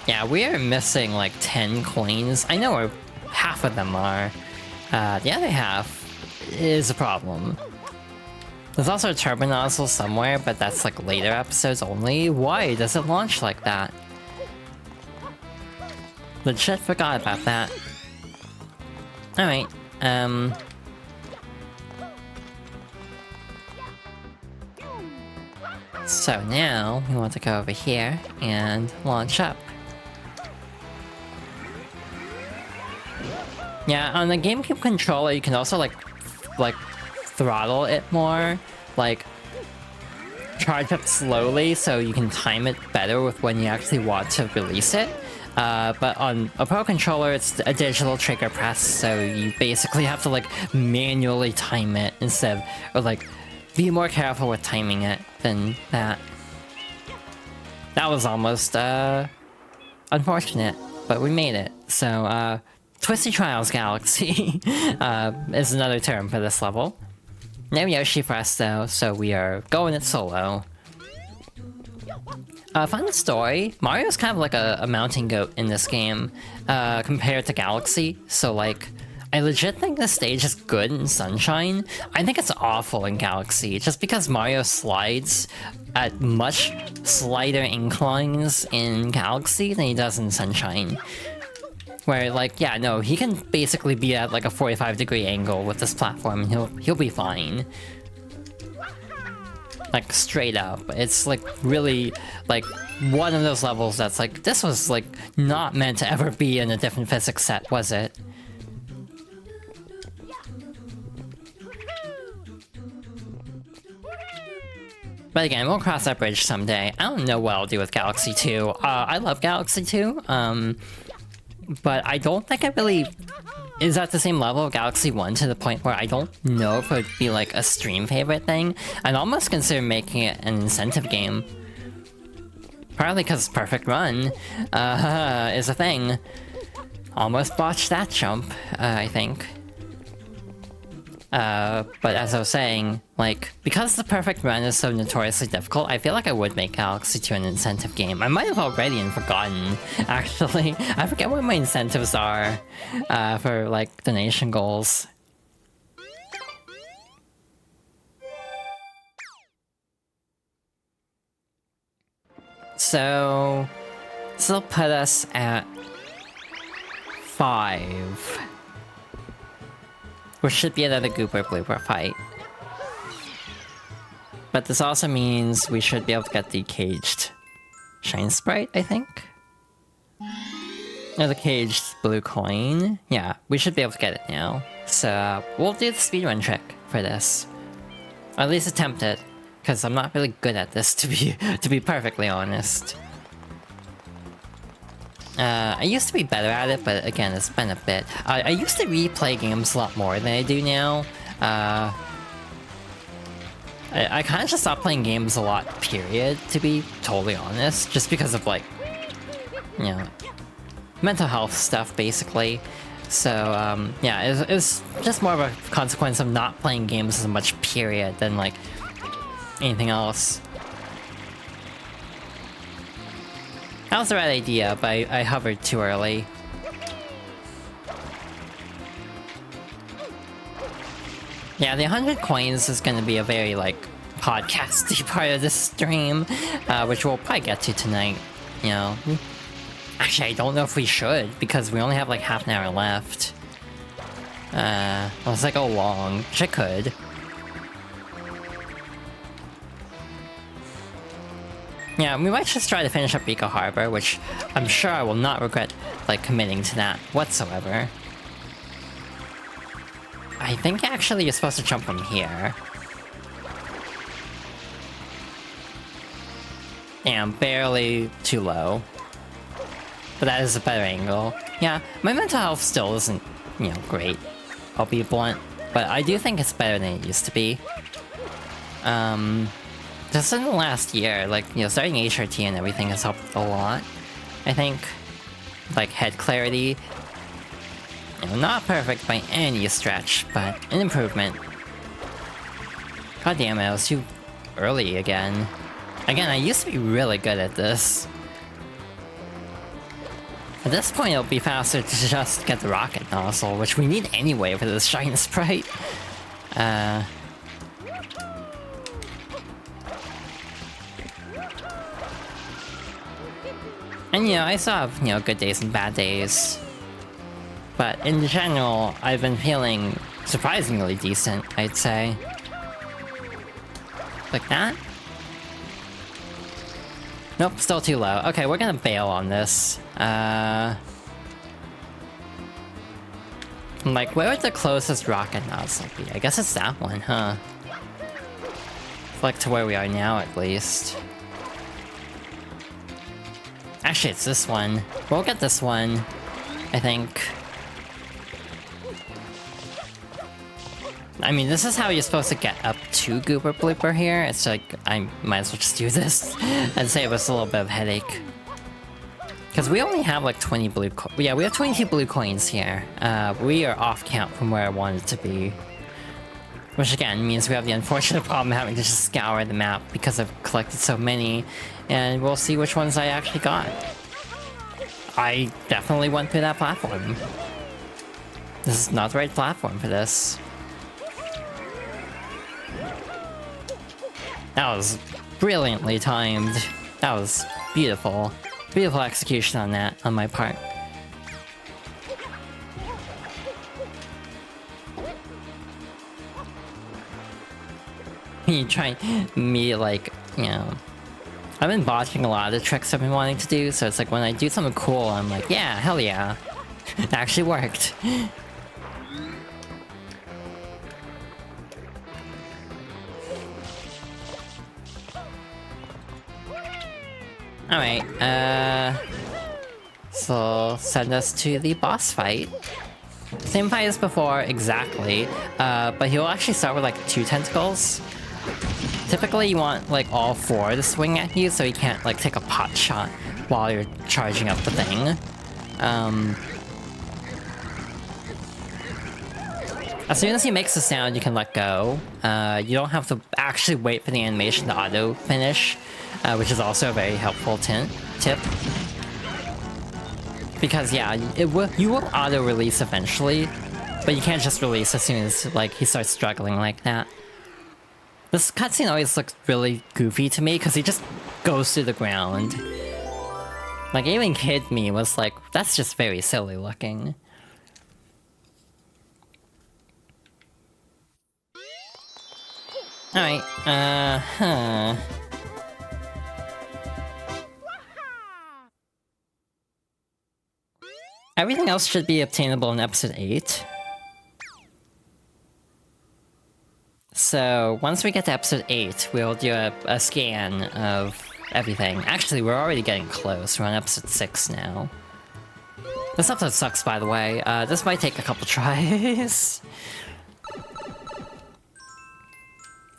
Yeah, we are missing like 10 coins. I know where half of them are. The other half is a problem. There's also a turbo nozzle somewhere, but that's like later episodes only. Why does it launch like that? Legit forgot about that. Alright, so now we want to go over here and launch up. Yeah, on the GameCube controller, you can also like throttle it more, like charge up slowly so you can time it better with when you actually want to release it. But on a Pro Controller, it's a digital trigger press, so you basically have to like manually time it instead of, or like be more careful with timing it than that. That was almost unfortunate, but we made it. So Twisty Trials Galaxy is another term for this level. No Yoshi for us though, so we are going it solo. Fun story, Mario's kind of like a mountain goat in this game, compared to Galaxy, so like, I legit think this stage is good in Sunshine. I think it's awful in Galaxy, just because Mario slides at much slighter inclines in Galaxy than he does in Sunshine. Where, like, yeah, no, he can basically be at like a 45-degree angle with this platform and he'll be fine. Like, straight up. It's like really, like, one of those levels that's like, this was like not meant to ever be in a different physics set, was it? But again, we'll cross that bridge someday. I don't know what I'll do with Galaxy 2. I love Galaxy 2, but I don't think it really is at the same level of Galaxy 1 to the point where I don't know if it would be like a stream favorite thing. I'd almost consider making it an incentive game. Partly because Perfect Run is a thing. Almost botched that jump, I think. But as I was saying, like, because the Perfect Run is so notoriously difficult, I feel like I would make Galaxy 2 an incentive game. I might have already and forgotten, actually. I forget what my incentives are for, like, donation goals. So, this will put us at 5. Which should be another Gooper Blooper fight. But this also means we should be able to get the caged Shine Sprite, I think? Or the caged blue coin. Yeah, we should be able to get it now. So, we'll do the speedrun trick for this. Or at least attempt it. Because I'm not really good at this, to be perfectly honest. I used to be better at it, but again, it's been a bit. I used to replay games a lot more than I do now. I kind of just stopped playing games a lot, period, to be totally honest. Just because of, like, you know, mental health stuff, basically. So, yeah, it's just more of a consequence of not playing games as much, period, than, like, anything else. That was the right idea, but I hovered too early. Yeah, the 100 coins is gonna be a very, like, podcasty part of this stream, which we'll probably get to tonight, you know. Actually, I don't know if we should, because we only have, like, half an hour left. Unless I go long, which I could. Yeah, we might just try to finish up Eco Harbor, which I'm sure I will not regret, like, committing to that whatsoever. I think actually you're supposed to jump from here. Yeah, barely too low. But that is a better angle. Yeah, my mental health still isn't, you know, great. I'll be blunt. But I do think it's better than it used to be. Just in the last year, like, you know, starting HRT and everything has helped a lot, I think. Like, head clarity. You know, not perfect by any stretch, but an improvement. God damn it, I was too early again. Again, I used to be really good at this. At this point, it'll be faster to just get the rocket nozzle, which we need anyway for this Shine Sprite. And you know, I still have, you know, good days and bad days. But in general, I've been feeling surprisingly decent, I'd say. Like that? Nope, still too low. Okay, we're gonna bail on this. Like, where would the closest rocket nozzle be? I guess it's that one, huh? Like to where we are now, at least. Actually, it's this one. We'll get this one, I think. I mean, this is how you're supposed to get up to Goober Blooper here. It's like, I might as well just do this and save us a little bit of headache. Because we only have like 20 blue yeah, we have 22 blue coins here. We are off count from where I wanted to be. Which again means we have the unfortunate problem of having to just scour the map because I've collected so many. And we'll see which ones I actually got. I definitely went through that platform. This is not the right platform for this. That was brilliantly timed. That was beautiful. Beautiful execution on that, on my part. You try me, like, you know... I've been botching a lot of the tricks I've been wanting to do, so it's like when I do something cool, I'm like, yeah, hell yeah. It actually worked. Alright, so send us to the boss fight. Same fight as before, exactly, but he'll actually start with like 2 tentacles. Typically you want like all 4 to swing at you so you can't like take a pot shot while you're charging up the thing. As soon as he makes a sound, you can let go. You don't have to actually wait for the animation to auto-finish, which is also a very helpful tip. Because yeah, you will auto-release eventually, but you can't just release as soon as like he starts struggling like that. This cutscene always looks really goofy to me because he just goes through the ground. Like even Kid Me was like, that's just very silly looking. Alright, Everything else should be obtainable in episode 8. So, once we get to episode 8, we'll do a scan of everything. Actually, we're already getting close. We're on episode 6 now. This episode sucks, by the way. This might take a couple tries.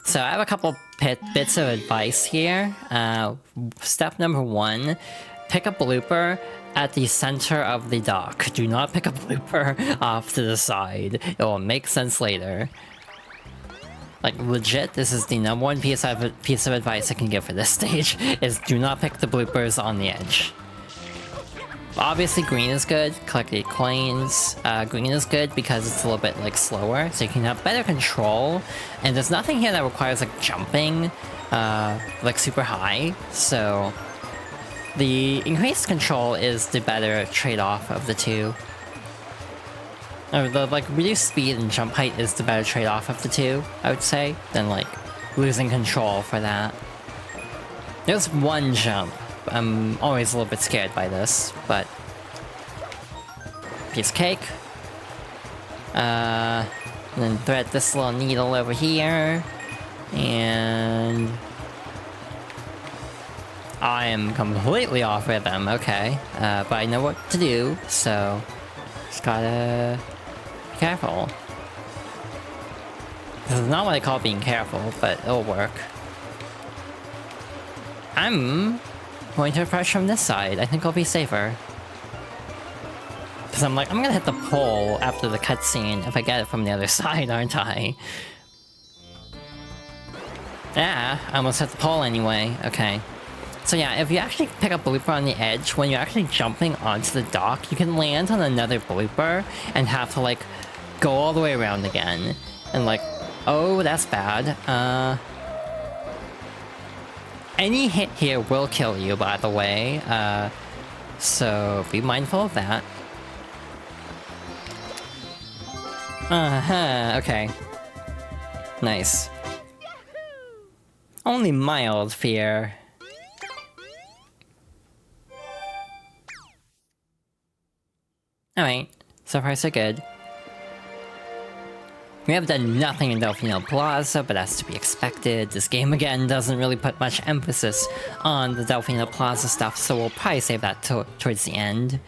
So, I have a couple bits of advice here. Step number 1, pick a blooper at the center of the dock. Do not pick a blooper off to the side. It will make sense later. Like, legit, this is the #1 piece of advice I can give for this stage, is do not pick the bloopers on the edge. Obviously, green is good, collect 8 coins. Green is good because it's a little bit, like, slower, so you can have better control. And there's nothing here that requires, like, jumping, like, super high, so... The increased control is the better trade-off of the two. Or the, like, reduced speed and jump height is the better trade-off of the two, I would say, than, like, losing control for that. There's one jump. I'm always a little bit scared by this, but... Piece of cake. And then thread this little needle over here. And... I am completely off rhythm, okay. But I know what to do, so... Just gotta... be careful. This is not what I call being careful, but it'll work. I'm going to approach from this side. I think I'll be safer. Because I'm like, I'm gonna hit the pole after the cutscene if I get it from the other side, aren't I? Yeah, I almost hit the pole anyway. Okay. So yeah, if you actually pick up blooper on the edge, when you're actually jumping onto the dock, you can land on another blooper and have to, like, go all the way around again. And like, oh, that's bad. Any hit here will kill you, by the way. So be mindful of that. Okay. Nice. Only mild fear. Alright, so far so good. We have done nothing in Delfino Plaza, but that's to be expected. This game again doesn't really put much emphasis on the Delfino Plaza stuff, so we'll probably save that towards the end.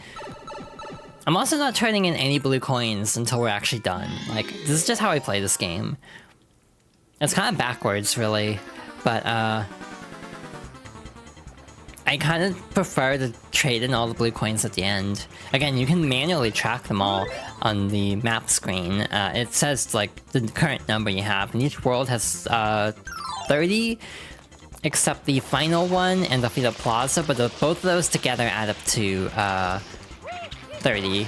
I'm also not turning in any blue coins until we're actually done. Like, this is just how I play this game. It's kind of backwards, really, but I kind of prefer to trade in all the blue coins at the end. Again, you can manually track them all on the map screen. It says, like, the current number you have, and each world has 30, except the final one and the Delfino Plaza, but both of those together add up to 30.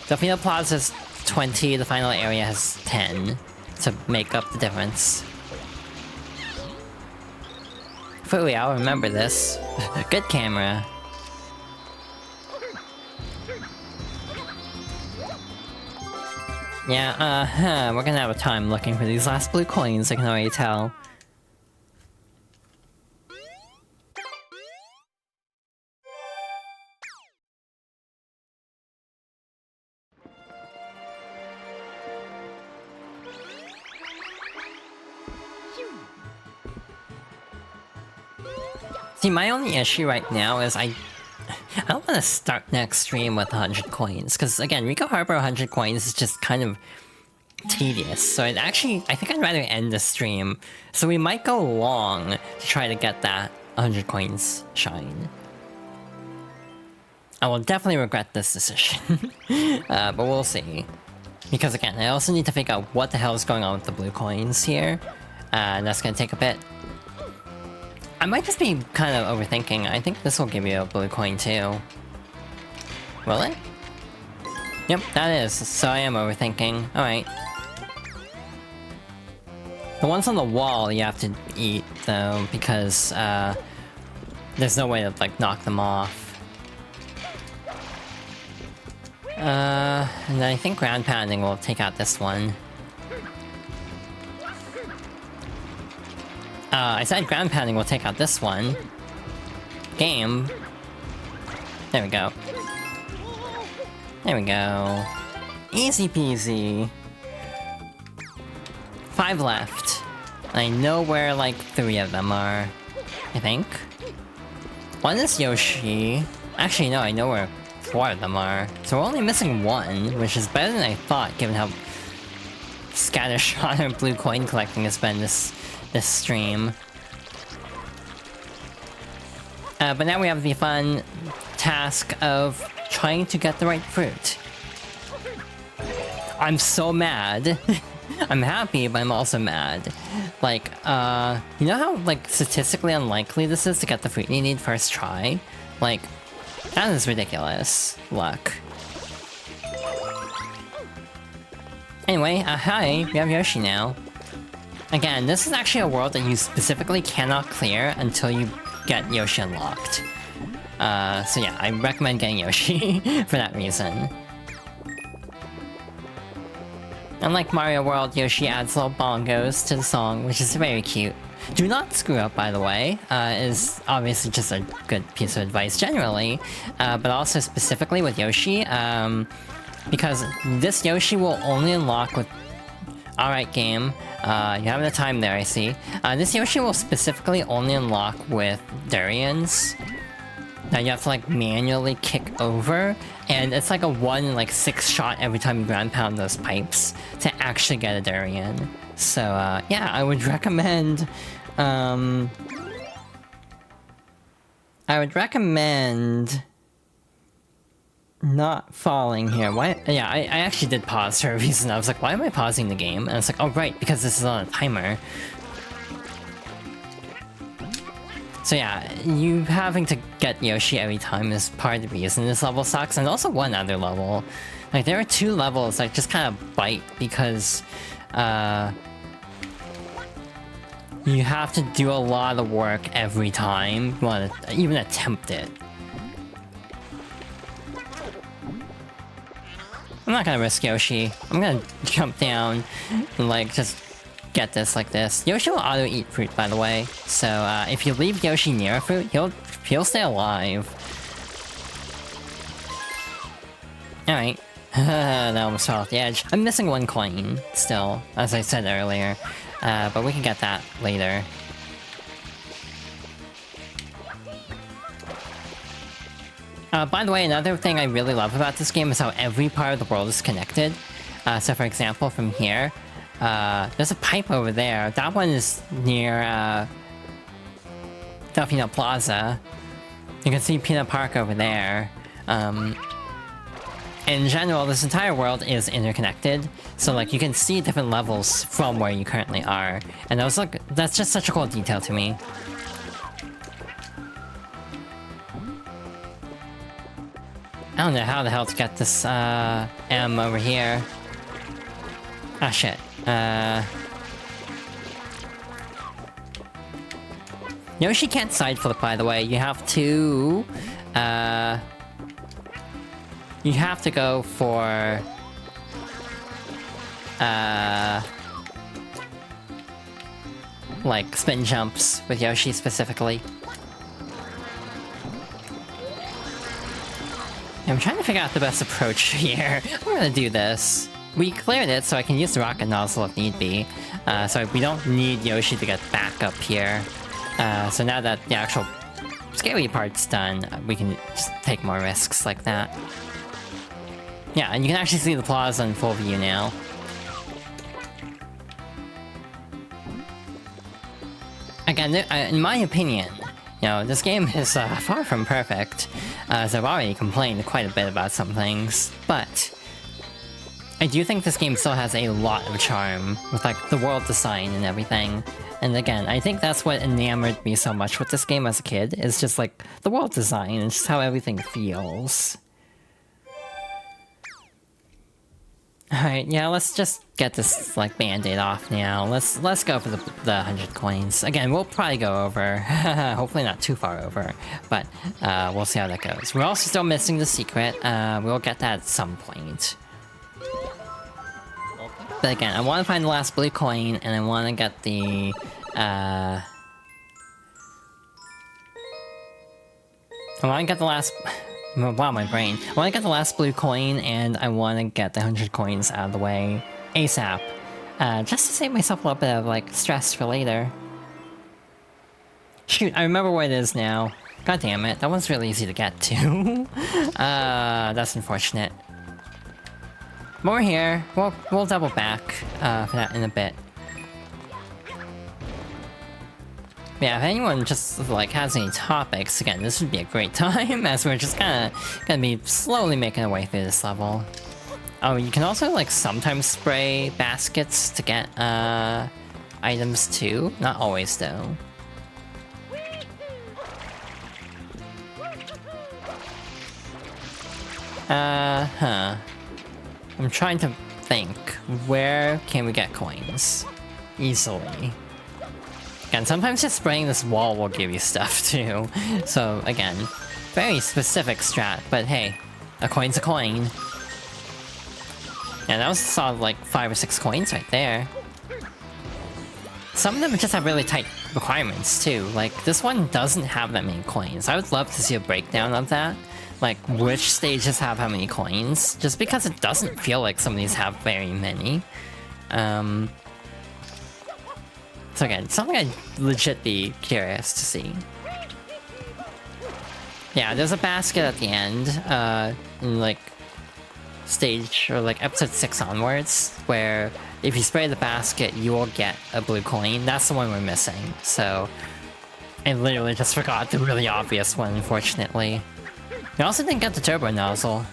Delfino Plaza has 20, the final area has 10 to make up the difference. Hopefully I'll remember this. Good camera. Yeah, we're gonna have a time looking for these last blue coins, I can already tell. See, my only issue right now is I don't want to start next stream with 100 coins, because again, Rico Harbor 100 coins is just kind of tedious, so I think I'd rather end the stream, so we might go long to try to get that 100 coins shine. I will definitely regret this decision, but we'll see. Because again, I also need to figure out what the hell is going on with the blue coins here, and that's gonna take a bit. I might just be kind of overthinking. I think this will give you a blue coin too. Will it? Yep, that is. So I am overthinking. Alright. The ones on the wall you have to eat, though, because there's no way to, like, knock them off. And then I think ground pounding will take out this one. I said ground pounding will take out this one. Game. There we go. There we go. Easy peasy. 5 left. I know where, like, 3 of them are. I think. One is Yoshi. Actually, no, I know where 4 of them are. So we're only missing 1, which is better than I thought, given how scattershot our blue coin collecting has been this stream. But now we have the fun task of trying to get the right fruit. I'm so mad. I'm happy, but I'm also mad. Like, you know how, like, statistically unlikely this is to get the fruit you need first try? Like, that is ridiculous. Luck. Anyway, hi, we have Yoshi now. Again, this is actually a world that you specifically cannot clear until you get Yoshi unlocked. So yeah, I recommend getting Yoshi for that reason. Unlike Mario World, Yoshi adds little bongos to the song, which is very cute. Do not screw up, by the way, is obviously just a good piece of advice generally, but also specifically with Yoshi, because this Yoshi will only unlock with... Alright, game. You have the time there, I see. This Yoshi will specifically only unlock with durians. Now you have to, like, manually kick over, and it's like a 1 in, like, 6 shot every time you ground pound those pipes to actually get a durian. So, yeah, I would recommend... I would recommend... not falling here. Why? Yeah, I actually did pause for a reason. I was like, why am I pausing the game? And it's like, oh right, because this is on a timer. So yeah, you having to get Yoshi every time is part of the reason this level sucks, and also one other level. Like, there are 2 levels that just kind of bite because, you have to do a lot of work every time you want to even attempt it. I'm not gonna risk Yoshi. I'm gonna jump down and like just get this like this. Yoshi will auto eat fruit, by the way. So if you leave Yoshi near a fruit, he'll stay alive. All right. That almost fell off the edge. I'm missing 1 coin still, as I said earlier, but we can get that later. By the way, another thing I really love about this game is how every part of the world is connected. So for example, from here, there's a pipe over there. That one is near Delfino Plaza. You can see Peanut Park over there. In general, this entire world is interconnected, so like you can see different levels from where you currently are. And that's just such a cool detail to me. I don't know how the hell to get this M over here. Ah shit. Yoshi can't side flip, by the way. You have to go for like spin jumps with Yoshi specifically. I'm trying to figure out the best approach here. I'm gonna do this. We cleared it, so I can use the rocket nozzle if need be. So we don't need Yoshi to get back up here. So now that the actual scary part's done, we can just take more risks like that. Yeah, and you can actually see the plaza in full view now. Again, in my opinion, you know, this game is far from perfect, as I've already complained quite a bit about some things, but I do think this game still has a lot of charm with like the world design and everything. And again, I think that's what enamored me so much with this game as a kid, is just like the world design and just how everything feels. Alright, yeah, let's just get this, like, band-aid off now. Let's go for the 100 coins. Again, we'll probably go over. Hopefully not too far over. But, we'll see how that goes. We're also still missing the secret. We'll get that at some point. But again, I want to find the last blue coin, and I want to get the, I want to get the last... Wow, my brain. I want to get the last blue coin, and I want to get the 100 coins out of the way ASAP. Just to save myself a little bit of, like, stress for later. Shoot, I remember where it is now. God damn it, that one's really easy to get to. That's unfortunate. But we're here. We'll double back for that in a bit. Yeah, if anyone just, like, has any topics, again, this would be a great time, as we're just gonna be slowly making our way through this level. Oh, you can also, like, sometimes spray baskets to get, items too. Not always, though. I'm trying to think. Where can we get coins? Easily. And sometimes just spraying this wall will give you stuff too. So again, very specific strat, but hey, a coin's a coin. Yeah, that was a solid like 5 or 6 coins right there. Some of them just have really tight requirements too. Like this one doesn't have that many coins. I would love to see a breakdown of that. Like which stages have how many coins, just because it doesn't feel like some of these have very many. So again, something I'd legit be curious to see. Yeah, there's a basket at the end, in like stage, or like episode 6 onwards, where if you spray the basket, you will get a blue coin. That's the one we're missing, so I literally just forgot the really obvious one, unfortunately. We also didn't get the turbo nozzle.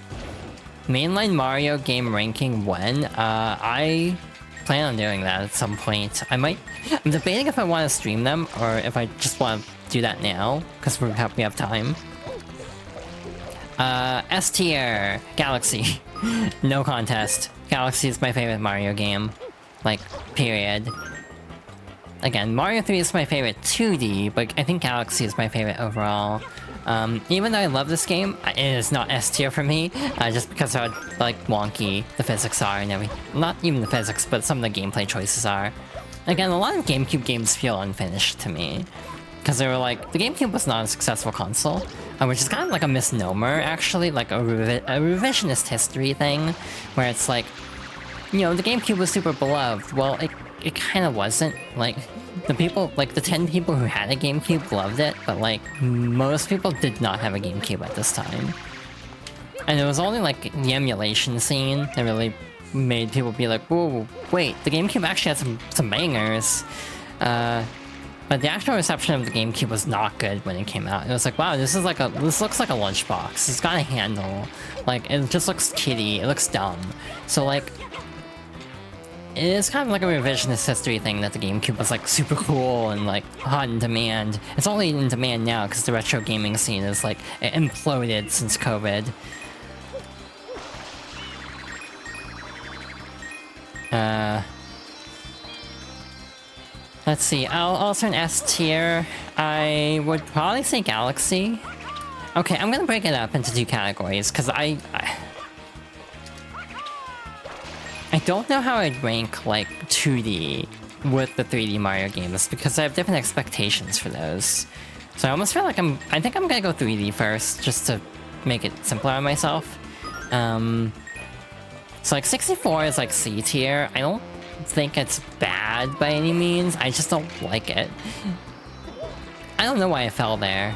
Mainline Mario game ranking when? I plan on doing that at some point. I'm debating if I want to stream them or if I just want to do that now because we have time. S tier Galaxy. No contest. Galaxy is my favorite Mario game. Like, period. Again, Mario 3 is my favorite 2D, but I think Galaxy is my favorite overall. Even though I love this game, it is not S tier for me, just because how like wonky the physics are and everything. Not even the physics, but some of the gameplay choices are. Again, a lot of GameCube games feel unfinished to me. Because they were like, the GameCube was not a successful console, which is kind of like a misnomer, actually, like a revisionist history thing, where it's like, you know, the GameCube was super beloved. Well, it kind of wasn't. Like, the people, like the 10 people who had a GameCube loved it, but like, most people did not have a GameCube at this time. And it was only like the emulation scene that really made people be like, whoa, wait, the GameCube actually had some bangers. But the actual reception of the GameCube was not good when it came out. It was like, wow, this looks like a lunchbox. It's got a handle. Like, it just looks kiddie. It looks dumb. So like, it is kind of like a revisionist history thing that the GameCube was like super cool and like hot in demand. It's only in demand now because the retro gaming scene is like imploded since COVID. Let's see, I'll also an S tier. I would probably say Galaxy. Okay, I'm gonna break it up into two categories, because I don't know how I'd rank, like, 2D with the 3D Mario games, because I have different expectations for those. So I almost feel like I think I'm gonna go 3D first, just to make it simpler on myself. So like 64 is like C tier. I don't think it's bad by any means, I just don't like it. I don't know why I fell there.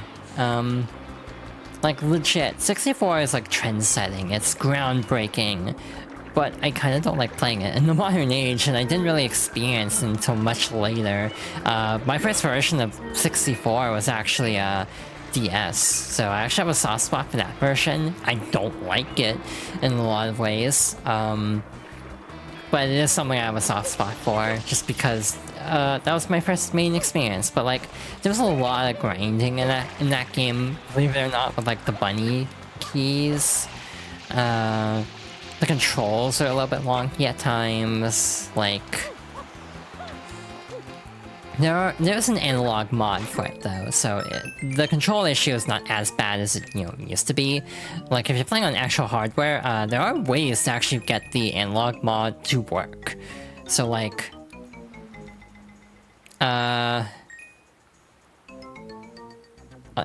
Like legit, 64 is like trend-setting, it's groundbreaking, but I kind of don't like playing it in the modern age, and I didn't really experience it until much later. My first version of 64 was actually DS, so I actually have a soft spot for that version. I don't like it in a lot of ways, but it is something I have a soft spot for, just because that was my first main experience. But like, there was a lot of grinding in that game, believe it or not, with like the bunny keys. The controls are a little bit wonky at times. Like, there's an analog mod for it though, so the control issue is not as bad as it used to be. Like if you're playing on actual hardware, there are ways to actually get the analog mod to work. So like,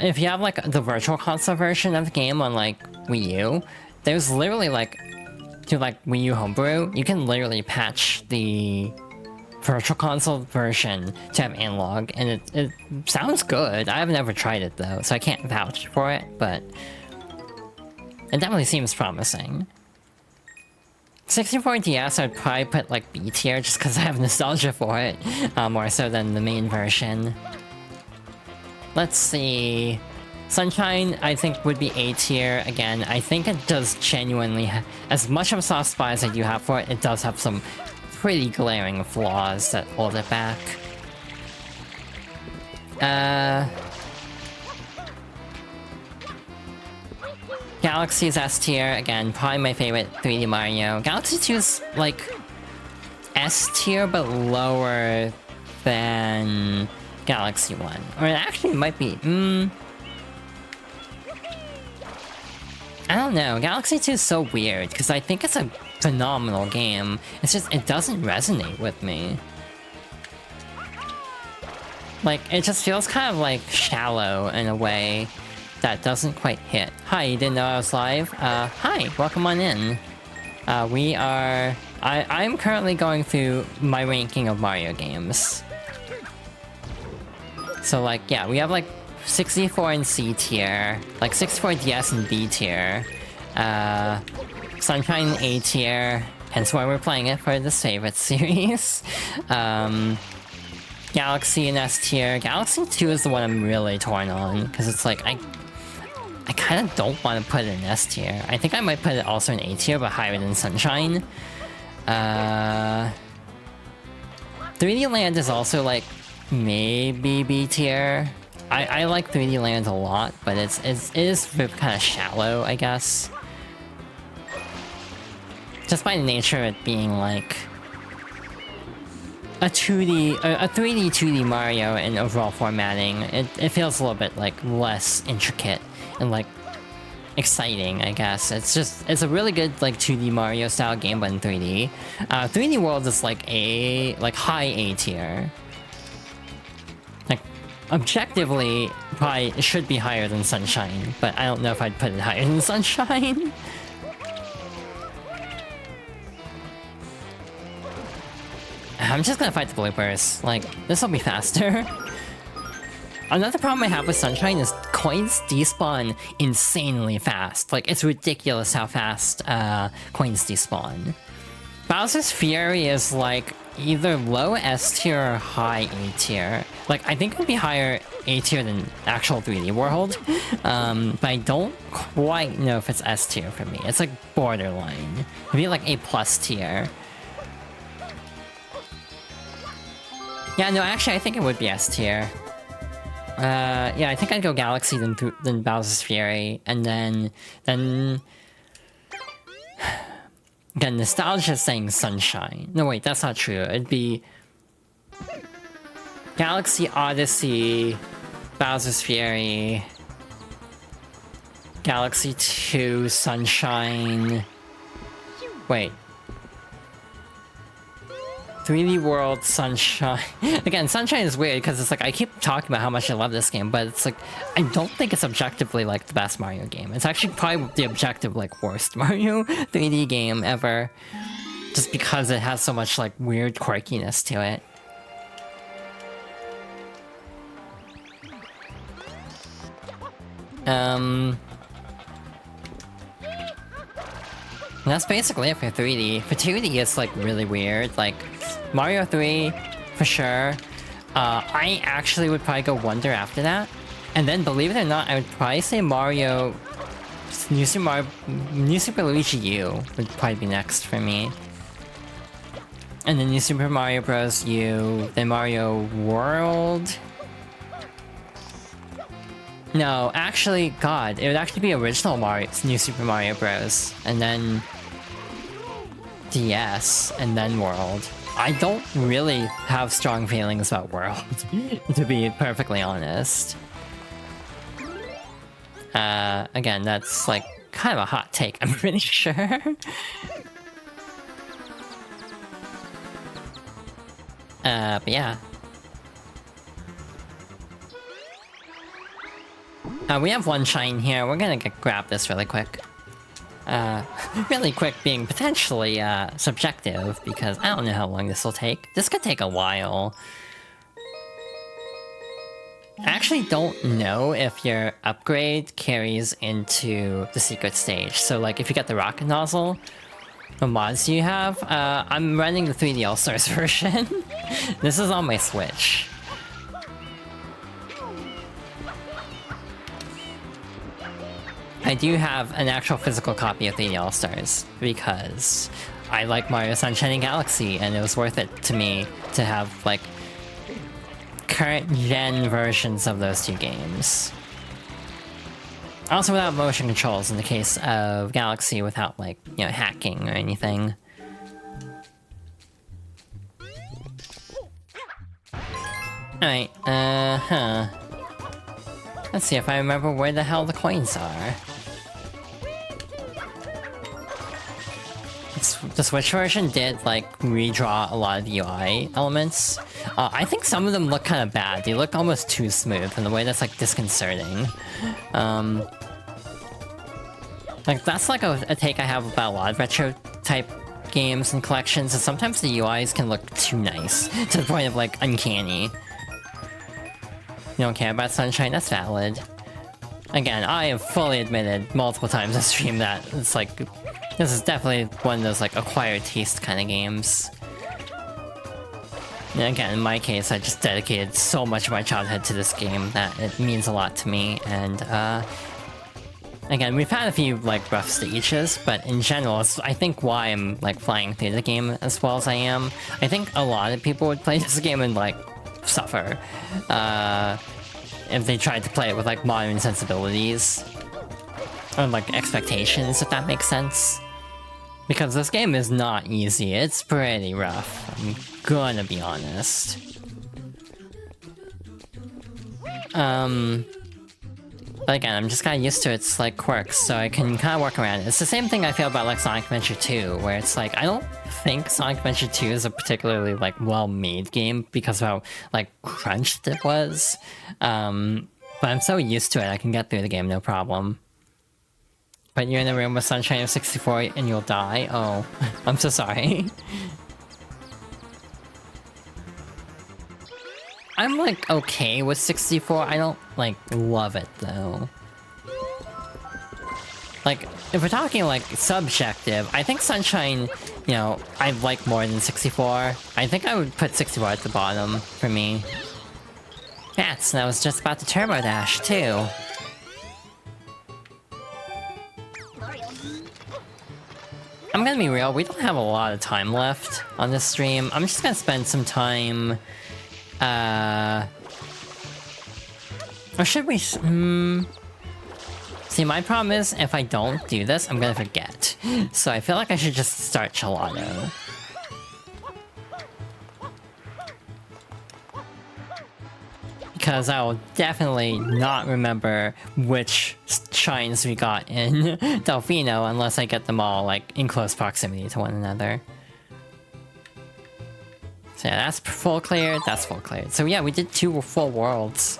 if you have like the virtual console version of the game on like Wii U, there's literally like, to like Wii U homebrew, you can literally patch the virtual console version to have analog, and it sounds good. I haven't ever tried it though, so I can't vouch for it, but it definitely seems promising. 64 DS I'd probably put like B tier just because I have nostalgia for it, more so than the main version. Let's see, Sunshine I think would be A tier. Again, I think it does genuinely, as much of a soft spot as I do have for it, it does have some pretty glaring flaws that hold it back. Galaxy's S tier, again, probably my favorite 3D Mario. Galaxy 2 is like S tier, but lower than Galaxy 1. Or it actually might be, I don't know, Galaxy 2 is so weird, because I think it's a phenomenal game. It's just, it doesn't resonate with me. Like, it just feels kind of like shallow in a way that doesn't quite hit. Hi, you didn't know I was live? Hi, welcome on in. I'm currently going through my ranking of Mario games. So like, yeah, we have like 64 in C tier, like 64 DS in B tier, Sunshine in A tier, hence why we're playing it for this favorite series. Galaxy in S tier. Galaxy 2 is the one I'm really torn on, because it's like, I kind of don't want to put it in S tier. I think I might put it also in A tier, but higher than Sunshine. 3D Land is also like, maybe B tier. I like 3D Land a lot, but it is kind of shallow, I guess. Just by the nature of it being like a 2D, a 3D 2D Mario in overall formatting. It feels a little bit like less intricate and like exciting, I guess. It's a really good like 2D Mario style game, but in 3D. 3D World is like high A tier. Like objectively, probably it should be higher than Sunshine, but I don't know if I'd put it higher than Sunshine. I'm just gonna fight the bloopers. Like, this will be faster. Another problem I have with Sunshine is coins despawn insanely fast. Like, it's ridiculous how fast coins despawn. Bowser's Fury is like either low S tier or high A tier. Like, I think it would be higher A tier than actual 3D World. But I don't quite know if it's S tier for me. It's like borderline. It'd be like A plus tier. Yeah, no, actually, I think it would be S tier. Yeah, I think I'd go Galaxy than Bowser's Fury, and then again, nostalgia is saying Sunshine. No, wait, that's not true. It'd be Galaxy, Odyssey, Bowser's Fury, Galaxy 2, Sunshine. Wait. 3D World, Sunshine. Again, Sunshine is weird because it's like I keep talking about how much I love this game, but it's like I don't think it's objectively like the best Mario game. It's actually probably the objective like worst Mario 3D game ever, just because it has so much like weird quirkiness to it. That's basically it for 3D. For 2D, it's like really weird. Like Mario 3, for sure. I actually would probably go Wonder after that. And then, believe it or not, I would probably say Mario... New Super Luigi U would probably be next for me. And then New Super Mario Bros. U, then Mario World... No, actually, God, it would actually be original Mario, New Super Mario Bros. And then... DS, and then World. I don't really have strong feelings about World, to be perfectly honest. Again, that's like kind of a hot take, I'm pretty sure. But yeah. We have one shine here. We're gonna grab this really quick. Really quick being potentially subjective, because I don't know how long this will take. This could take a while. I actually don't know if your upgrade carries into the secret stage. So like if you get the rocket nozzle, the mods you have, I'm running the 3D All-Stars version. This is on my Switch. I do have an actual physical copy of 3D All-Stars, because I like Mario Sunshine and Galaxy, and it was worth it to me to have, like, current-gen versions of those two games. Also without motion controls in the case of Galaxy, without, like, you know, hacking or anything. Alright, let's see if I remember where the hell the coins are. The Switch version did, like, redraw a lot of the UI elements. I think some of them look kind of bad. They look almost too smooth in a way that's, like, disconcerting. Like, that's, like, a take I have about a lot of retro-type games and collections, and sometimes the UIs can look too nice, to the point of, like, uncanny. You don't care about Sunshine? That's valid. Again, I have fully admitted multiple times on stream that it's like... This is definitely one of those, like, acquired taste kind of games. And again, in my case, I just dedicated so much of my childhood to this game that it means a lot to me, and, again, we've had a few, like, rough stages, but in general, it's, I think, why I'm, like, flying through the game as well as I am. I think a lot of people would play this game and, like, suffer, if they tried to play it with, like, modern sensibilities. Or, like, expectations, if that makes sense. Because this game is not easy, it's pretty rough. I'm gonna be honest. But again, I'm just kind of used to its like quirks, so I can kind of work around it. It's the same thing I feel about like Sonic Adventure 2, where it's like, I don't think Sonic Adventure 2 is a particularly like well-made game because of how like crunched it was. But I'm so used to it, I can get through the game no problem. But you're in a room with Sunshine of 64 and you'll die? Oh, I'm so sorry. I'm like okay with 64, I don't like love it though. Like, if we're talking like subjective, I think Sunshine, you know, I like more than 64. I think I would put 64 at the bottom for me. Yes, and I was just about to turbo dash too. I'm gonna be real, we don't have a lot of time left on this stream. I'm just gonna spend some time... Or should we... See, my problem is, if I don't do this, I'm gonna forget. So I feel like I should just start Gelato. Because I will definitely not remember which shines we got in Delfino unless I get them all, like, in close proximity to one another. So yeah, that's full cleared, that's full cleared. So yeah, we did 2 full worlds.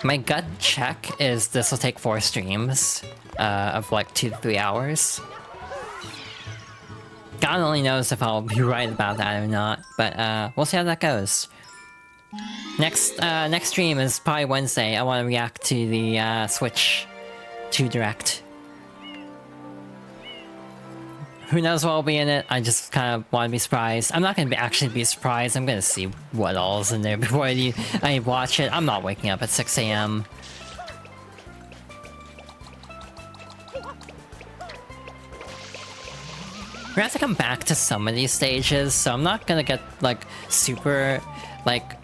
My gut check is this will take 4 streams of like 2 to 3 hours. God only knows if I'll be right about that or not, but we'll see how that goes. Next stream is probably Wednesday. I want to react to the Switch 2 Direct. Who knows what will be in it? I just kind of want to be surprised. I'm not going to actually be surprised. I'm going to see what all is in there before I watch it. I'm not waking up at 6 AM. We're gonna have to come back to some of these stages, so I'm not gonna get, like, super, like...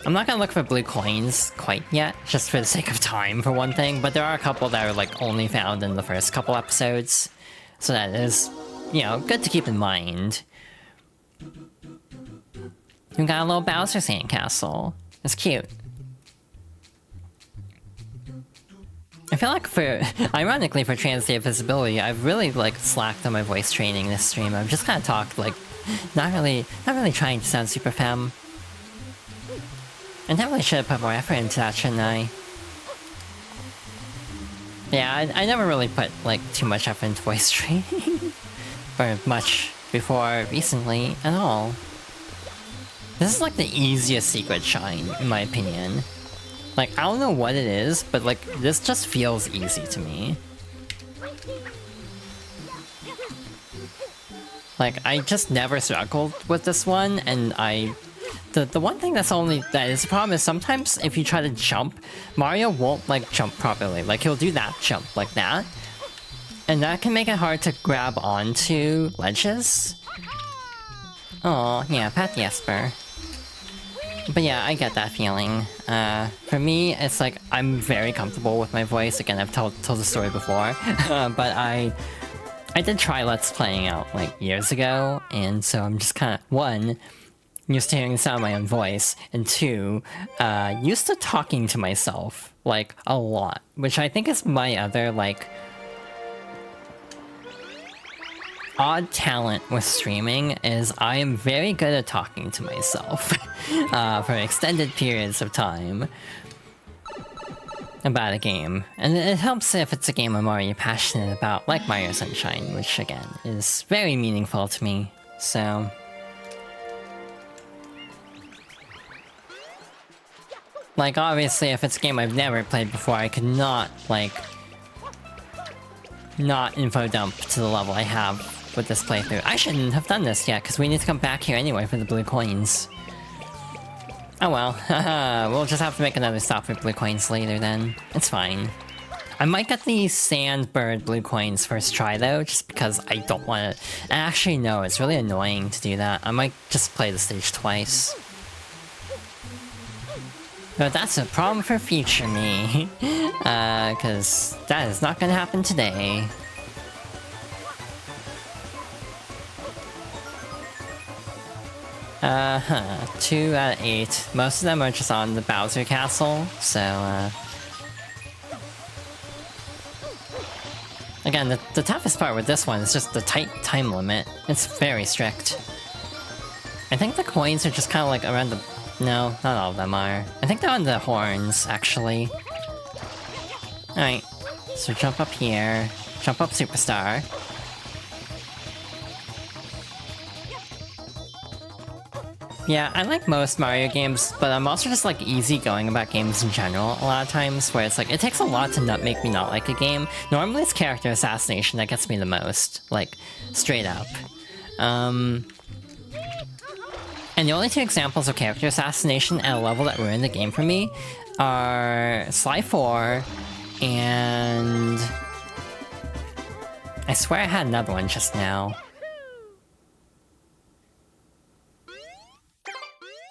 I'm not gonna look for blue coins quite yet, just for the sake of time, for one thing, but there are a couple that are, like, only found in the first couple episodes. So that is, you know, good to keep in mind. We got a little Bowser sandcastle. It's cute. I feel like ironically for trans day visibility, I've really, like, slacked on my voice training this stream. I've just kind of talked, like, not really trying to sound super femme. I definitely should have put more effort into that, shouldn't I? Yeah, I never really put, like, too much effort into voice training. Or much before recently at all. This is, like, the easiest secret shine, in my opinion. Like, I don't know what it is, but, like, this just feels easy to me. Like, I just never struggled with this one, and the one thing that is a problem is sometimes if you try to jump, Mario won't, like, jump properly. Like, he'll do that jump, like that. And that can make it hard to grab onto ledges. Oh, yeah, Pat the Esper. But yeah, I get that feeling. For me, it's like, I'm very comfortable with my voice. Again, I've told the story before. But I did try Let's Playing out, like, years ago. And so I'm just kind of, one, used to hearing the sound of my own voice, and 2, used to talking to myself, like, a lot. Which I think is my other, like, odd talent with streaming, is I am very good at talking to myself for extended periods of time about a game. And it helps if it's a game I'm already passionate about, like Mario Sunshine, which, again, is very meaningful to me, so... Like, obviously, if it's a game I've never played before, I could not, like... not info dump to the level I have with this playthrough. I shouldn't have done this yet, because we need to come back here anyway for the blue coins. Oh well, we'll just have to make another stop for blue coins later then. It's fine. I might get the Sandbird blue coins first try though, just because I don't want to... Actually, no, it's really annoying to do that. I might just play the stage twice. But that's a problem for future me. Because that is not gonna happen today. 2 out of 8. Most of them are just on the Bowser Castle, so, again, the toughest part with this one is just the tight time limit. It's very strict. I think the coins are just kind of like around the... No, not all of them are. I think they're on the horns, actually. Alright, so jump up here. Jump up Superstar. Yeah, I like most Mario games, but I'm also just like easygoing about games in general a lot of times, where it's like, it takes a lot to not make me not like a game. Normally it's character assassination that gets me the most, like, straight up. And the only two examples of character assassination at a level that ruined the game for me are Sly 4 and... I swear I had another one just now.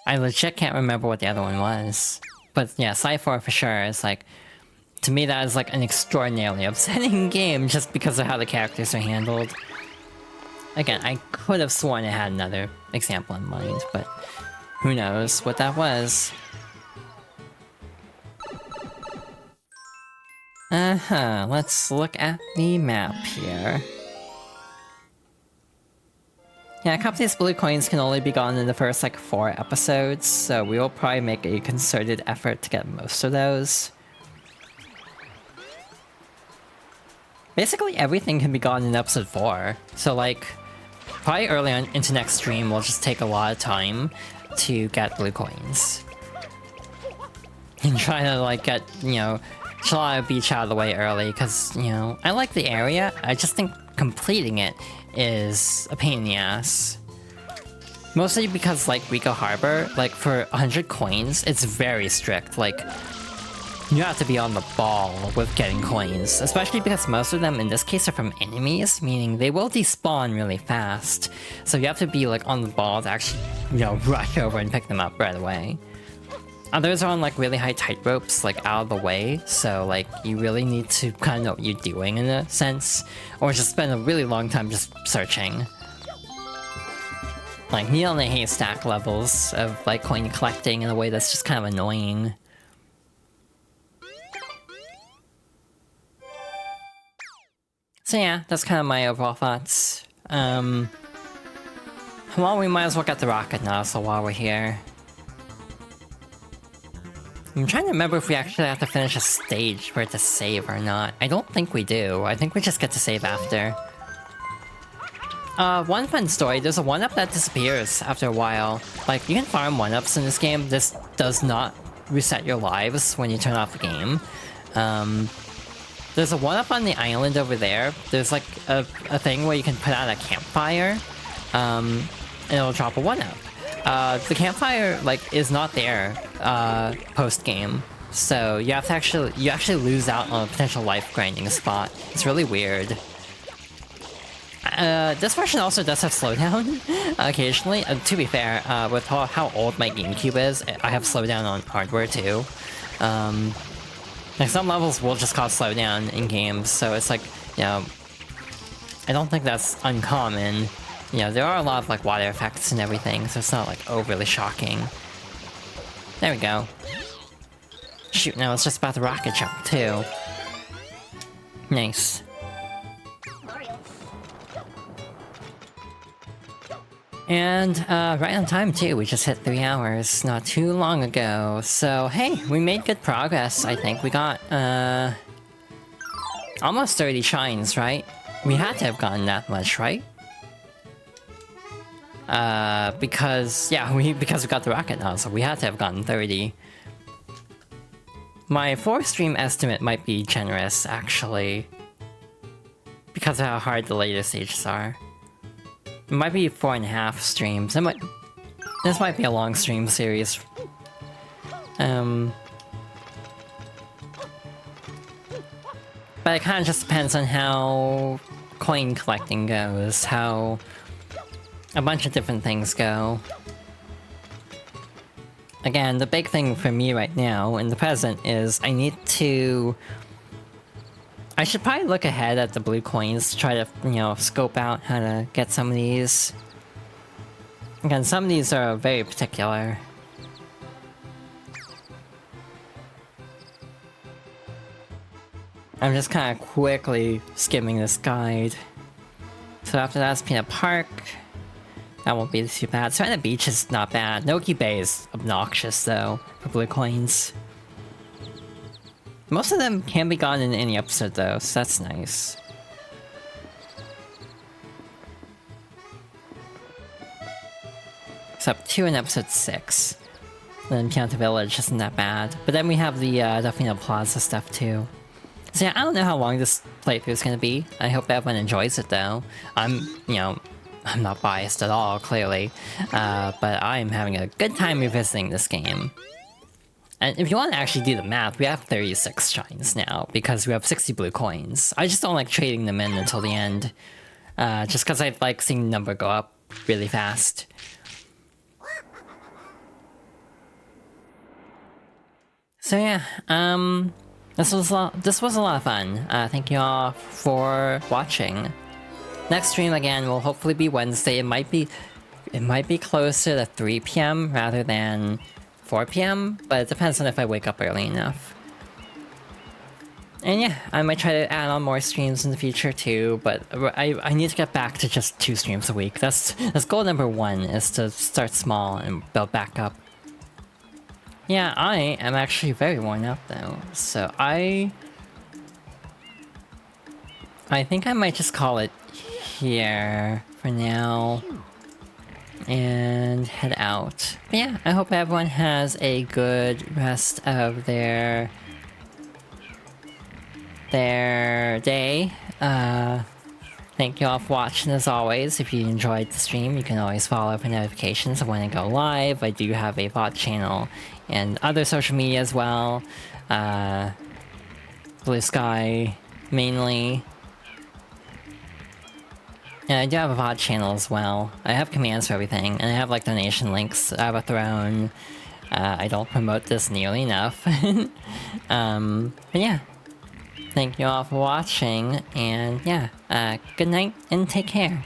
I legit can't remember what the other one was. But yeah, Sly 4 for sure is like... To me that is like an extraordinarily upsetting game just because of how the characters are handled. Again, I could have sworn I had another example in mind, but who knows what that was. Let's look at the map here. Yeah, a couple of these blue coins can only be gotten in the first, like, 4 episodes, so we will probably make a concerted effort to get most of those. Basically everything can be gotten in episode 4, so, like, probably early on into next stream will just take a lot of time to get blue coins. And try to, like, get, you know, Chalaya Beach out of the way early, because, you know, I like the area, I just think completing it is a pain in the ass. Mostly because, like, Rico Harbor, like, for 100 coins, it's very strict, like, you have to be on the ball with getting coins, especially because most of them in this case are from enemies, meaning they will despawn really fast, so you have to be, like, on the ball to actually, you know, rush over and pick them up right away. Others are on, like, really high tightropes, like, out of the way, so, like, you really need to kind of know what you're doing in a sense, or just spend a really long time just searching. Like, needle in a haystack levels of, like, coin collecting in a way that's just kind of annoying. So yeah, that's kind of my overall thoughts. Well, we might as well get the rocket now, so while we're here. I'm trying to remember if we actually have to finish a stage for it to save or not. I don't think we do. I think we just get to save after. One fun story, there's a 1-up that disappears after a while. Like, you can farm 1-ups in this game. This does not reset your lives when you turn off the game. There's a 1-up on the island over there. There's like a thing where you can put out a campfire, and it'll drop a 1-up. The campfire, like, is not there, post-game. So you have to actually lose out on a potential life grinding spot. It's really weird. This version also does have slowdown, occasionally. To be fair, with how old my GameCube is, I have slowdown on hardware too. Like, some levels will just cause slowdown in games, so it's like, you know, I don't think that's uncommon. You know, there are a lot of, like, water effects and everything, so it's not, like, overly shocking. There we go. Shoot, now it's just about the rocket jump, too. Nice. And, right on time, too. We just hit 3 hours not too long ago. So, hey, we made good progress, I think. We got, almost 30 shines, right? We had to have gotten that much, right? Because we got the rocket now, so we had to have gotten 30. My 4-stream estimate might be generous, actually. Because of how hard the later stages are. It might be 4.5 streams. This might be a long stream series. But it kind of just depends on how coin collecting goes, how a bunch of different things go. Again, the big thing for me right now, in the present, is I should probably look ahead at the blue coins to try to, you know, scope out how to get some of these. Again, some of these are very particular. I'm just kind of quickly skimming this guide. So after that's Peanut Park. That won't be too bad. Savannah Beach is not bad. Noki Bay is obnoxious though, for blue coins. Most of them can be gotten in any episode though, so that's nice. Except 2 in episode 6. Then Pianta Village isn't that bad. But then we have the Delfino Plaza stuff too. So yeah, I don't know how long this playthrough is gonna be. I hope everyone enjoys it though. I'm not biased at all, clearly. But I'm having a good time revisiting this game. And if you want to actually do the math, we have 36 shines now, because we have 60 blue coins. I just don't like trading them in until the end. Just because I like seeing the number go up really fast. So yeah, this was a lot of fun. Thank you all for watching. Next stream again will hopefully be Wednesday. It might be closer to 3 PM rather than 4 PM, but it depends on if I wake up early enough. And yeah, I might try to add on more streams in the future too, but I need to get back to just 2 streams a week. That's goal number 1, is to start small and build back up. Yeah, I am actually very worn out though, so I think I might just call it here for now and head out. But yeah, I hope everyone has a good rest of their day. Thank you all for watching as always. If you enjoyed the stream, you can always follow for notifications of when I go live. I do have a VOD channel and other social media as well. Blue Sky mainly. And I do have a VOD channel as well. I have commands for everything, and I have like donation links. I have a throne. I don't promote this nearly enough. But yeah. Thank you all for watching, and yeah, good night and take care.